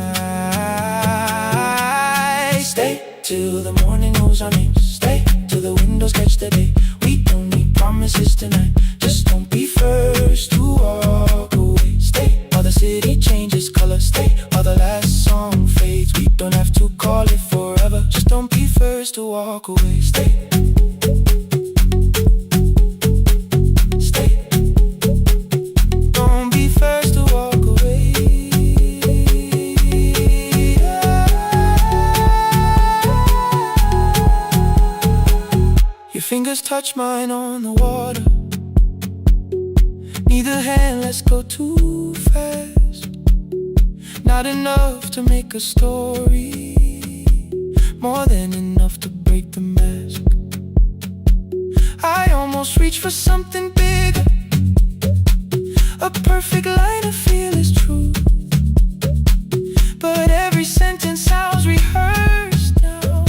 Stay till the morning knows our names. Stay till the windows catch the day. We don't need promises tonight. Just don't be first to walk away. Stay while the city changes color. Stay while the last song fades. We don't have to call it forever. Just don't be first to walk away. Stay. fingers touch mine on the water. Neither hand lets go too fast. Not enough to make a story, more than enough to break the mask. I almost reach for something bigger, a perfect line of fearless truth. But every sentence sounds rehearsed now,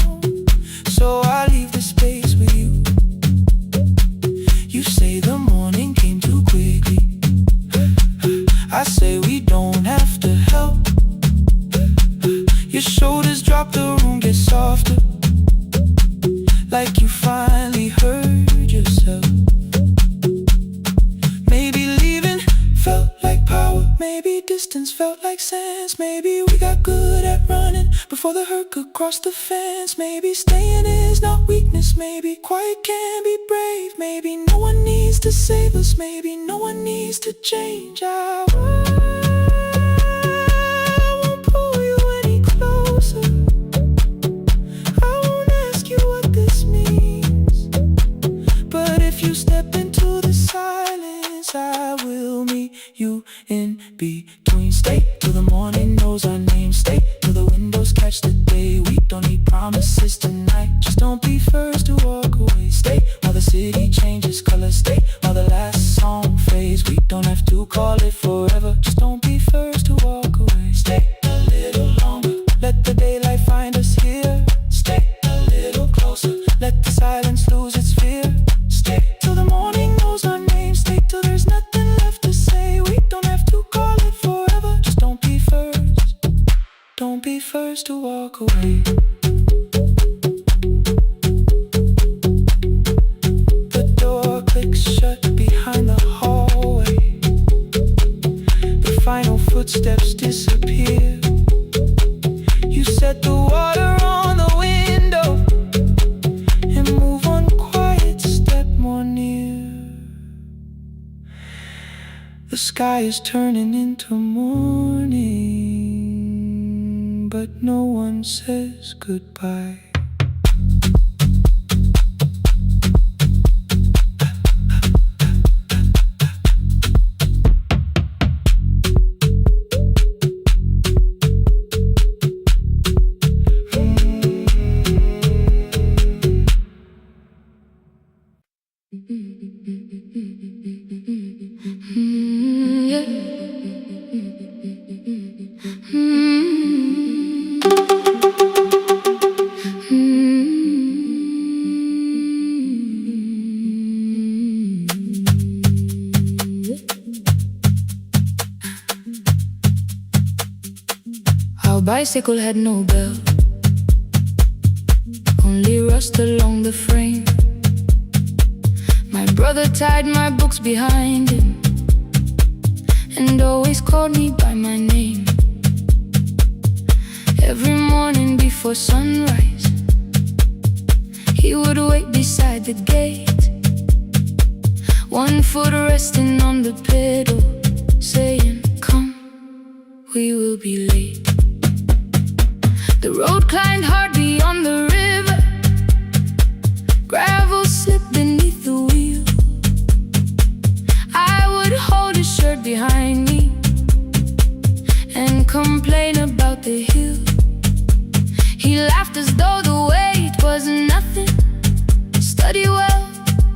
so I leave the space with you. You say the morning came too quickly. I say we don't have to help. Your shoulders drop, the room gets softer, like you finally heard yourself. Maybe leaving felt like power, maybe distance felt like sense. Maybe we got good at running before the hurt could cross the fence. Maybe staying is not weakness, maybe quiet can be brave. Maybe no one needs to save us, maybe no one needs to change. I won't pull you any closer, I won't ask you what this means. But if you step into the silence, I will meet you in between. Stay till the morning knows our name. Stay till the windows catch the day. We don't need promises tonight, just don't be first to walk away. Stay while the city changes color. Stay while the last song fades. We don't have to call it forever, just don't be first to walk away. Stay a little longer, let the daylight find us here. Stay a little closer, let the silence lose its fear. Stay till the morning knows our name. Stay till there's nothing left to say. We don't have to call it forever, just don't be first. Don't be first to walk away. The door clicks shut behind the hallway. The final footsteps disappear. You set the water on the window and move on quiet, step more near. The sky is turning into morning, but no one says goodbye. Our bicycle had no bell, only rust along the frame. My brother tied my books behind him and always called me by my name. Every morning before sunrise, he would wait beside the gate, one foot resting on the pedal, saying, "Come, we will be late." The road climbed hard beyond the river, gravel slipped beneath the wheel. I would hold his shirt behind me and complain about the hill. He laughed as though the weight was nothing. Study well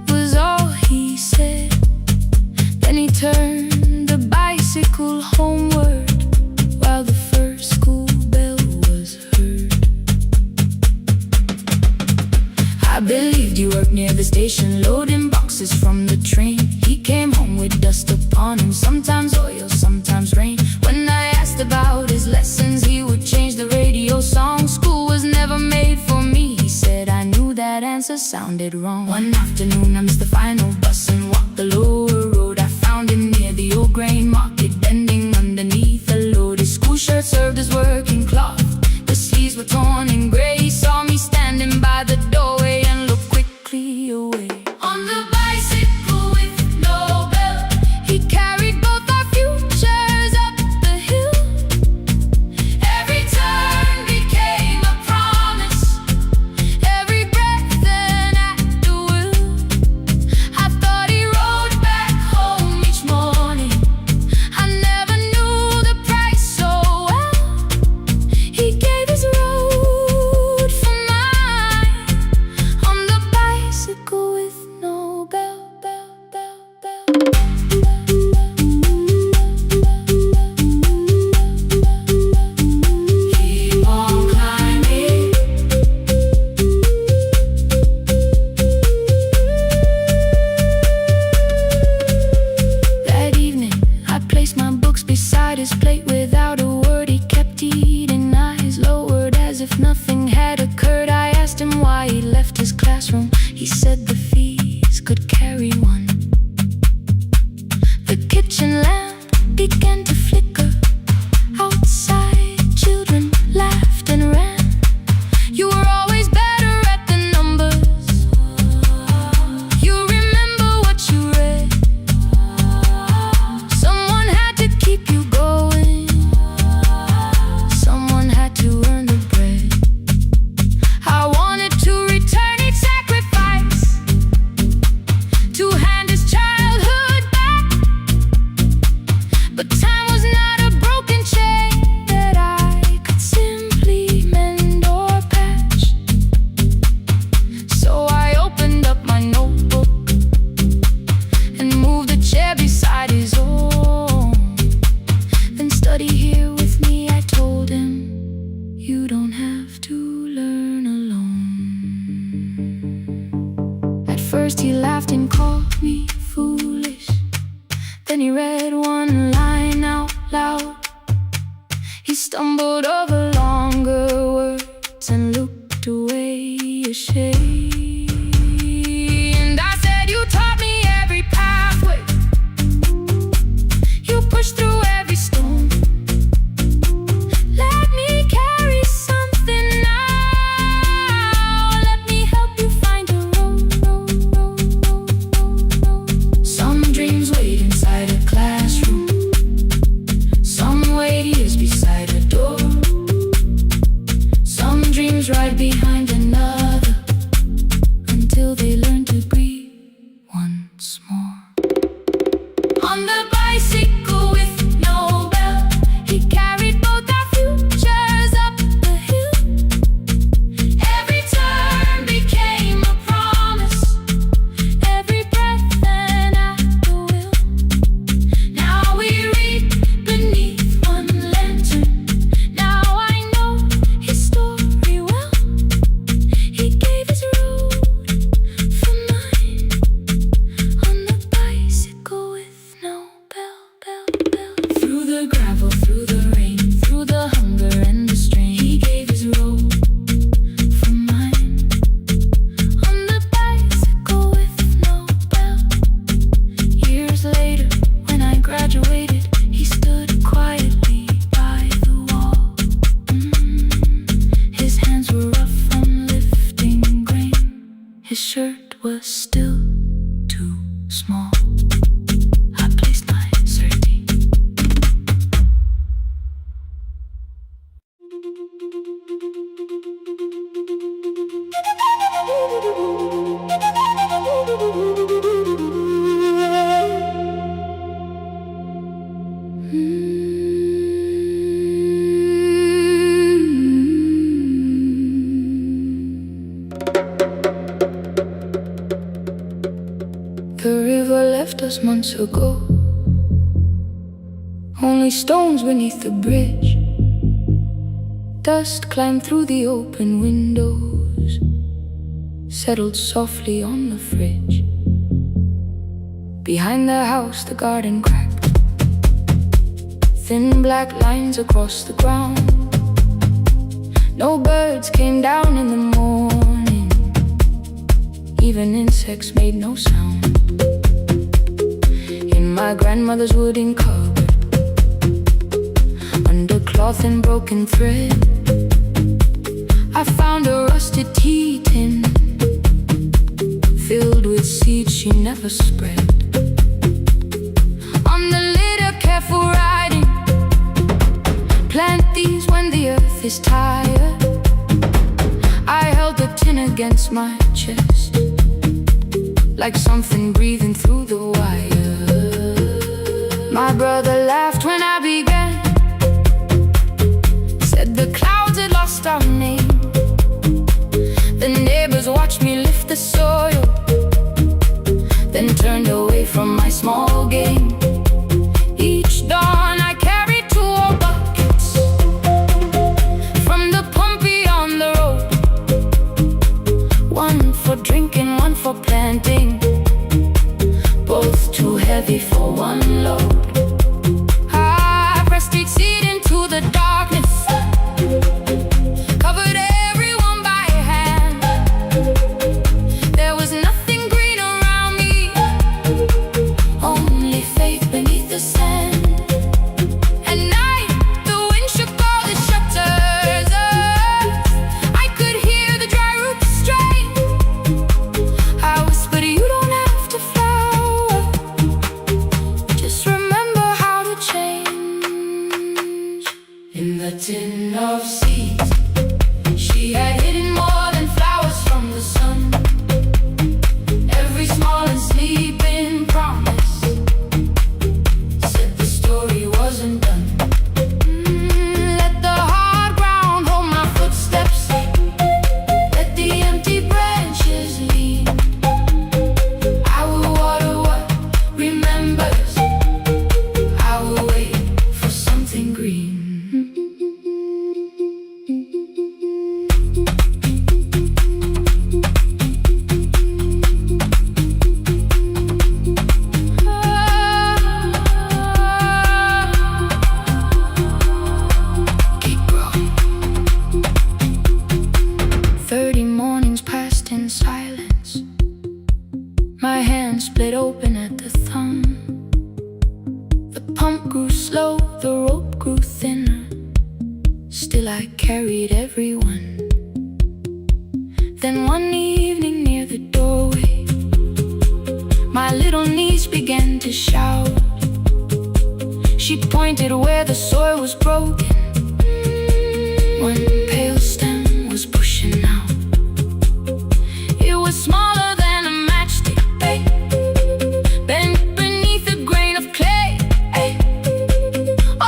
was all he said. Then he turned the bicycle homeward while the first school bell was heard. I believed you worked near the station, loading boxes from the train. He came home with dust upon him, sometimes oil, sometimes rain. When I asked about his lessons, he would change the radio song. School was never made for me, he said. I knew that answer sounded wrong. One afternoon I missed the final bus and walked the lower road. I found him near the old grain market, bending underneath a load. His school shirt served as working cloth, the sleeves were torn and gray. He saw me standing by the doorway and looked quickly away. On the bicycle with no bell, he carried both our futures up the hill. Every turn became a promise, every breath an act of will. said the fees could carry one. The kitchen lamp began to flicker. Outside, children laughed and ran. You were always better at the numbers. You remember what you read. Someone had to keep you going. Someone had to earn the bread. I wanted to return each sacrifice, to hand his childhood back. But time was not a broken chain that I could simply mend or patch. So I opened up my notebook and moved the chair beside his own. Then study here with me, I told him. You don't have to learn alone. At first he laughed and called me foolish. Then he read one line out loud. He stumbled over longer words and looked away ashamed. And I said, you taught me every pathway. You pushed through every stone. Let me carry something now. Let me help you find a road. Some dreams wait inside a classroom. Some wait years beside a door. Some dreams right behind another, until they learn to breathe once more. On the bicycle with no bell, he carried both our futures up the hill. Every turn became a promise, every breath an act of will. Now we read beneath one lantern. Now I know his story well. He gave his road for mine, on the bicycle with no bell. Through the gravel, through the rain, through the hunger and the strain, he gave his road for mine, on the bicycle with no bell. Years later, when I graduated, he stood quietly by the wall. His hands were rough from lifting grain. His shirt was still too small. I placed my sardine. The river left us months ago. Only stones beneath the bridge. Dust climbed through the open windows, settled softly on the fridge. Behind the house the garden cracked, thin black lines across the ground. No birds came down in the morning, even insects made no sound. In my grandmother's wooden cupboard, under cloth and broken thread, I found a rusted tea tin filled with seeds she never spread. On the lid a careful writing, plant these when the earth is tired. I held the tin against my chest, like something breathing through the wire. My brother laughed when I began, said the clouds had lost our name. The neighbors watched me lift the soil, then turned away from my small game. Each dawn I carried 2 old buckets from the pump beyond the road, one for drinking, one for planting, both too heavy for one load. I pressed each seed into the darkness, covered hand split open at the thumb. The pump grew slow, the rope grew thinner. Still I carried everyone. Then one evening near the doorway, my little niece began to shout. She pointed where the soil was broken. One pale stem was pushing out. It was smaller than a matchstick, ay, bent beneath a grain of clay, ay.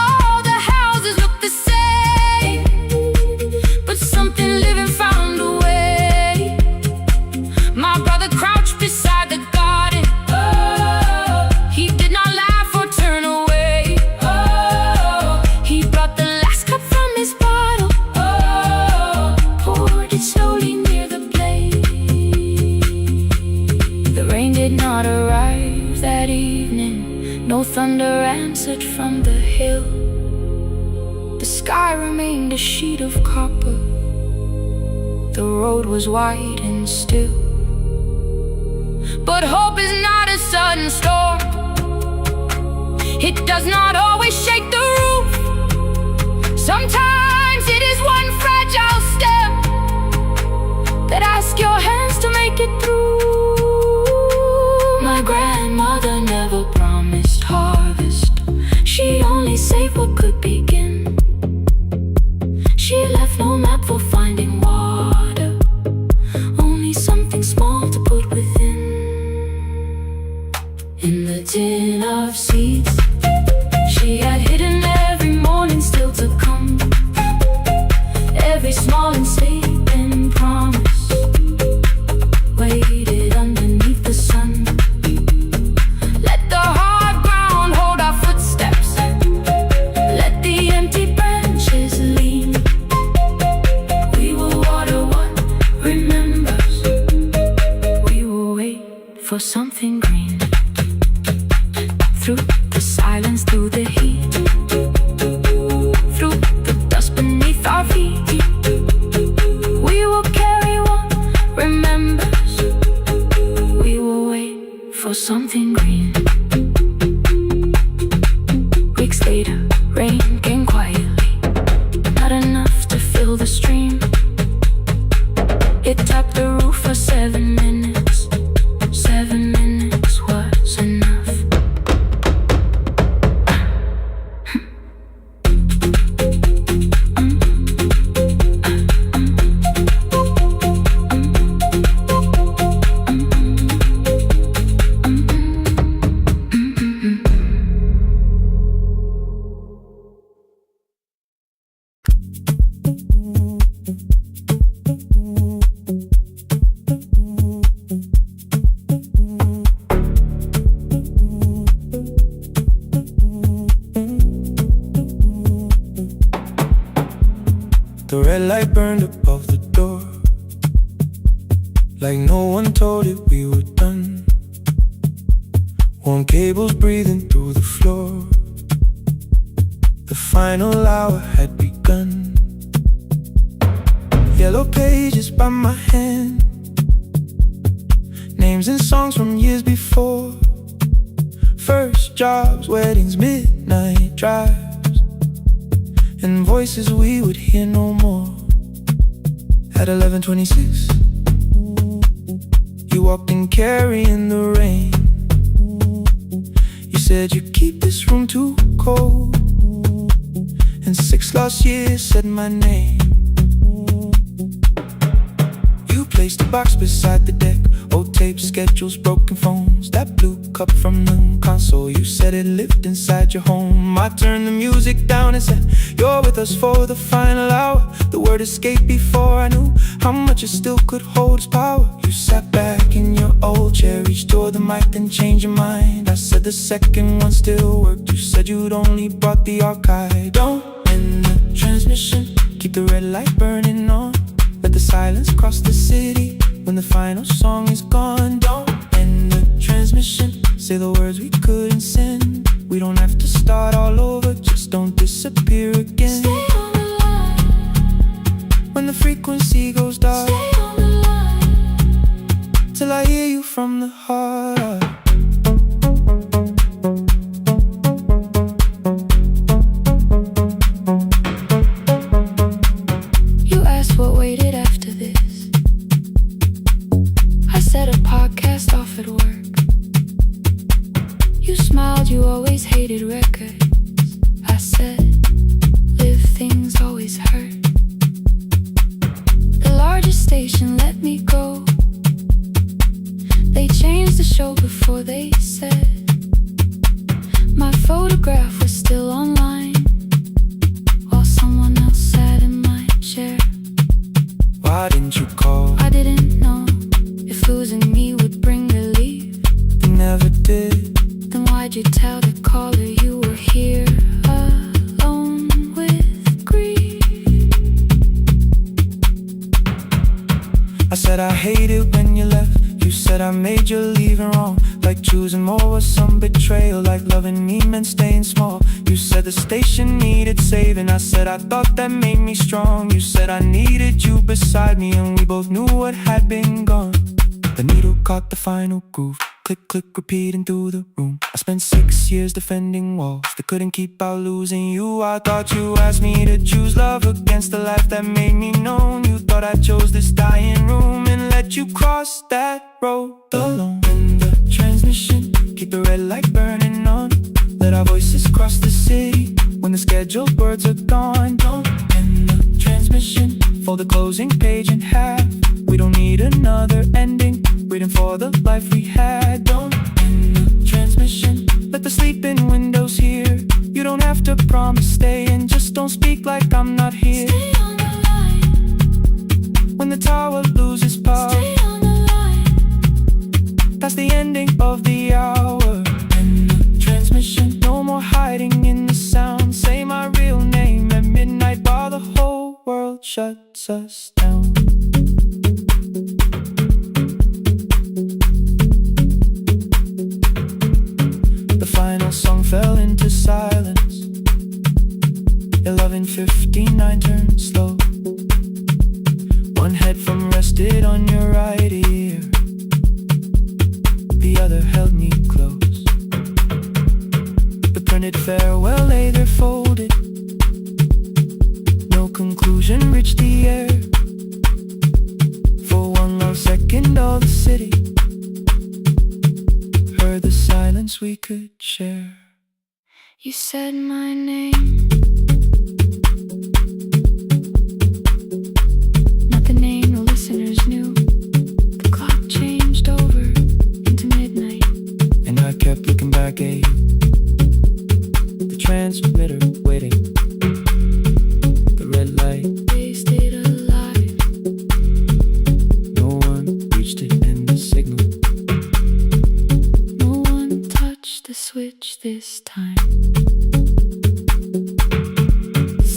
All the houses looked the same, but something living found a way. My brother crouched beside the garden. Oh, he did not laugh or turn away. Oh, he brought the last cup from his bottle. Oh, poured it slowly near the blaze. The rain did not arrive that evening. No thunder answered from the hill. The sky remained a sheet of copper. The road was wide and still. But hope is not a sudden storm. It does not always shake the roof. Sometimes it is one fragile step that asks your hands to make it through. My grandmother never promised harvest. She only saved what could begin. She left no map for finding water, only something small to put within. In the tin of seeds she had hidden every morning still to come. Every small and sleeping promise waited underneath the sun. Let the hard ground hold our footsteps. Let the empty branches lean. We will water what remembers. We will wait for something green. Through the silence, through the heat, through the dust beneath our feet, we will carry what remembers. We will wait for something green. Weeks later, rain came quietly, not enough to fill the stream. It tapped the roof for 7 minutes. 7 minutes was enough. The red light burned above the door, like no one told it we were done. Warm cables breathing through the floor. The final hour had begun. Yellow pages by my hand, names and songs from years before. First jobs, weddings, midnight drives, and voices we would hear no more. At 11:26, you walked in carrying the rain. You said you keep this room too cold, and 6 lost years said my name. You placed a box beside the deck, old tapes, schedules, broken phones, that blue cup from the console. You said it lived inside your home. I turned the music down and said, you're with us for the final hour. The word escaped before I knew how much it still could hold its power. You sat back in your old chair, reached toward the mic, then changed your mind. I said the second one still worked. You said you'd only brought the archive. Don't end the transmission, keep the red light burning on. Let the silence cross the city when the final song is gone. Don't end the transmission, say the words we couldn't send. We don't have to start all over, just don't disappear again. Stay on the line. When the frequency goes dark, Stay on the line. till I hear you from the heart. always hated records. I said, live things always hurt. The largest station let me go. They changed the show before they said my photograph was still online, while someone else sat in my chair. Why didn't you call? I didn't know if losing me would bring relief. You never did. Then why'd you tell the caller you were here alone with grief? I said I hate it when you left. You said I made you leaving wrong, like choosing more was some betrayal, like loving me meant staying small. You said the station needed saving. I said I thought that made me strong. You said I needed you beside me, and we both knew what had been gone. The needle caught the final groove. Click, click, repeating through the room. I spent 6 years defending walls that couldn't keep out losing you. I thought you asked me to choose love against the life that made me known. You thought I chose this dying room and let you cross that road alone. In the transmission, keep the red light burning on. Let our voices cross the city when the scheduled words are gone. Don't end the transmission, fold the closing page in half. We don't need another ending, waiting for the life we had. Don't end the transmission, let the sleeping windows hear. You don't have to promise staying, just don't speak like I'm not here. Stay on the line. When the tower loses power, Stay on the line. that's the ending of the hour. End the transmission, no more hiding in the sound. Say my real name at midnight while the whole world shuts us down. The final song fell into silence. 11:59 turned slow. One headphone rested on your right ear, the other held me close. The printed farewell lay there folded. No conclusion reached the air. For one last second all the city heard the silence we could share. You said my name, not the name the listeners knew. The clock changed over into midnight, and I kept looking back at you. The transmitter waiting, the red light, they stayed alive. no one reached it in the signal. No one touched the switch this time.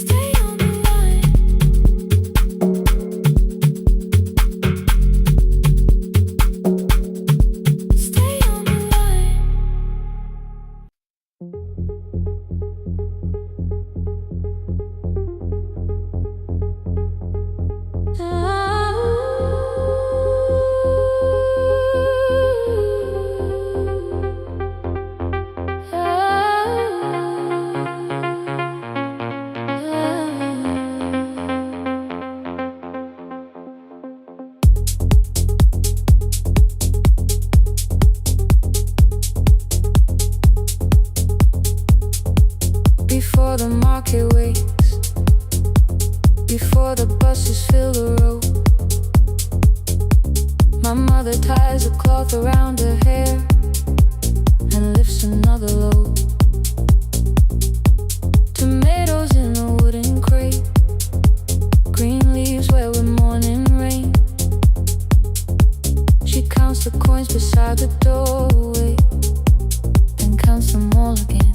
Stay on the line. Stay on the line. Before the market wakes, before the buses fill the road, my mother ties a cloth around her hair and lifts another load. Tomatoes in a wooden crate, green leaves wet with morning rain. She counts the coins beside the doorway, then counts them all again.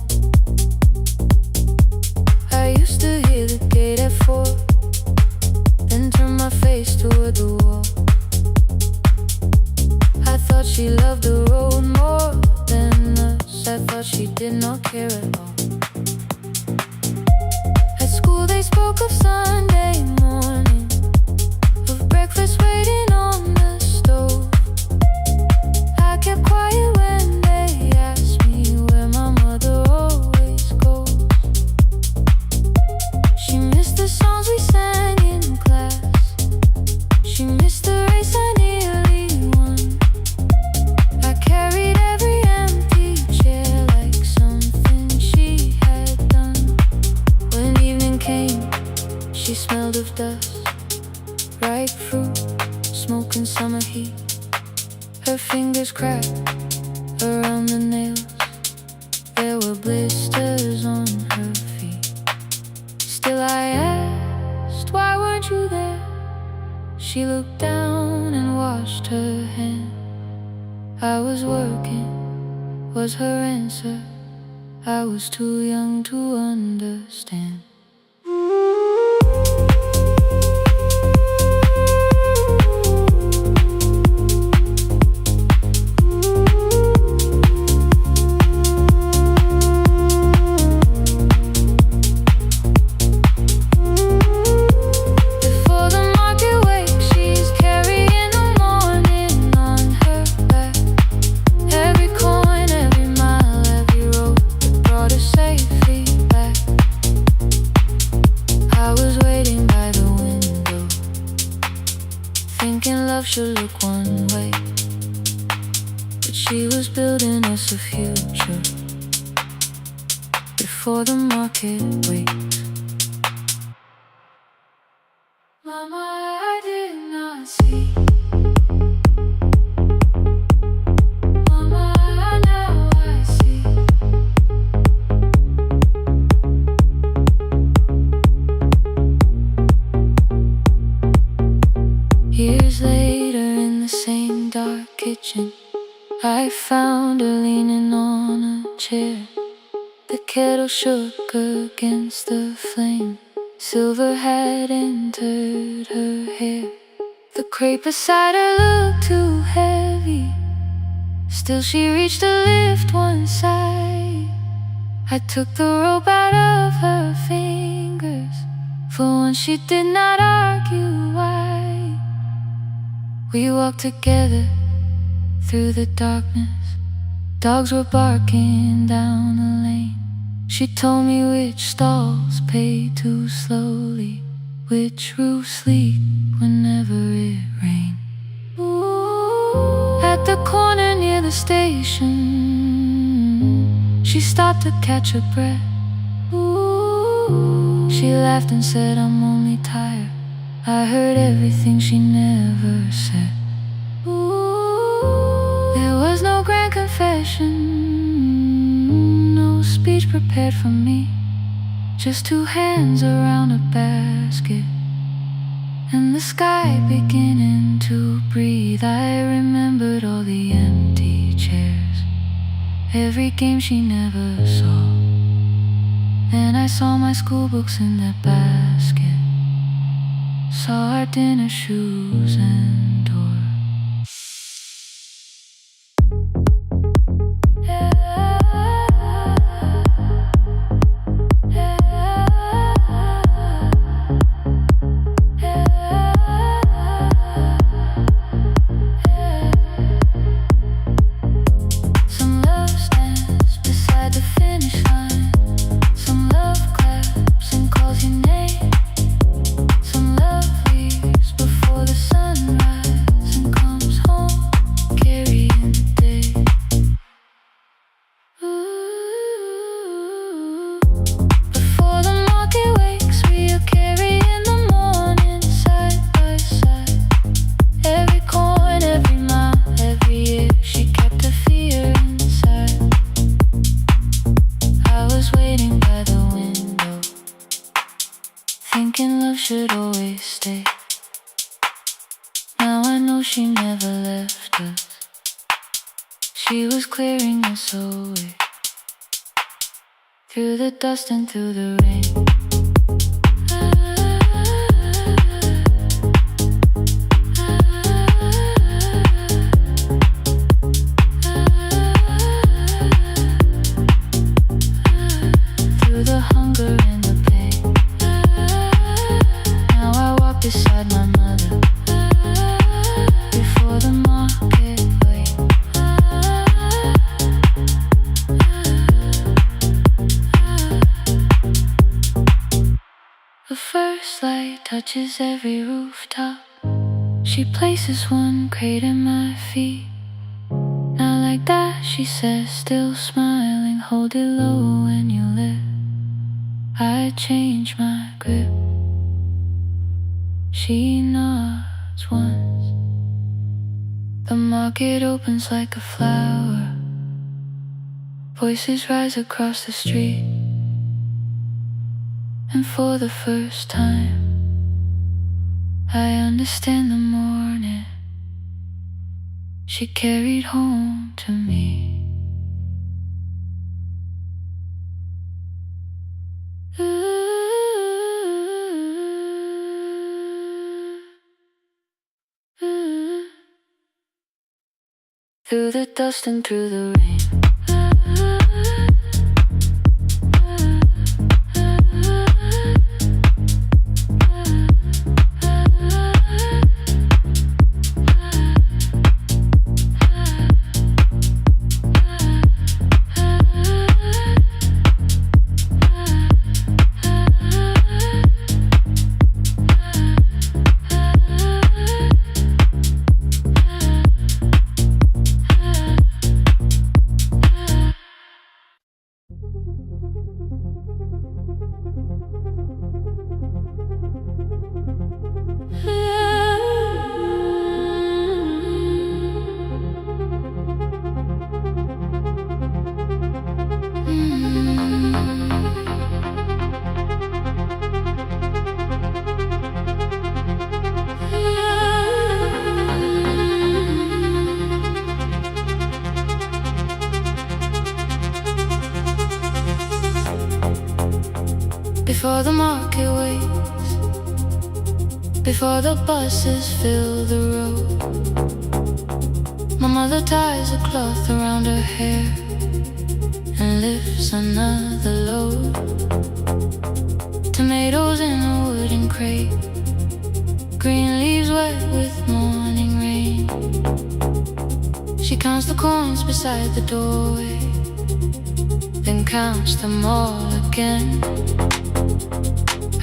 I used to hear the gate at 4, then turn my face toward the wall. I thought she loved the road more than us. I thought she did not care at all. At school they spoke of Sunday morning, of breakfast waiting on the stove. I kept quiet when they asked me where my mother always goes. She missed the songs we sang in class. She missed the race I nearly won. I summer heat. Her fingers cracked around the nails. There were blisters on her feet. Still I asked, why weren't you there? She looked down and washed her hand. I was working, was her answer. I was too young to understand. Should look one way, but she was building us a future before the market wakes. Mama, I did not see. Mama, now I see. Years later, in the same dark kitchen, I found her leaning on a chair. The kettle shook against the flame. Silver had entered her hair. The crepe beside her looked too heavy. Still she reached to lift one side. I took the rope out of her fingers. For once she did not argue why. We walked together through the darkness. Dogs were barking down the lane. She told me which stalls pay too slowly, which roofs leak whenever it rained. At the corner near the station, she stopped to catch her breath. She laughed and said, I'm only tired. I heard everything she never said. There was no grand confession, no speech prepared for me. Just two hands around a basket, and the sky beginning to breathe. I remembered all the empty chairs, every game she never saw. Then I saw my school books in that basket, saw our dinner shoes and door. Some love stands beside the finish line. Some love claps and calls your name. Some love leaves before the sunrise and comes home carrying the day. Ooh. Before the market wakes, we are carrying the morning side by side. Every coin, every mile, every year, she kept her fear inside. I was waiting by the window, thinking love should always stay. Now I know she never left us. She was clearing us away, through the dust and through the rain. Through the hunger and the pain. Now I walk beside my mother, before the market waits. The first light touches every rooftop. She places one crate at my feet. Not like that, she says, still smiling. Hold it low when you lift. I change my grip. She nods once, The market opens like a flower. Voices rise across the street. And for the first time, I understand the morning she carried home to me. Through the dust and through the rain. Before the market waits, before the buses fill the road, my mother ties a cloth around her hair and lifts another load. Tomatoes in a wooden crate, green leaves wet with morning rain. She counts the coins beside the doorway, then counts them all again.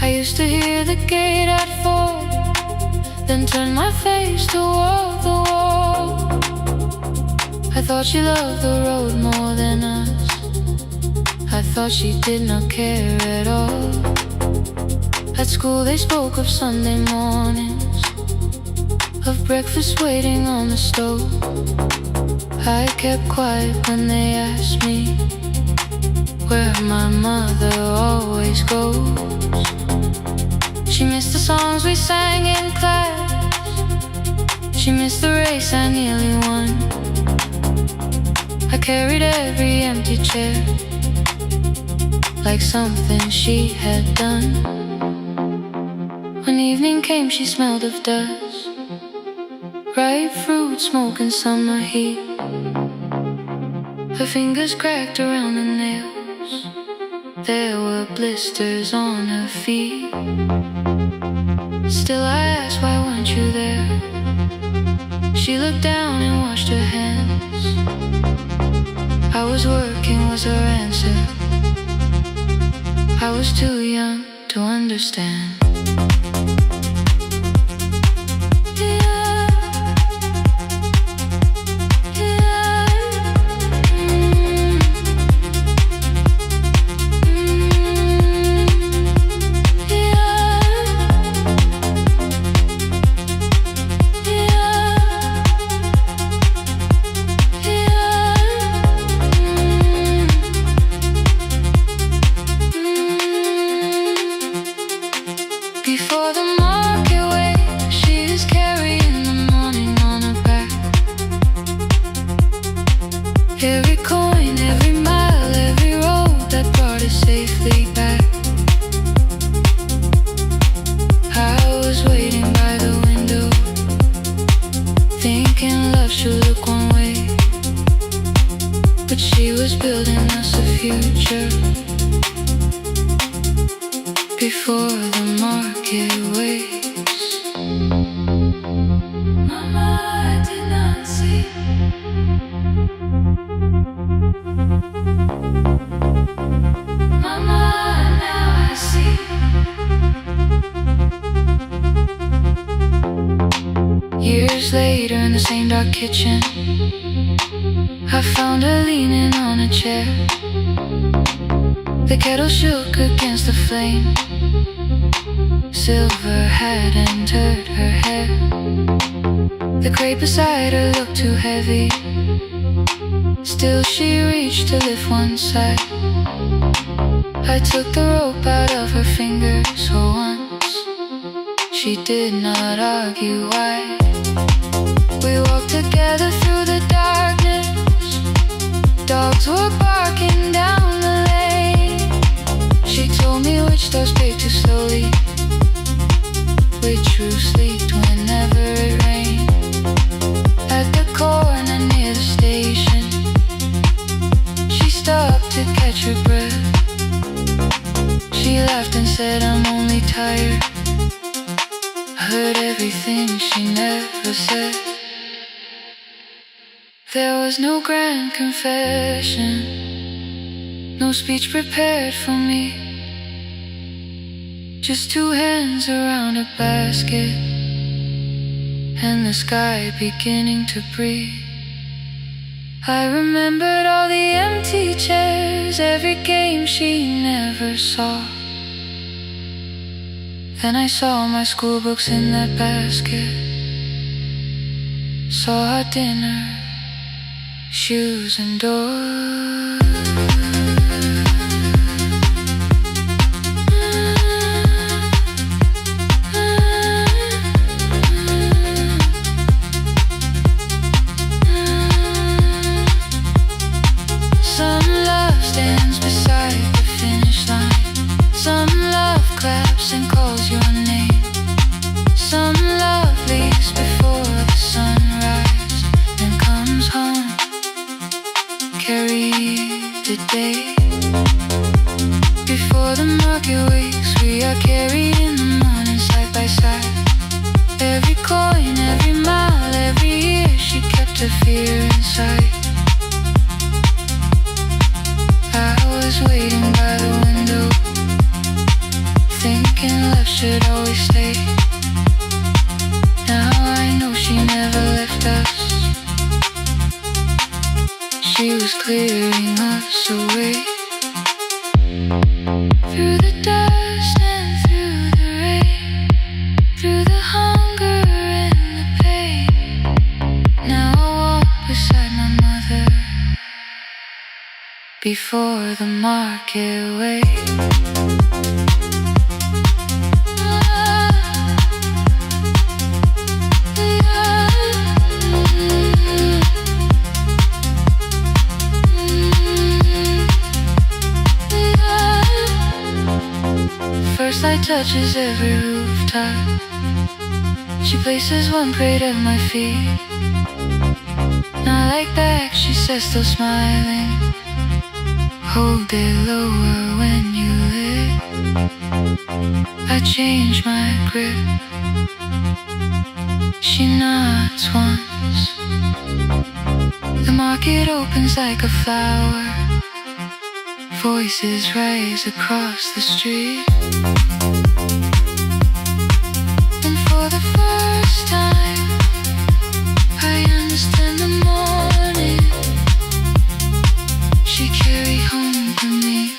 I used to hear the gate at 4, then turn my face toward the wall. I thought she loved the road more than us. I thought she did not care at all. At school they spoke of Sunday mornings, of breakfast waiting on the stove. I kept quiet when they asked me where my mother always goes. She missed the songs we sang in class. She missed the race I nearly won. I carried every empty chair like something she had done. When evening came she smelled of dust, ripe fruit, smoke and summer heat. Her fingers cracked around the nails, there were blisters on her feet. Still I asked, why weren't you there? She looked down and washed her hands. I was working was her answer. I was too young to understand. Before the market waits, she's carrying the morning on her back. Every coin, every mile, every road that brought us safely back. I was waiting by the window, thinking love should look one way, but she was building us a future. Before the market waits, Mama, I did not see. Mama, now I see. Years later in the same dark kitchen, I found her leaning on a chair. The kettle shook against the flame. Silver had entered her hair. The crate beside her looked too heavy. Still she reached to lift one side. I took the rope out of her fingers for once. She did not argue why. We walked together through the darkness. Dogs were barking down the lane. She told me which doors paid too slowly, which roofs leaked whenever it rained. At the corner near the station, she stopped to catch her breath. She laughed and said, I'm only tired. I heard everything she never said. There was no grand confession, no speech prepared for me. Just two hands around a basket and the sky beginning to breathe. I remembered all the empty chairs, every game she never saw. Then I saw my school books in that basket, saw our dinner, shoes and doors. Some love stands beside the finish line. Some love claps and calls your name. Some love leaves before the sunrise and comes home. Carry the day. Before the market wakes, we are carried in the morning side by side. Every coin, every mile, every year, she kept her fear inside. I was waiting by the window, thinking love should always stay. Now I know she never left us. She was clearing us away. Through the dust and through the rain, through the hunger and the pain. Now I walk beside my mother before the market wakes. First light touches every rooftop. She places one crate at my feet. Not like back, she says, still smiling. Hold it lower when you lit. I change my grip. She nods once. The market opens like a flower. Voices rise across the street. And for the first time, I understand the morning she carried home for me.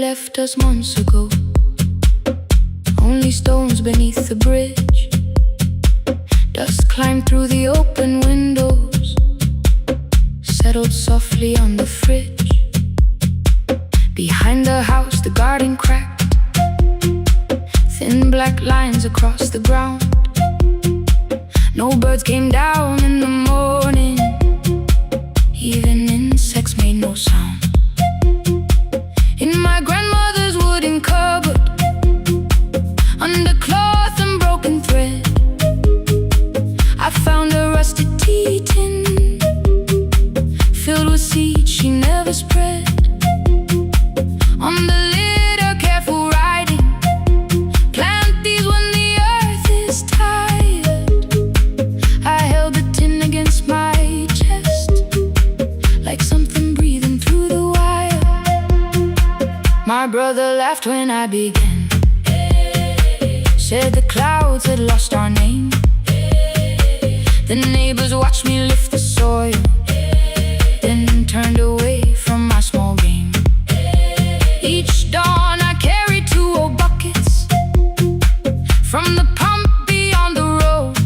Left us months ago, only stones beneath the bridge. Dust climbed through the open windows, settled softly on the fridge. Behind the house, the garden cracked, thin black lines across the ground. No birds came down in the morning, even insects made no sound. In my grandmother's wooden cupboard, under cloth and broken thread, brother laughed when I began. Said the clouds had lost our name. The neighbors watched me lift the soil, then turned away from my small game. Each dawn I carried 2 old buckets from the pump beyond the road.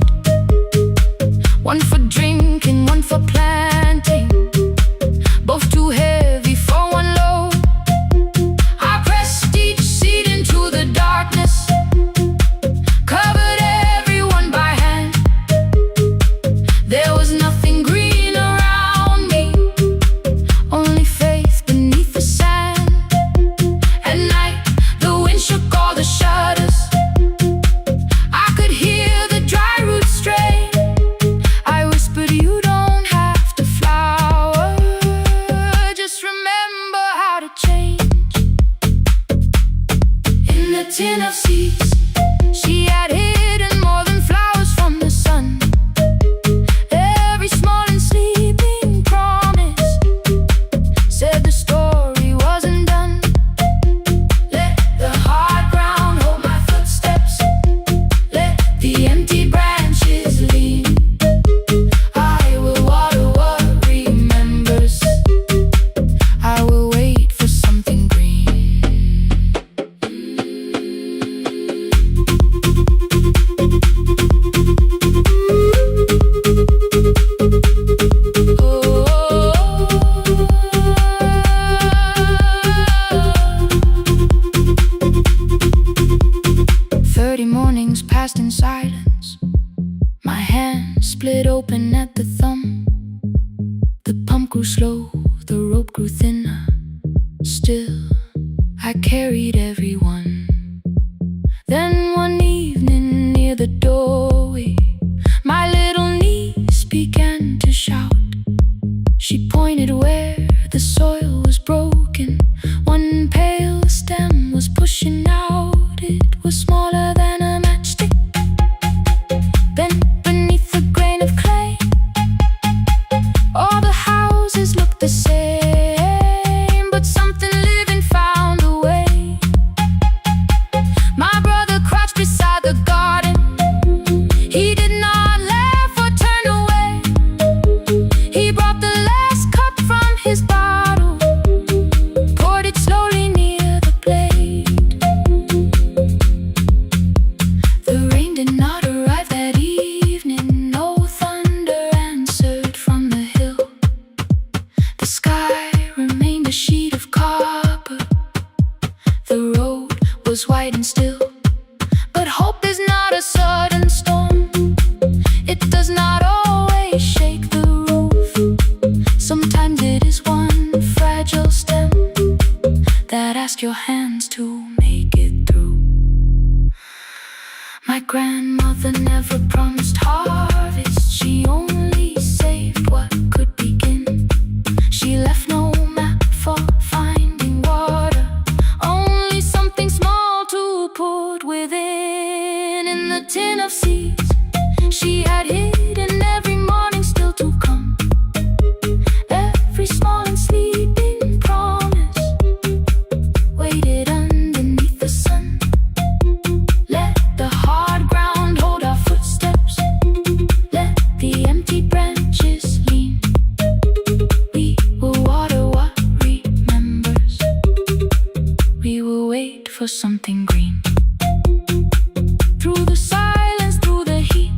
One for drinking, one for planting, both too heavy for one load. I pressed each seed into the darkness, covered everyone by hand. There was nothing green around me, only faith beneath the sand. At night, the wind shook all the shutters. I could hear the dry roots stray. I whispered, you don't have to flower, just remember how to change. In the tin of seeds, she had hidden more than flowers from the sun. Every small and sleeping promise said the story wasn't done. Let the hard ground hold my footsteps, let the empty branches lean. I will water what remembers, I will wait for something green. 30 mornings passed in silence. My hand split open at the thumb. The pump grew slow, the rope grew thinner. Still, I carried everyone. Then one evening near the doorway, my little niece began to shout. She pointed where the soil was broken. One pale stem was pushing out. It was smaller than a matchstick, bent beneath a grain of clay. All the houses looked the same, but something living found a way. My brother crouched beside the garden. He did not laugh or turn away. He brought the last cup from his bottle, poured it slowly near the blade. The rain did not arrive that evening. No thunder answered from the hill. The sky remained a sheet of copper. The road was white and still. But hope is not a sudden storm. It does not always shake the roof. Sometimes it is one fragile stem that asks your hands to make it through. My grandmother never promised harvest. She only saved what could begin. She left no map for finding water, only something small to put within. In the tin of seeds she had hidden every morning still to come. Every small and sleeping promise waited underneath the sun. Let the hard ground hold our footsteps, let the empty branches lean. We will water what remembers, we will wait for something green. Through the silence, through the heat,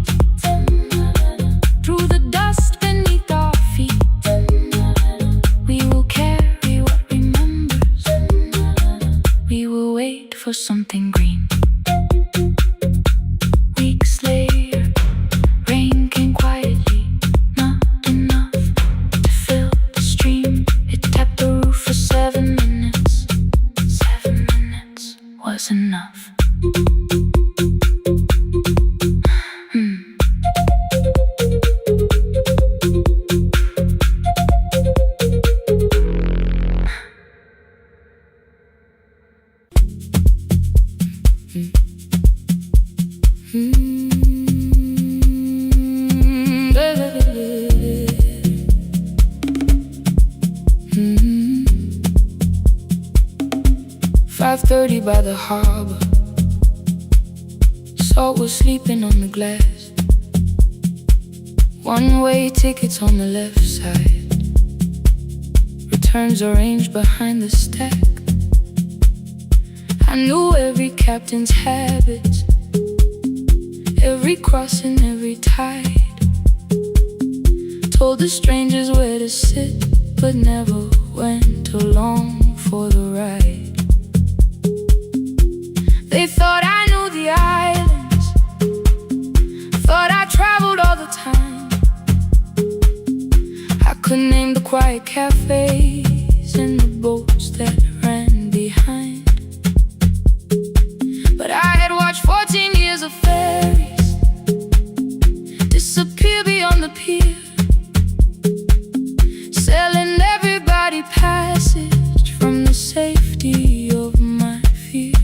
5:30 by the harbor. Salt was sleeping on the glass. One-way tickets on the left side. Returns arranged behind the stack. I knew every captain's habits, every crossing, every tide. Told the strangers where to sit, but never went along for the ride. They thought I knew the islands, thought I traveled all the time. I could name the quiet cafes and the boats that ran behind. But I had watched 14 years of ferries disappear beyond the pier, selling everybody passage from the safety of my fear.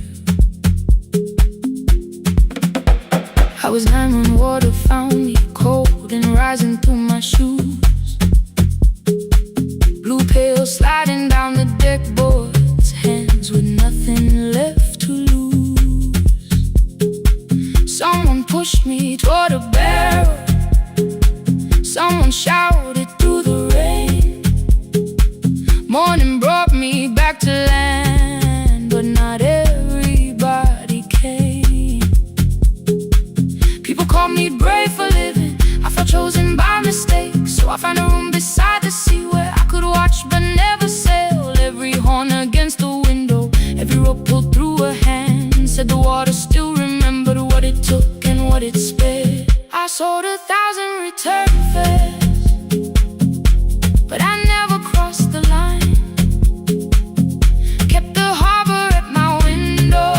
I was 9 when water found me, cold and rising through my shoes. Blue pail sliding down the deck boards, hands with nothing left to lose. Someone pushed me toward a barrel, someone shouted through the rain. Morning brought me back to land, but not everybody came. People called me brave for living, I felt chosen by mistake. So I found a room beside the sea where I could watch but never sail. Every horn against the window, every rope pulled through a hand, said the water still remembered what it took and what it spared. I sold 1,000 return fares, but I never crossed the line. Kept the harbor at my window,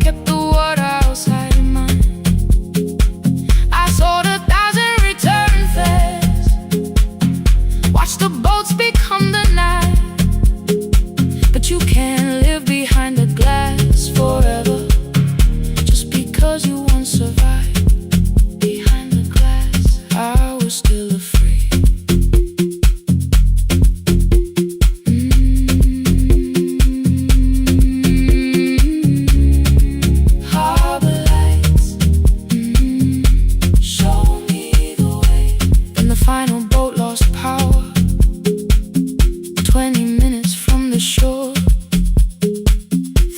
kept the water outside of mine. I sold 1,000 return fares, watched the boats become the night. But you can't live behind the glass forever, just because you once survived. Behind the glass, I was still afraid. Harbor lights, show me the way. Then the final boat lost power, 20 minutes from the shore.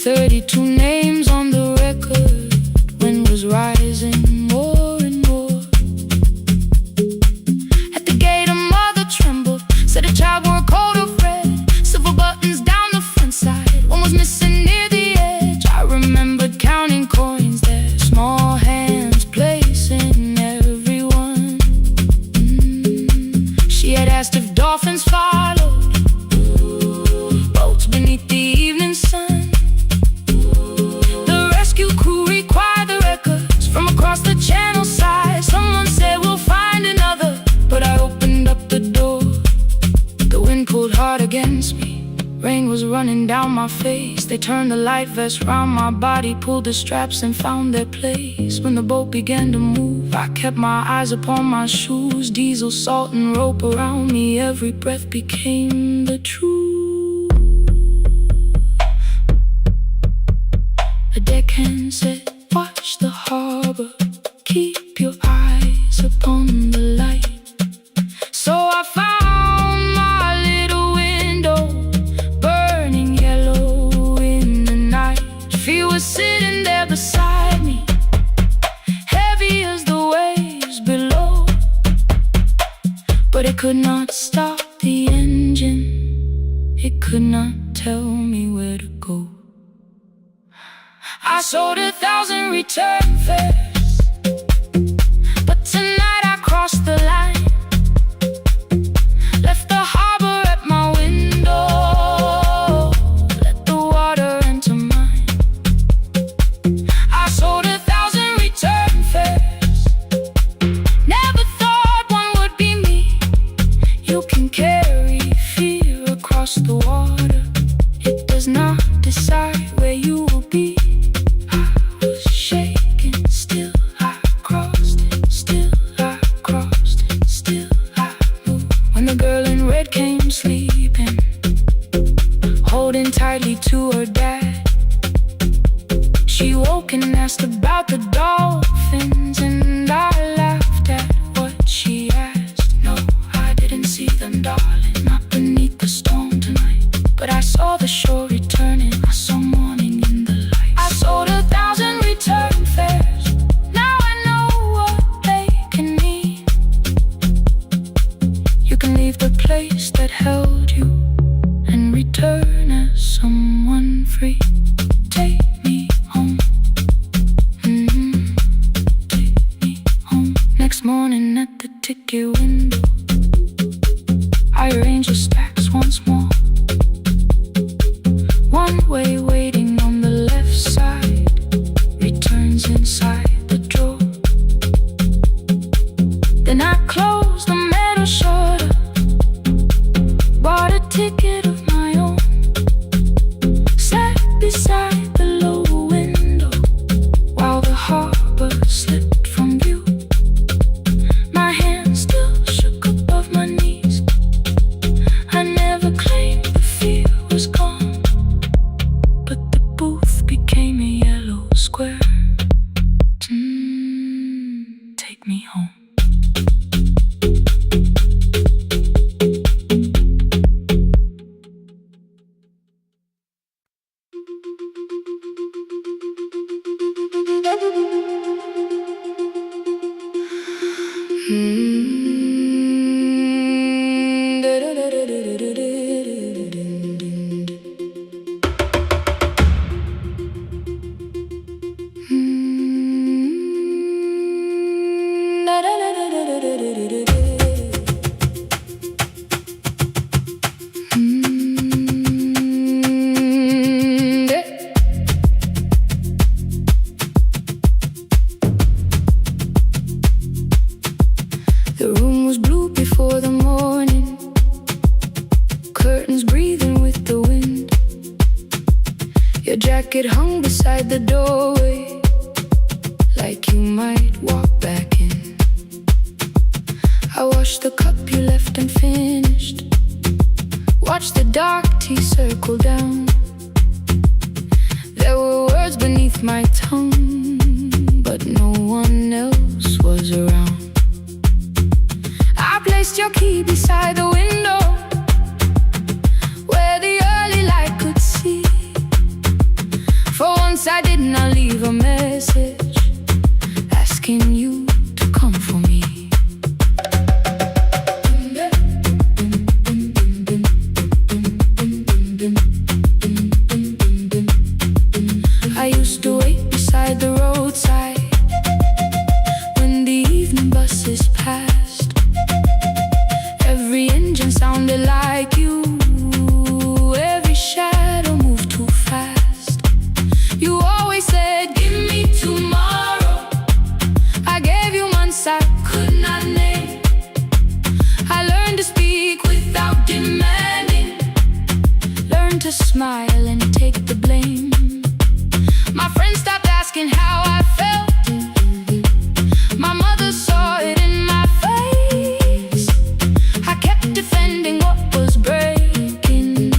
32 names on the record, wind was rising more and more. At the gate a mother trembled, said a child wore a coat of red, silver buttons down the front side, one was missing near the edge. I remembered counting coins there, small hands placing everyone. She had asked if dolphins followed, boats beneath the evening sun. The rescue crew required the records from across the channel side. Someone said we'll find another, but I opened up the door. The wind pulled hard against me, rain was running down my face. They turned the life vest round my body, pulled the straps and found their place. When the boat began to move, I kept my eyes upon my shoes. Diesel, salt and rope around me, every breath became the truth. A deckhand said, watch the harbor, keep your eyes upon the light. So I found my little window, burning yellow in the night. She was sitting there beside me, heavy as the waves below, but it could not stop the engine, it could not tell me where to go. I sold 1,000 return fares, but tonight I crossed the line. Left the harbor at my window, let the water enter mine. I sold 1,000 return fares, never thought one would be me. You can carry fear across the water, it does not decide where you will be. I was shaking still. you and return as someone free. Take me home. Take me home. Next morning at the ticket window, I arrange the stacks once more. One way waiting on the left side, returns inside the drawer. Then I close the metal shutter, bought a ticket of my own, sat beside the low window while the harbor slipped from view. My hands still shook above my knees. I never claimed the fear was gone, but the booth became a yellow square. Take me home. The room was blue before the morning, curtains breathing with the wind. Your jacket hung beside the doorway, like you might walk back in. I washed the cup you left unfinished, watched the dark tea circle down. There were words beneath my tongue, but no one else was around. I placed your key beside the window, where the early light could see. For once I did not leave a message asking you to come for me. I used to wait beside the roadside when the evening buses passed. Every engine sounded like you, every shadow moved too fast. You always said, give me tomorrow. I gave you months I could not name. I learned to speak without demanding, learned to smile and take the blame. My friends stopped asking how I felt. My mother saw it in my face. I kept defending what was breaking,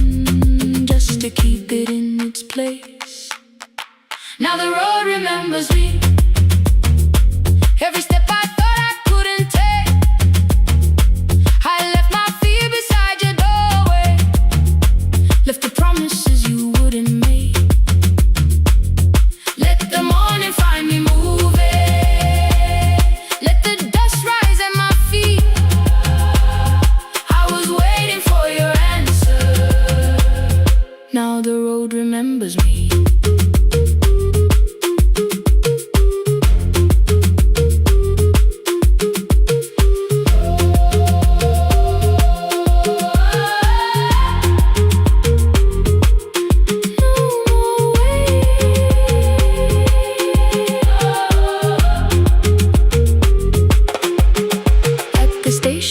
just to keep it in its place. Now the road remembers me. Every step I thought I couldn't take, I left my fear beside your doorway, left the promises you wouldn't make. Let the morning find me moving, let the dust rise at my feet. I was waiting for your answer. Now the road remembers me.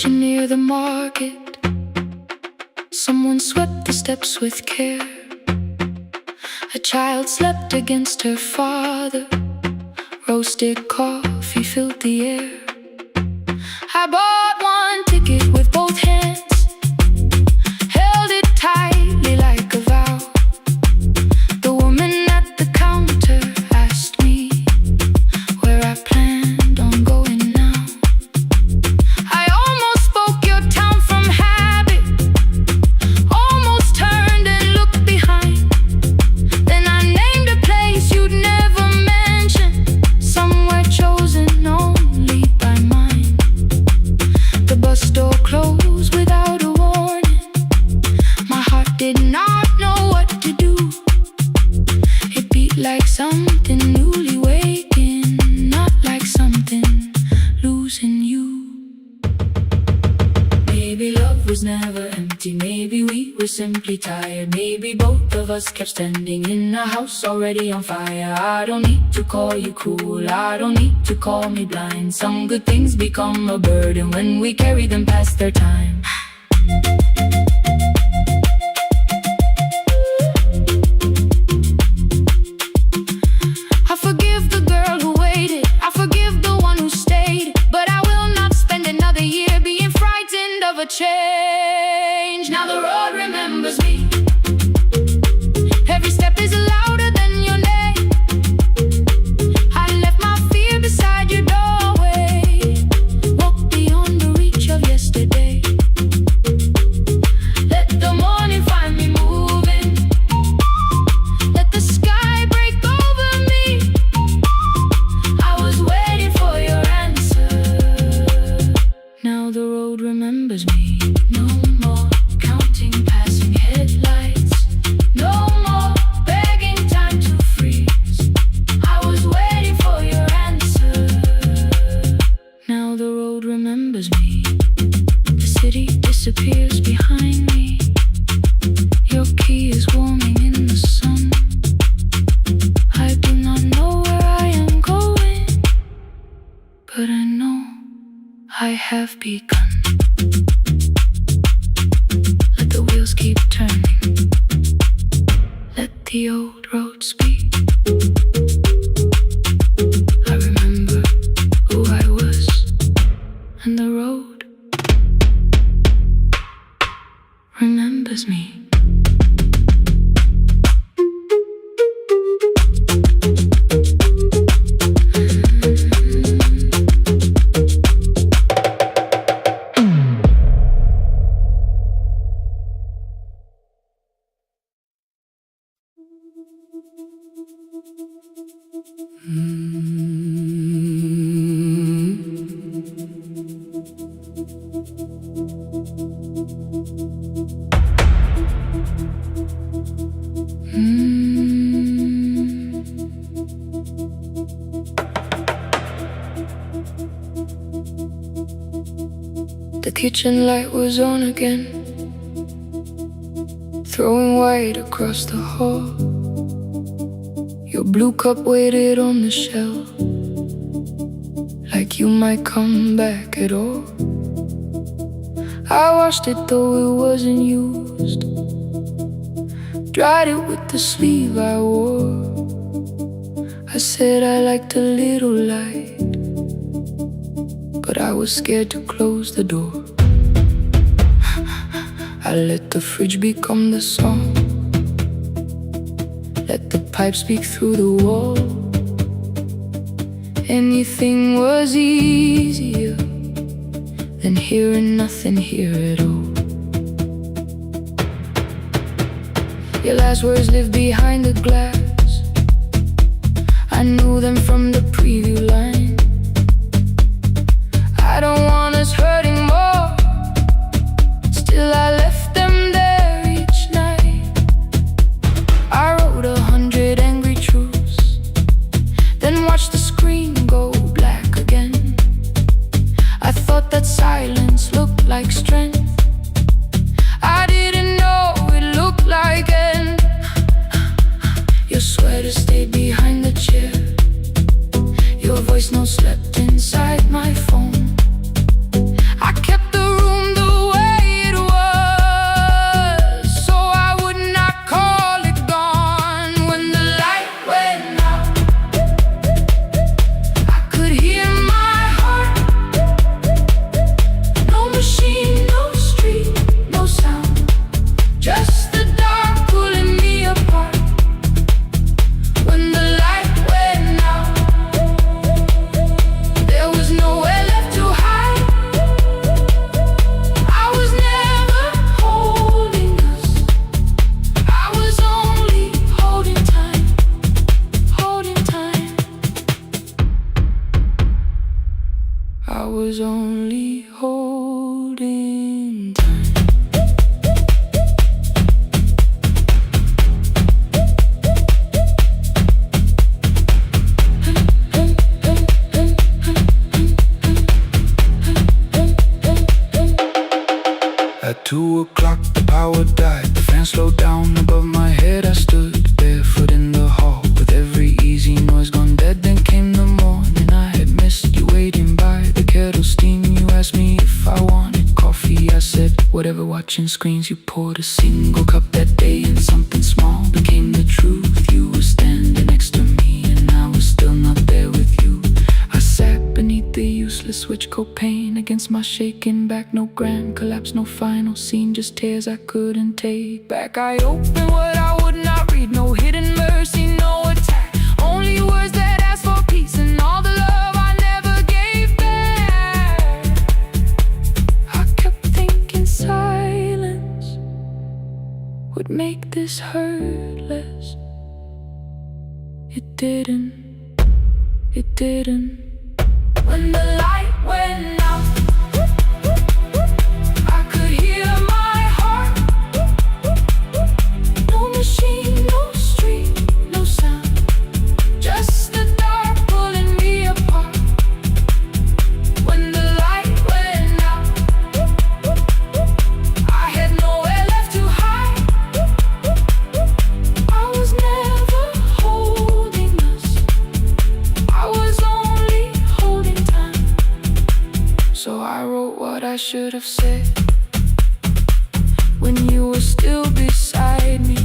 Near the market, someone swept the steps with care. A child slept against her father, roasted coffee filled the air. I bought one ticket with both hands, held it tightly like a vow. The woman at the counter asked me where I planned on going now. I almost spoke your town from habit, almost turned and looked behind. Then I named a place you'd never mention, somewhere chosen only by mine. losing you. Maybe love was never empty, maybe we were simply tired. Maybe both of us kept standing in a house already on fire. I don't need to call you cruel, I don't need to call me blind. Some good things become a burden when we carry them past their time. I forgive the girl who waited, I forgive the one who stayed, but I will not spend another year being frightened of a change. Now the road remembers me. Every step is louder than your name. I left my fear beside your doorway, walked beyond the reach of yesterday. Let the morning find me moving, let the sky break over me. I was waiting for your answer. Now the road remembers me. No more counting passing headlights, no more begging time to freeze. I was waiting for your answer. Now the road remembers me. The city disappears behind me. Your key is warming in the sun. I do not know where I am going, but I know I have begun. Let the wheels keep turning, let the old road speak. I remember who I was, and the road remembers me. The kitchen light was on again, throwing white across the hall. Your blue cup waited on the shelf, like you might come back at all. I washed it though it wasn't used, dried it with the sleeve I wore. I said I liked a little light, but I was scared to close the door. I let the fridge become the song, let the pipe speak through the wall. Anything was easier than hearing nothing here at all. Your last words live behind the glass, I knew them from the preview line. I don't want us hurting more, still I left them there each night. I wrote 100 angry truths, then watched the screen go black again. I thought that silence looked like strength, I didn't know it looked like end. Your sweater stayed behind the chair, your voice note slept inside my phone. I kept the room the way it was, so I would not call it gone. When the light went out, I could hear my heart. No machine, no street, no sound, just the dark pulling me apart. When the light went out, there was nowhere left to hide. I was never holding us, I was only holding time, holding time. I was only holding time. 2 o'clock, the power died. The fan slowed down above my head. I stood barefoot in the hall with every easy noise gone dead. Then came the morning. I had missed you waiting by the kettle steam. You asked me if I wanted coffee. I said whatever, watching screens. You poured a single cup that day, and something small became the truth. You were standing next to me, and I was still not there with you. I sat beneath the useless switch coat pane against my shaking back. No grand collapse, no final scene, just tears I couldn't take back. I opened what I would not read, no hidden mercy, no attack. Only words that ask for peace and all the love I never gave back. I kept thinking silence would make this hurt less. It didn't. It didn't. When the light went out, I could hear my heart. No machine, no street, no sound, just the dark pulling me apart. When the light went out, I had nowhere left to hide. I was never holding us, I was only holding time. So I wrote what I should have said when you were still beside me.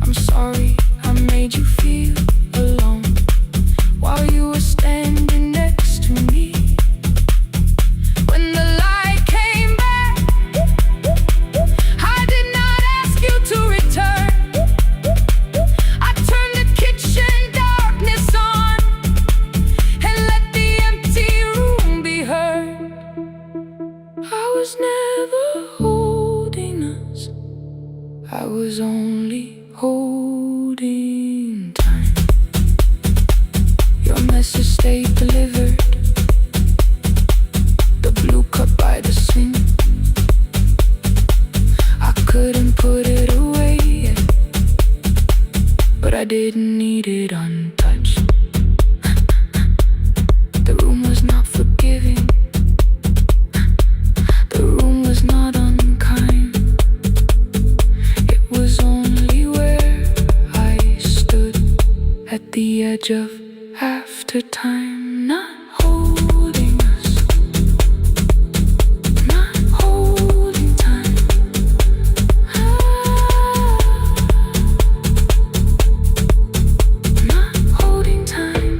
I'm sorry I made you feel alone while you were standing next to me. When the light came back, I did not ask you to return. I turned the kitchen darkness on and let the empty room be heard. I was never holding us, I was only holding time. Your message stayed delivered, the blue cup by the sink. I couldn't put it away yet, but I didn't need it untouched. The room was not forgiving, the room was not unkind. It was only where I stood at the edge of after time, not holding us, not holding time. Not holding time.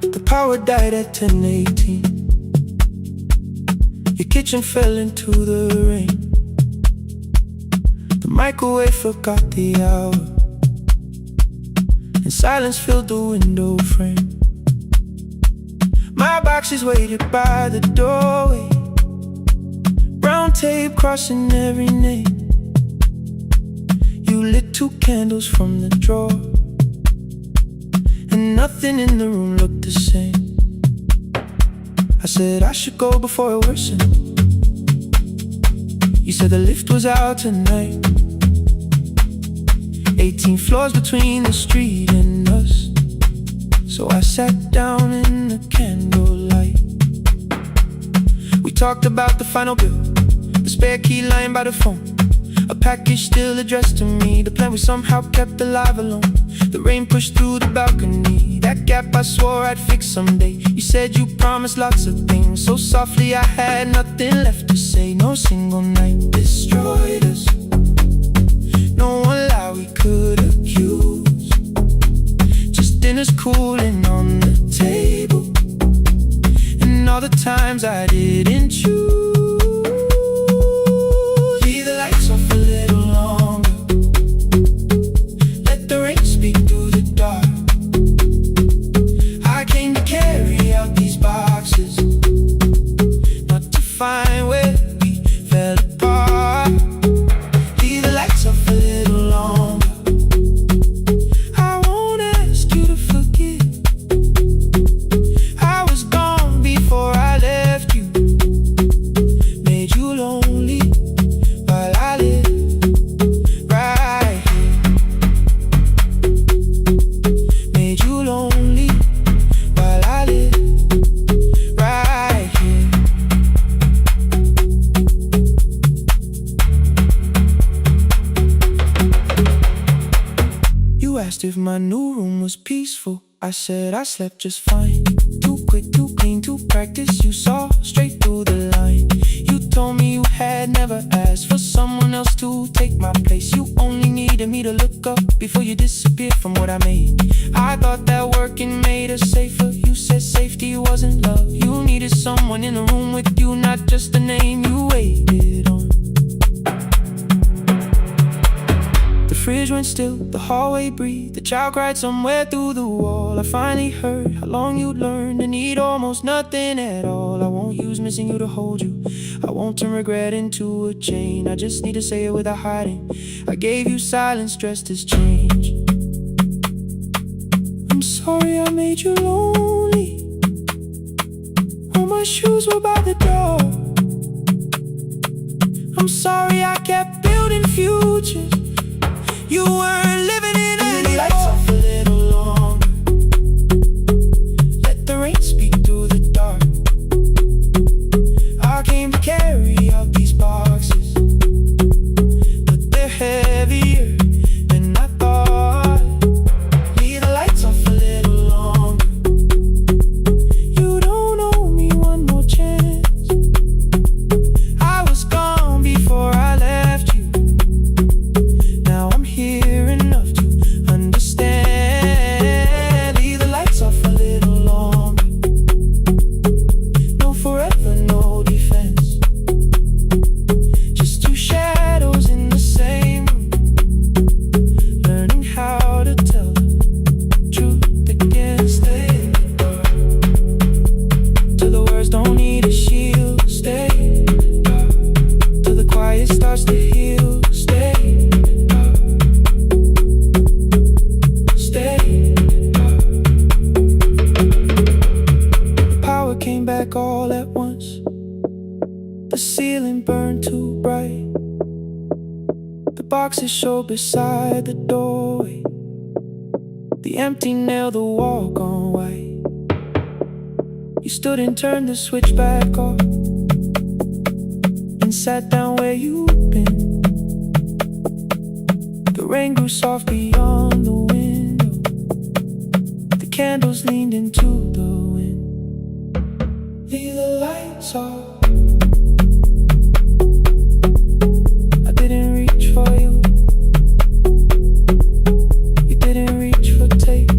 The power died at 10:18. Your kitchen fell into the rain. The microwave forgot the hour, and silence filled the window frame. My boxes waited by the doorway, brown tape crossing every name. You lit 2 candles from the drawer, and nothing in the room looked the same. I said I should go before it worsened. You said the lift was out tonight. 18 floors between the street and us. So I sat down in the candlelight. We talked about the final bill, the spare key lying by the phone, a package still addressed to me, the plan we somehow kept alive alone. The rain pushed through the balcony, that gap I swore I'd fix someday. You said you promised lots of things, so softly I had nothing left to say. No single night destroyed us, no one lie we could accuse. Just dinners cooling on the table, and all the times I didn't choose. Leave the lights off a little longer, let the rain speak through the dark. I came to carry out these boxes, not to find where we fell apart. Leave the lights off a little longer, I won't ask you to forgive. I was gone before I left. asked if my new room was peaceful. I said I slept just fine. Too quick, too clean, too practiced. You saw straight through the line. You told me you had never asked for someone else to take my place. You only needed me to look up before you disappeared from what I made. I thought that working made us safer. You said safety wasn't love. You needed someone in the room with you, not just the name you waited on. The fridge went still, the hallway breathed. The child cried somewhere through the wall. I finally heard how long you'd learned to need almost nothing at all. I won't use missing you to hold you. I won't turn regret into a chain. I just need to say it without hiding. I gave you silence dressed as change. I'm sorry I made you lonely. All my shoes were by the door. I'm sorry I kept building futures. You weren't living in any lights off a little longer. Let the rain speak through the dark. I came to carry out these boxes, but they're heavier than I thought. Leave the lights off a little longer. You don't owe me one more chance. I was gone before I left you. Now I'm here enough to understand. Leave the lights off a little longer. No forever, no defense. Just two shadows in the same room, learning how to tell the truth against it. Till the words don't need a shield. Stay till the quiet starts to heal. Stay. Came back all at once. The ceiling burned too bright. The boxes showed beside the doorway. The empty nail, the wall gone white. You stood and turned the switch back off and sat down where you'd been. The rain grew soft beyond the window. The candles leaned into the wind. Leave the lights off. I didn't reach for you. You didn't reach for tape.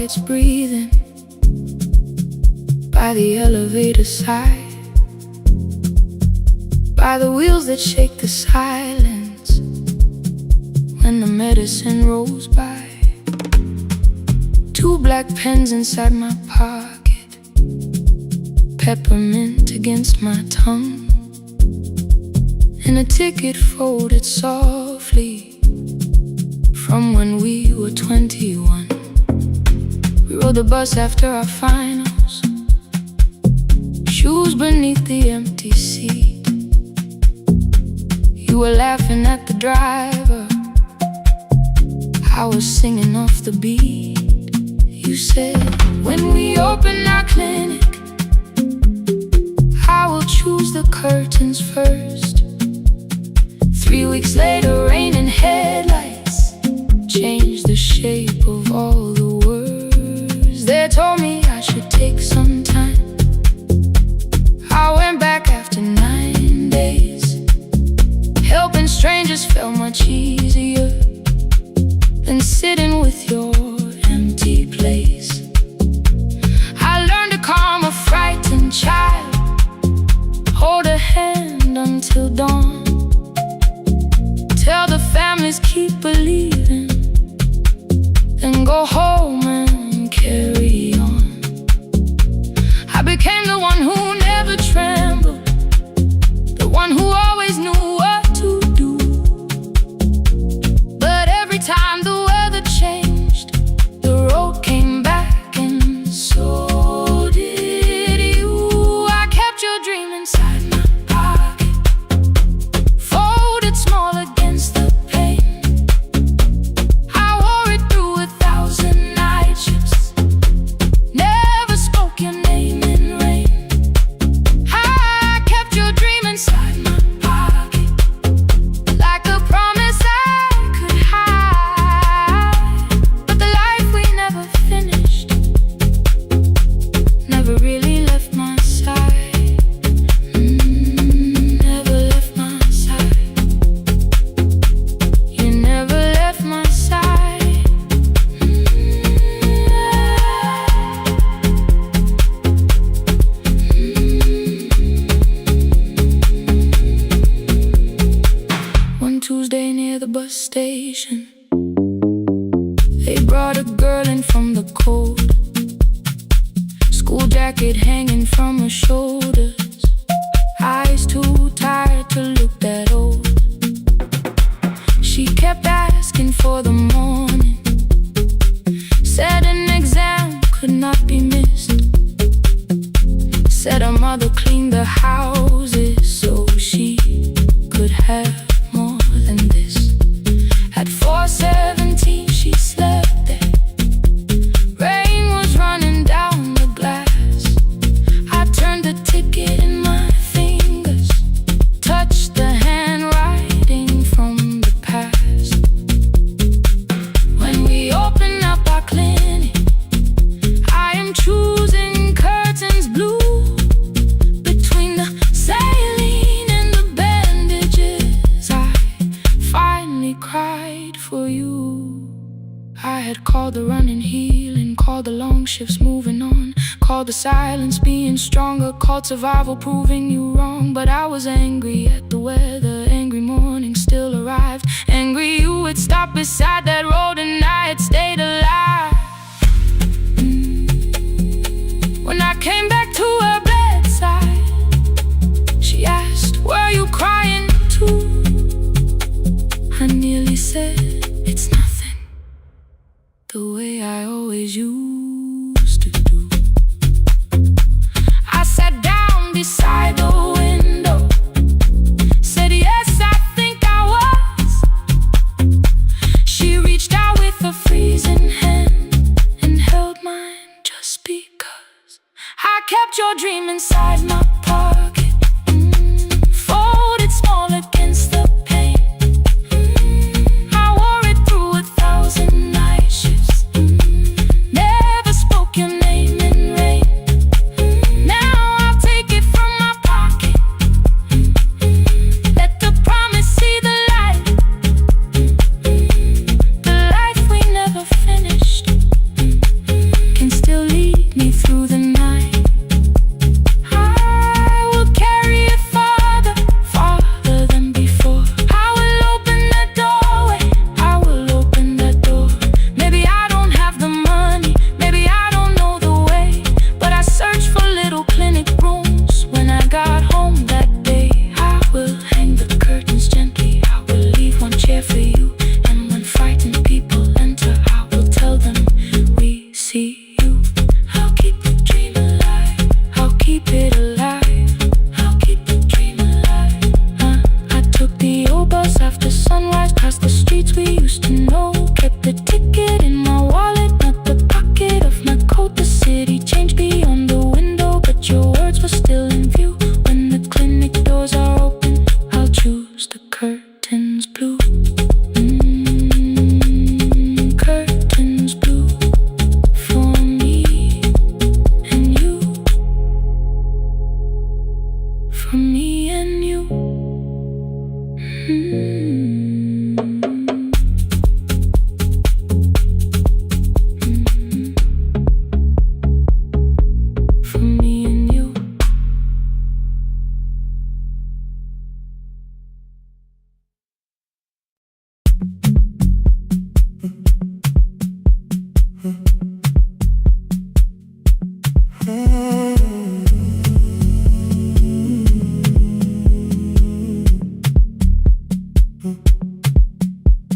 It's breathing by the elevator side, by the wheels that shake the silence when the medicine rolls by. Two black pens inside my pocket, peppermint against my tongue, and a ticket folded softly from when we were 21. We rode the bus after our finals, shoes beneath the empty seat. You were laughing at the driver, I was singing off the beat. You said, when we open our clinic, I will choose the curtains first. 3 weeks later, rain and headlights changed the shape of all the words. They told me I should take some time. I went back after 9 days. Helping strangers felt much easier than sitting with your empty place. I learned to calm a frightened child, hold a hand until dawn, tell the families keep believing, then go home and carry from her shoulders. Eyes too tired to look that old. She kept asking for the morning. Said an exam could not be missed. Said her mother cleaned the houses so she could have more than this. At 4:17 she slept there. Rain was running down the glass. I turned the ticket in my fingers, touched the handwriting from the past. When we open up our clinic, I am choosing curtains blue. Between the saline and the bandages, I finally cried for you. I had called the running healing, called the long shifts moving on, called the silence being stronger, called survival proving you wrong. But I was angry at the weather, angry morning still arrived. Angry you had stopped beside that road and I had stayed alive. When I came back to her bedside, she asked, were you crying too? I nearly said, it's nothing, the way I always used to do. I sat down beside the window, said yes, I think I was. She reached out with a freezing hand and held mine just because I kept your dream inside my pocket, folded small against the pain. I wore it through 1,000 night shifts, never spoke your name in rain. Now I'll take it from my pocket, let the promise see the light. The life we never finished can still lead me through the night. I will carry it farther, farther than before. I will open the doorway, I will open the door. Maybe I don't have the money, maybe I don't know the way, but I searched for little clinic rooms when I got home that day. I will hang the curtains gently, I will leave one chair for you. And when frightened people enter, I will tell them we see you. I'll keep the dream alive, I'll keep it alive, I'll keep the dream alive. I took the old bus after sunrise, past the streets we used to know. Kept the ticket in my wallet, not the pocket of my coat. The city changed beyond the window, but your words were still in view. When the clinic doors are open, I'll choose the curtains blue. Curtains blue for me and you, for me and you. For me and you.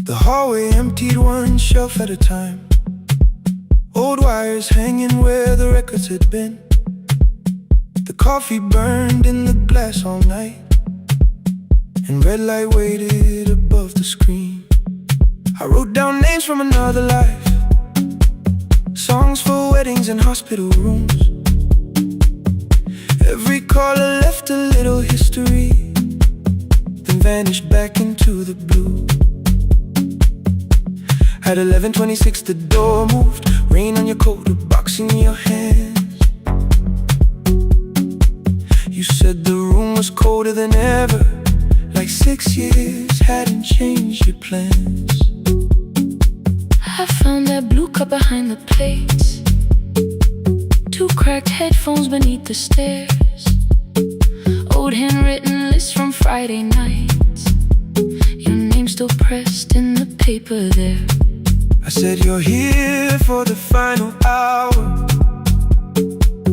The hallway emptied one shelf at a time. Old wires hanging where the records had been. The coffee burned in the glass all night, and red light waited above the screen. I wrote down names from another life, songs for weddings and hospital rooms. Every caller left a little history, then vanished back into the blue. At 11:26 the door moved, rain on your coat, a box in your hands. You said the room was colder than ever, like 6 years hadn't changed your plans. I found that blue cup behind the plates, 2 cracked headphones beneath the stairs, old handwritten lists from Friday nights, your name still pressed in the paper there. I said you're here for the final hour.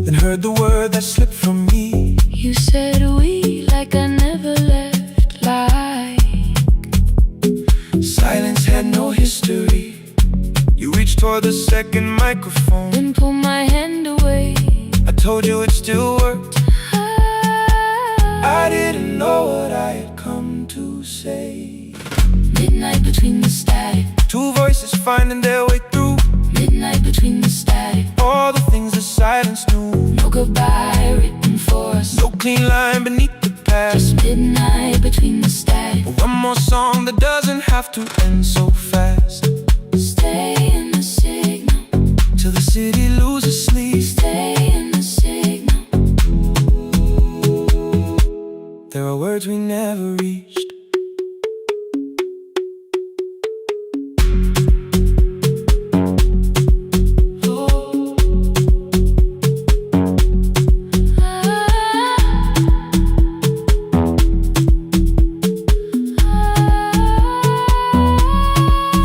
then heard the word that slipped from me. You said we like I never left, like silence had no history. You reached toward the second microphone, then pull my hand away. I told you it still worked. I didn't know what I had come to say. Midnight between the static, two voices finding their way through. midnight between the static, All the things the silence knew. no goodbye written for us, No clean line beneath the past. just midnight between the static. One more song that doesn't have to end so fast. Stay in the signal, Till the city loses sleep. stay in the signal. There are words we never reached.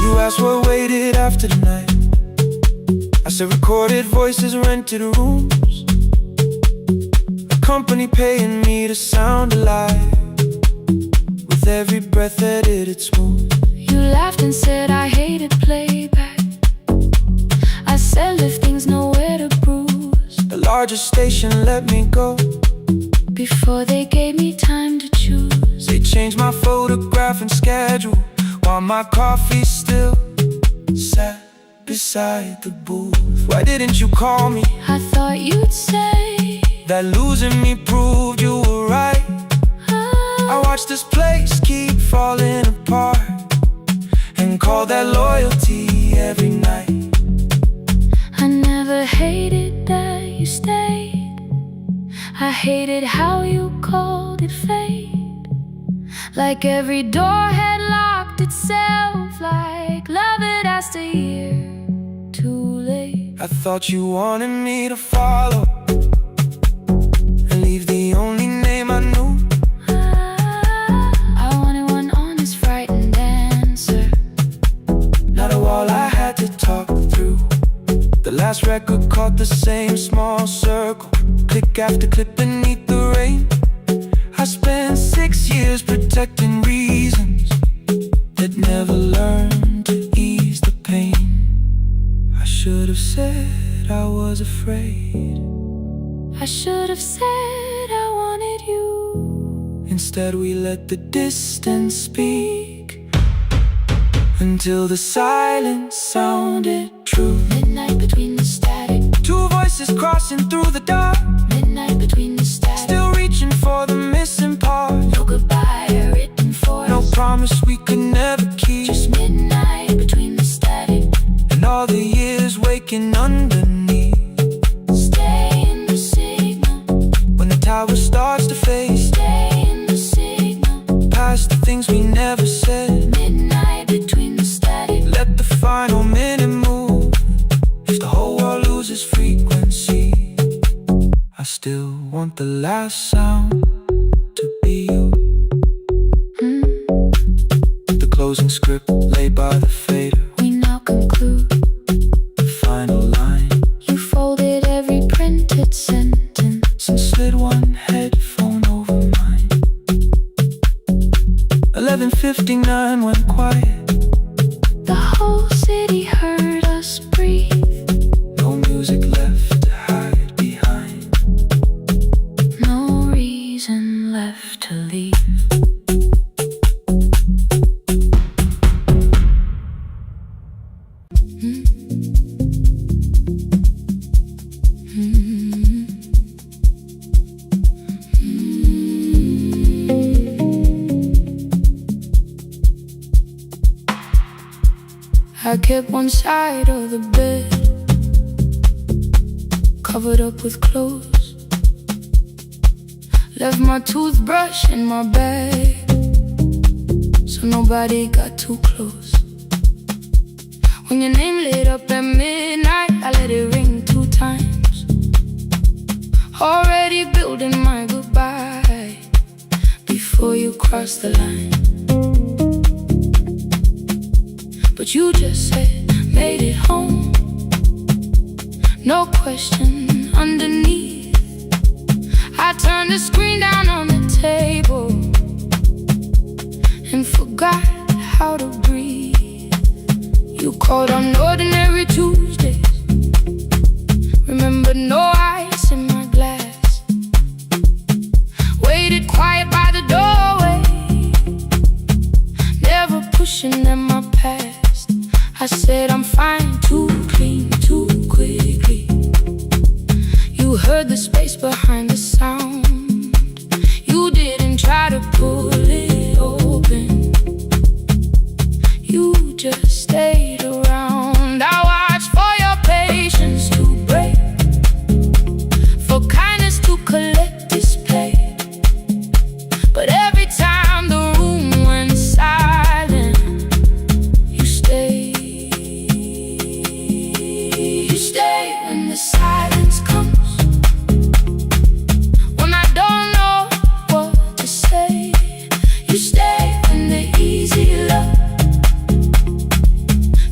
You asked what waited after the night. I said recorded voices, rented rooms, a company paying me to sound alive, with every breath edited smooth. You laughed and said I hated playback. I said if things nowhere to bruise, The largest station let me go. before they gave me time to choose. They changed my photograph and schedule, while my coffee still sat beside the booth. Why didn't you call me? I thought you'd say That losing me proved you were right. I watched this place keep falling apart, and call that loyalty every night. I never hated that you stayed. I hated how you called it fate. Like every door had locked itself, like love had asked a year too late. I thought you wanted me to follow and leave the only name I knew. I wanted one honest, frightened answer, Not a wall I had to talk through. The last record caught the same small circle, click after click beneath the rain. I spent 6 years protecting reasons that never learned to ease the pain. I should have said I was afraid. I should have said I wanted you. Instead we let the distance speak, until the silence sounded true. Midnight between the static, Two voices crossing through the dark, midnight between the static. still reaching for the missing part. No goodbye written for No us, promise we could never keep. just midnight between the static. And all the years waking underneath. Stay in the signal, When the tower starts to fade, stay in the signal. past the things we never said. Midnight between the static, Let the final minute move. If the whole world loses frequency, I still want the last sound to be you. The closing script laid by the fader, we now conclude. the final line. You folded every printed sentence, And slid one headphone over mine. 11:59 went quiet. the whole city heard us breathe. No music left to hide behind. No reason left to leave. I kept one side of the bed covered up with clothes. Left my toothbrush in my bag, so nobody got too close. When your name lit up at midnight, I let it ring 2 times. Already building my goodbye before you cross the line. But you just said, made it home. No question underneath. I turned the screen down on the table and forgot how to breathe. You called on ordinary Tuesdays. Remember, no ice in my glass. Waited quiet by the doorway, never pushing them my past. I said I'm fine, too clean, too quickly. You heard the space behind the sound. You didn't try to pull it open. You just stayed around. I watched for your patience to break, for kindness to collect display. But every time the room went silent, you stayed. You stay when the silence comes, when I don't know what to say. You stay when the easy love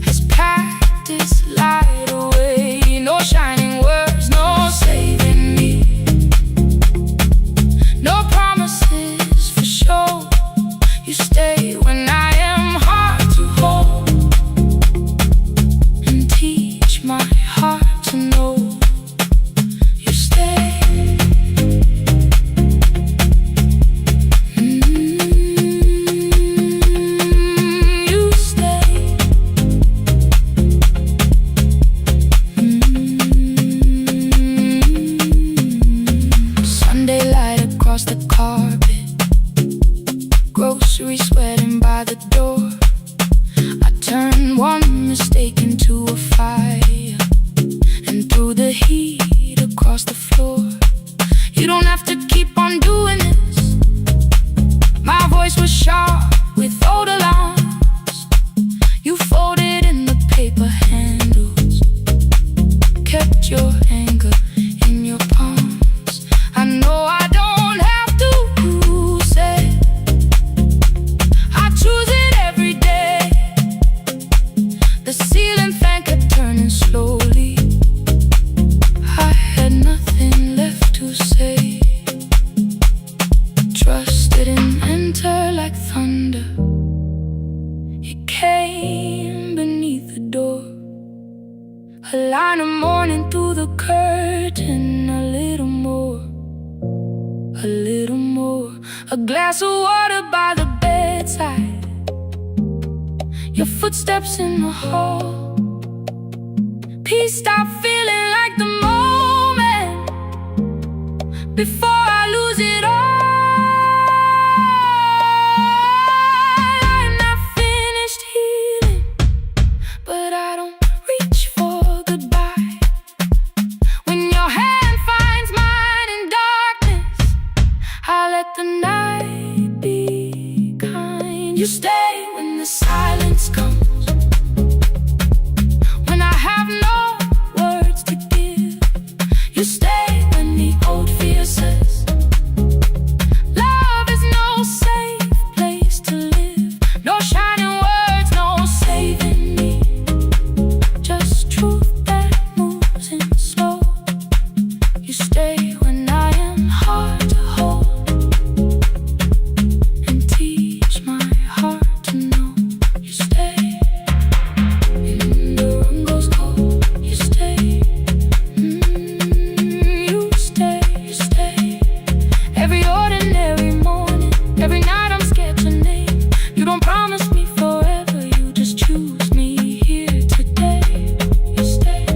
has packed its light away. No shining words, no saving me, no promises for sure. You stay when I am hard to hold, and teach my heart to know. You stay. You stay. Sunday light across the carpet, groceries sweating by the door. I turned one mistake into a fire and threw the heat across the floor. You don't have to keep on doing this. My voice was sharp with old alarms. You folded in the paper handles, kept your anger in your palms. I know I don't have to say I choose it every day. The ceiling fan kept turning slowly. I had nothing left to say. Trust didn't enter like thunder. It came beneath the door. A line of morning through the curtain. A little more, a little more. A glass of water by the bedside. Your footsteps in the hall. Peace stopped feeling like the moment before I lose it all. I'm not finished healing, but I don't reach for goodbye. When your hand finds mine in darkness, I let the night be kind. You stay when the silence comes, when I have no words to give. You stay when the old fear says love is no safe place to live. No shining words, no saving me, just truth that moves in slow. You stay when I am hard to hold, and teach my heart to know. You stay when the room goes cold. You stay. You stay. You stay. Every ordinary morning, every night I'm scared to name. You don't promise me forever, you just choose me here today. You stay.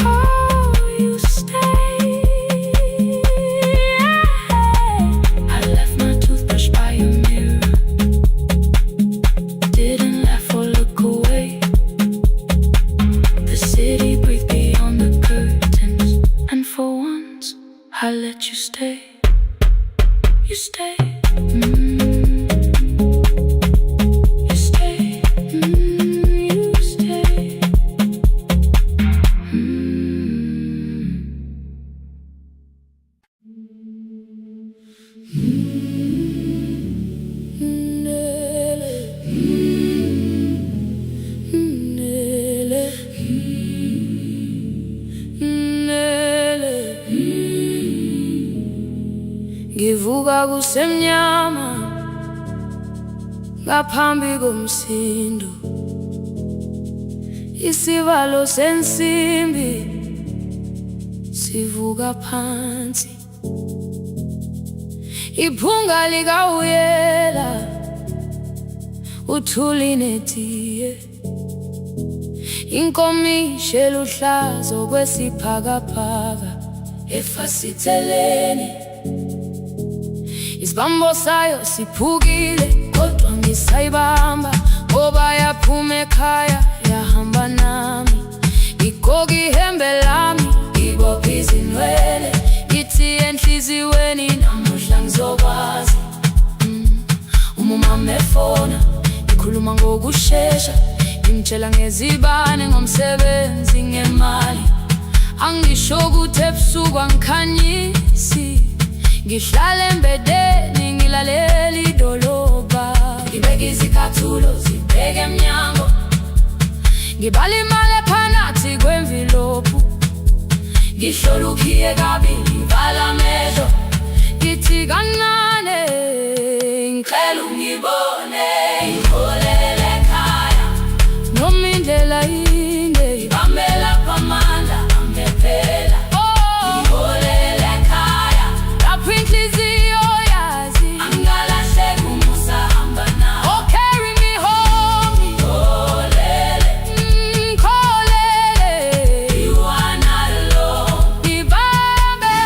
Oh, you stay. I left my toothbrush by your mirror, didn't laugh or look away. The city breathed beyond the curtains, and for once I let you stay. You stay. You stay. You stay. ngivuka kusemnyama ngaphambi komsindo, isivalo sensimbi sivuka phansi, iphunga likawuyela uthuli netiye, inkomishi eluhlaza okwesiphakapaka efasiteleni, isibambo sayo siphukile kodwa ngisayibamba ngoba yaphuma ekhaya yahamba nami, igoga ihembe lami ibopha izinwele, ithi enhliziyweni namuhla ngizokwazi. Umama efona ikhuluma ngokushesha, imtshela ngezibane ngomsebenzi ngemali, angisho ukuthi ebusuku angikhanyisi, ngihlala embedeni ngilalela idolobha, ngibeka izicathulo zibheke emnyango, ngibala imali ephakathi kwemvilophu, ngihlola ukhiye kabili ngivala amehlo, ngithi kancane ngicela ungibone, ngiholele ekhaya noma indlela inde, ngibambela phamandla angephela, ngiholele ekhaya lapho inhliziyo yazi angingalahleki uma usahamba nami. Oh, carry me home, ngiholele, ngiholele, you are not alone, ngibambe,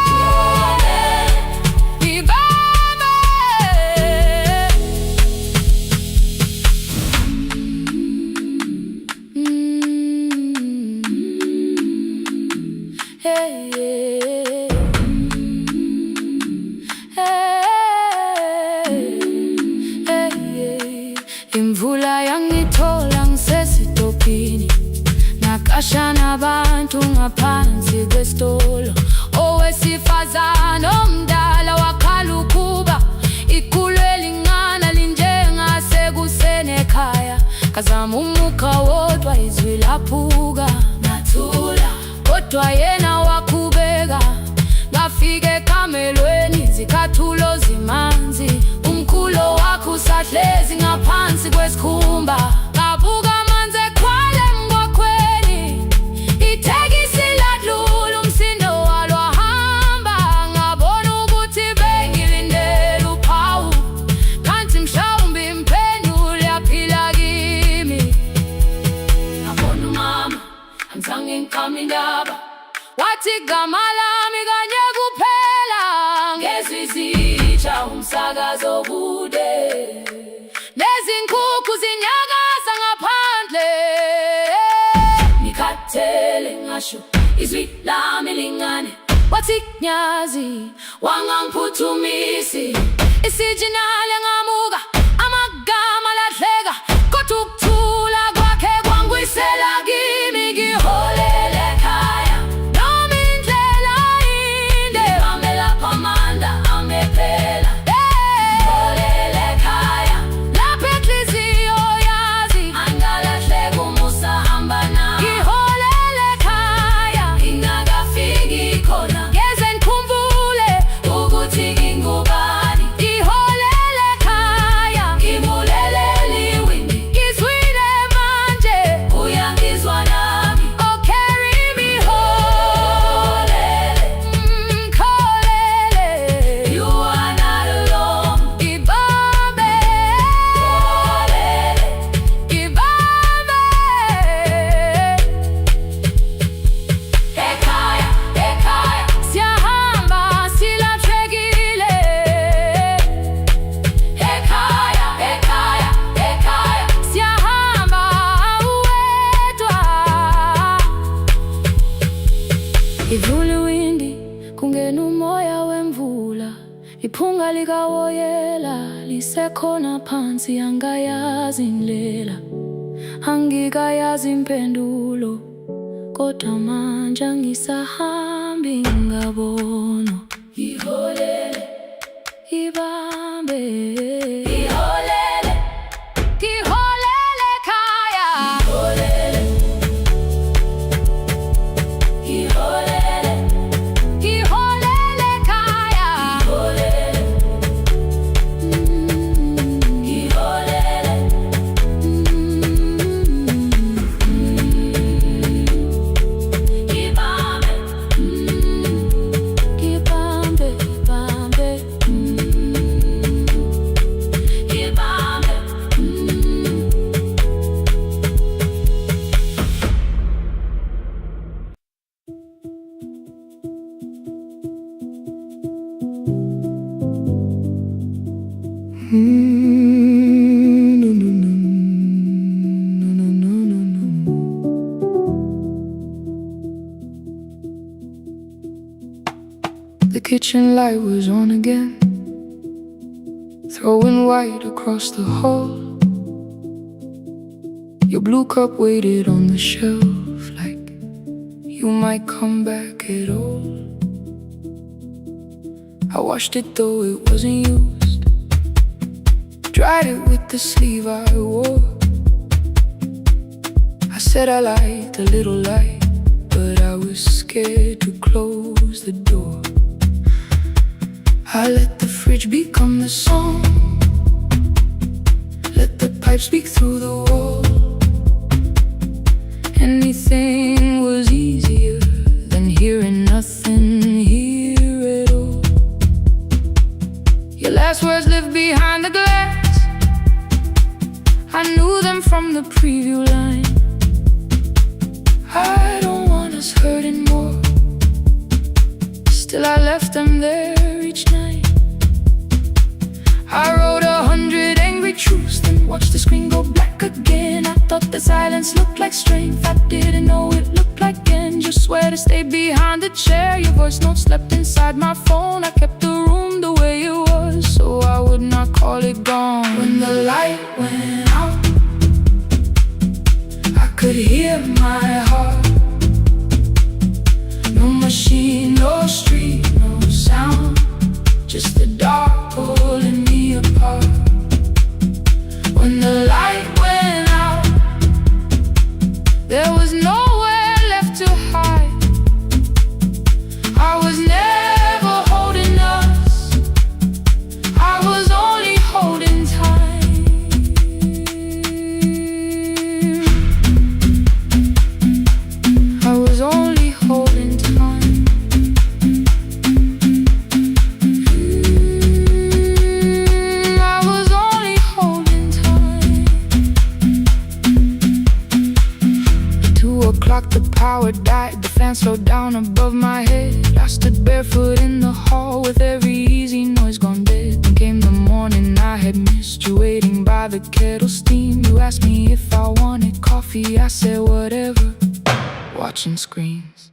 ngiholele, ngibambe. Hey, yeah. Hey, yeah. Imvula yangithola ngisesitopini, nakasha nabantu ngaphansi kwesitolo, owesifazane omdala wakhala ukuba ikhulu elingana linjengasekuseni ekhaya, kazama umukha wodwa izwi laphuka, nathula kodwa yena wakhubeka, ngafika ekamelweni izicathulo zimanzi, umkhulo wakhe usahlezi ngaphansi kwesikhumba, ngabuka amanzi ekhwale ngwakhweni, itekisi ladlula umsindo walo wahamba, ngabona ukuthi bengilindele uphawu, kanti mhlawumbe impendulo yaphila kimi. Ngabona umama angizange ngiqame indaba, wathi igama lami kanye kuphela, ngezwi zitsha umsakazo kude, nezinkukhu zinyakaza ngaphandle, ngikhathele ngasho izwi lami lingane, wathi nyazi wangangiphuthumisi, isijinali ngamuka amagama lahleka, kodwa ukuthula kwakhe kwangwisela kimi, ngiholele ekhaya noma indlela inde, ngibambela phamandla angephela, ngiholele ekhaya lapho inhliziyo yazi angingalahleki uma usahamba nami, ngiholele ekhaya ingakafiki khona, ngeze ngikhumbule ukuthi ngingubani, ngiholele ekhaya ngibulelele iwindi, ngizwile manje uyangizwa nami. Oh, carry me home, ngiholele, you are not alone, ngibambe, ngibambe, ekhaya, ekhaya siyahamba silahlekile, ekhaya, ekhaya, ekhaya siyahamba uwedwa, ivula iwindi kungena umoya wemvula, iphunga likawoyela lisekhona phansi, angayazi indlela, angikayazi impendulo, kodwa manje angisahambi ngabona, ngiholele, ibambe, ngiholele, ngiholele ekhaya, ngiholele, ngiholele, ngiholele ekhaya, ngiholele. No, no, no, no, no, no, no. The kitchen light was on again, throwing white across the hall. Your blue cup waited on the shelf like you might come back at all. I washed it though it wasn't used, dried it with the sleeve I wore. I said I liked a little light, but I was scared to close the door. I let the fridge become the song, let the pipe speak through the wall. Anything was easier than hearing nothing here at all. Your last words lived behind the glass, I knew them from the preview line. I don't want us hurting more, still I left them there each night. I wrote 100 angry truths, then watched the screen go black again. I thought the silence looked like strength, I didn't know it looked like end. You swear to stay behind the chair, your voice note slept inside my phone. I kept the room the way it was, so I would not call it gone. When the light went out, I could hear my heart. No machine, no street, no sound, just the dark pulling me apart. When the light went out, there was nowhere left to hide. I was never holding us, I was only holding time. I was only holding time. The power died, the fan slowed down above my head. I stood barefoot in the hall with every easy noise gone dead. Then came the morning I had missed you, waiting by the kettle steam. You asked me if I wanted coffee, I said whatever, watching screens.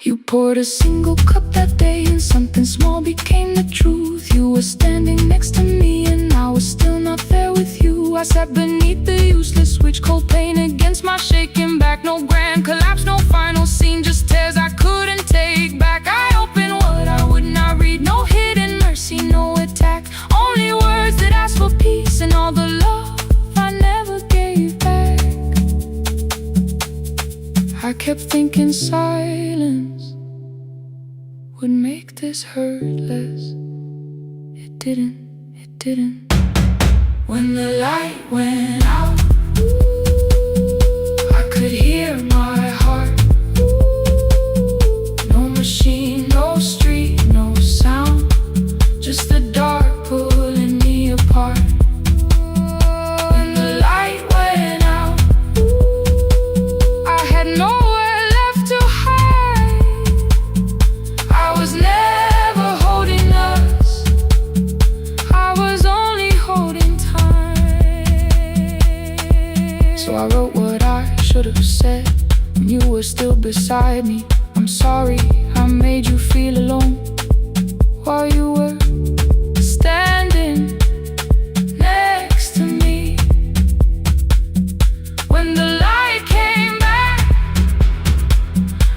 You poured a single cup that day and something small became the truth. You were standing next to me and I was still not there with you. I sat beneath the useless switch, cold pain against my shaking back. No grand collapse, no final scene, just tears I couldn't take back. I opened what I would not read, no hidden mercy, no attack. Only words that asked for peace and all the love I never gave back. I kept thinking silence would make this hurt less. It didn't, it didn't. When the light went out, I could hear my heart. No machine, no street, no sound, just the dark pulling me apart. When the light went out, I had nowhere left to hide. I was never holding us, I was only holding time. So I wrote what I should have said when you were still beside me. I'm sorry I made you feel alone while you were standing next to me. When the light came back,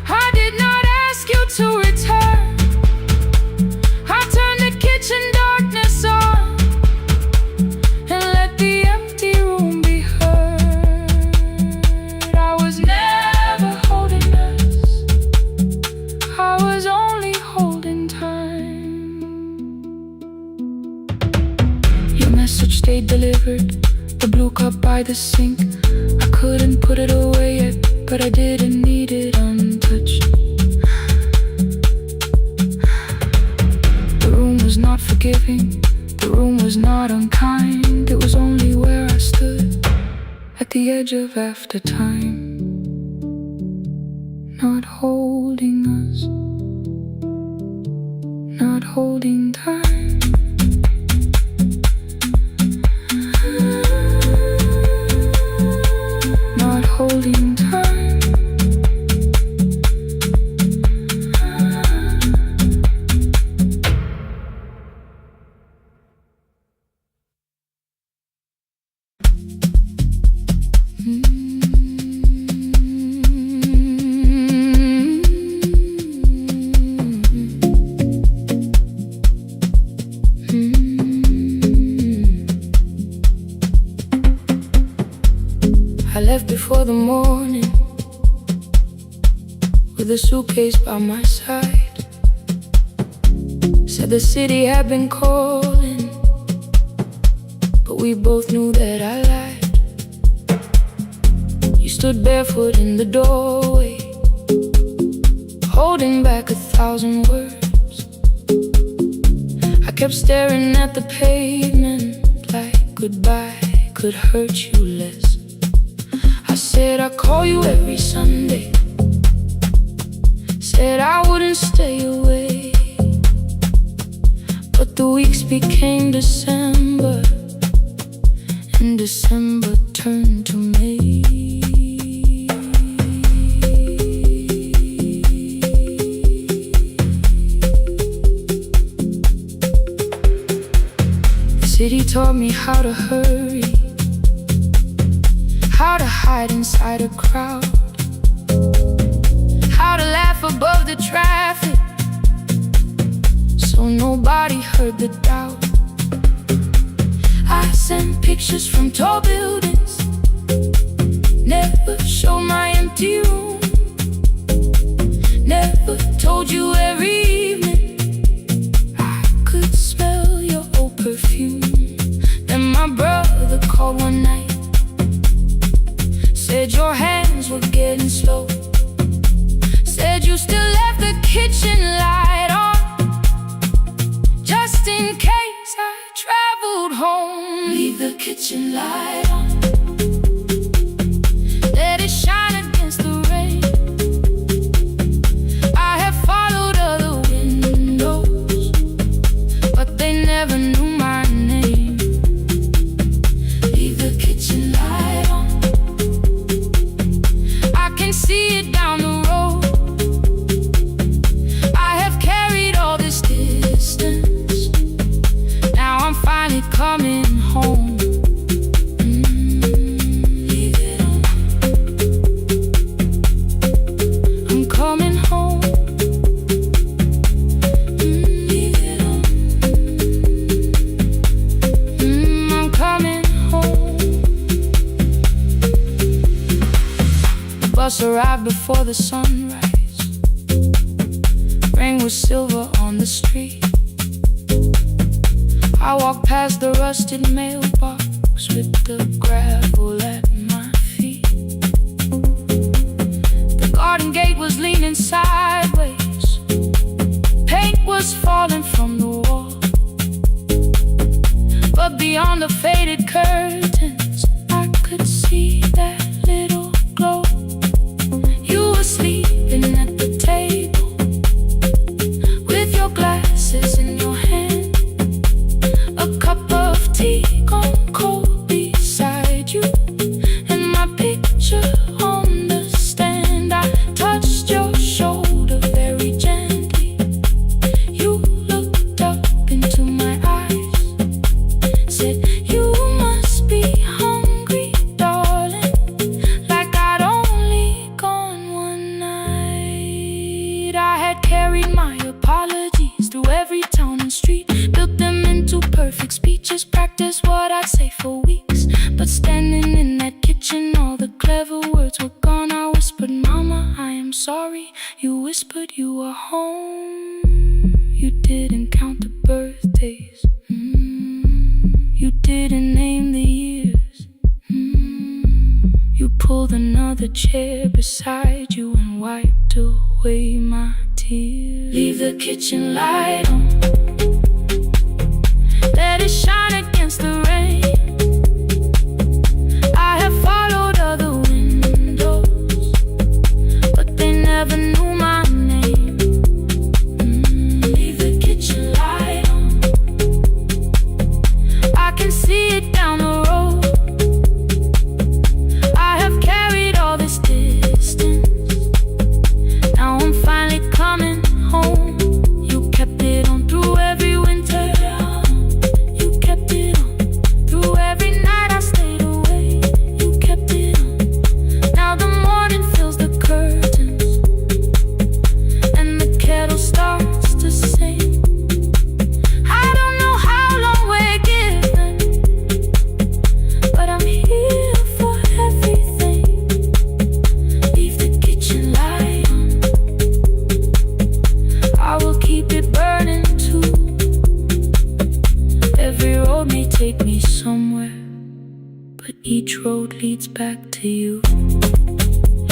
I did not ask you to return. I turned the kitchen darkness on and let the empty room be heard. I was never holding us, I was only holding time. Your message stayed delivered, the blue cup by the sink. I couldn't put it away yet, but I didn't need it untouched. The room was not forgiving, the room was not unkind. It was only where I stood at the edge of after time, not holding us, not holding time. for the morning, with a suitcase by my side. Said the city had been calling, but we both knew that I lied. You stood barefoot in the doorway, holding back 1,000 words. I kept staring at the pavement like goodbye could hurt you less. I said I'd call you every Sunday, said I wouldn't stay away. But the weeks became December, and December turned to May. The city taught me how to hurry, how to hide inside a crowd, how to laugh above the traffic so nobody heard the doubt. I sent pictures from tall buildings, never showed my empty room, never told you every evening I could smell your old perfume. Then my brother called one night, said your hands were getting slow, said you still left the kitchen light on, just in case I traveled home. Leave the kitchen light on, let it shine against the rain. I have followed other windows, but they never knew my name. Leave the kitchen light on, I can see it down the road. I have carried all this distance, now I'm finally coming home. Leave it on, I'm coming home. Leave it on, I'm coming home. The bus arrived before the sunrise, rain was silver on the street. I walked past the rusted mailbox with the gravel at my feet. The garden gate was leaning sideways, paint was falling from the wall, but beyond the faded curtains I could see that little glow. You were sleeping at the table with your glasses in your hand, a cup of tea gone cold beside you, and my picture on the stand. I touched your shoulder very gently. You looked up into my eyes, said you must be hungry, darling, like I'd only gone one night. I had carried my apologies through every town and street, built them into perfect speeches, practiced what I'd say for weeks. But standing in that kitchen, all the clever words were gone. I whispered, Mama, I am sorry. You whispered you were home. You didn't count the birthdays, you didn't name the years. You pulled another chair beside you and wiped away my tears. Leave the kitchen light on, let it shine against the rain. I have followed other windows, but they never knew my name. Leave the kitchen light on, I can see it down the road. I have carried all this distance, now I'm finally coming home. You kept it on through every winter, you kept take me somewhere, but each road leads back to you.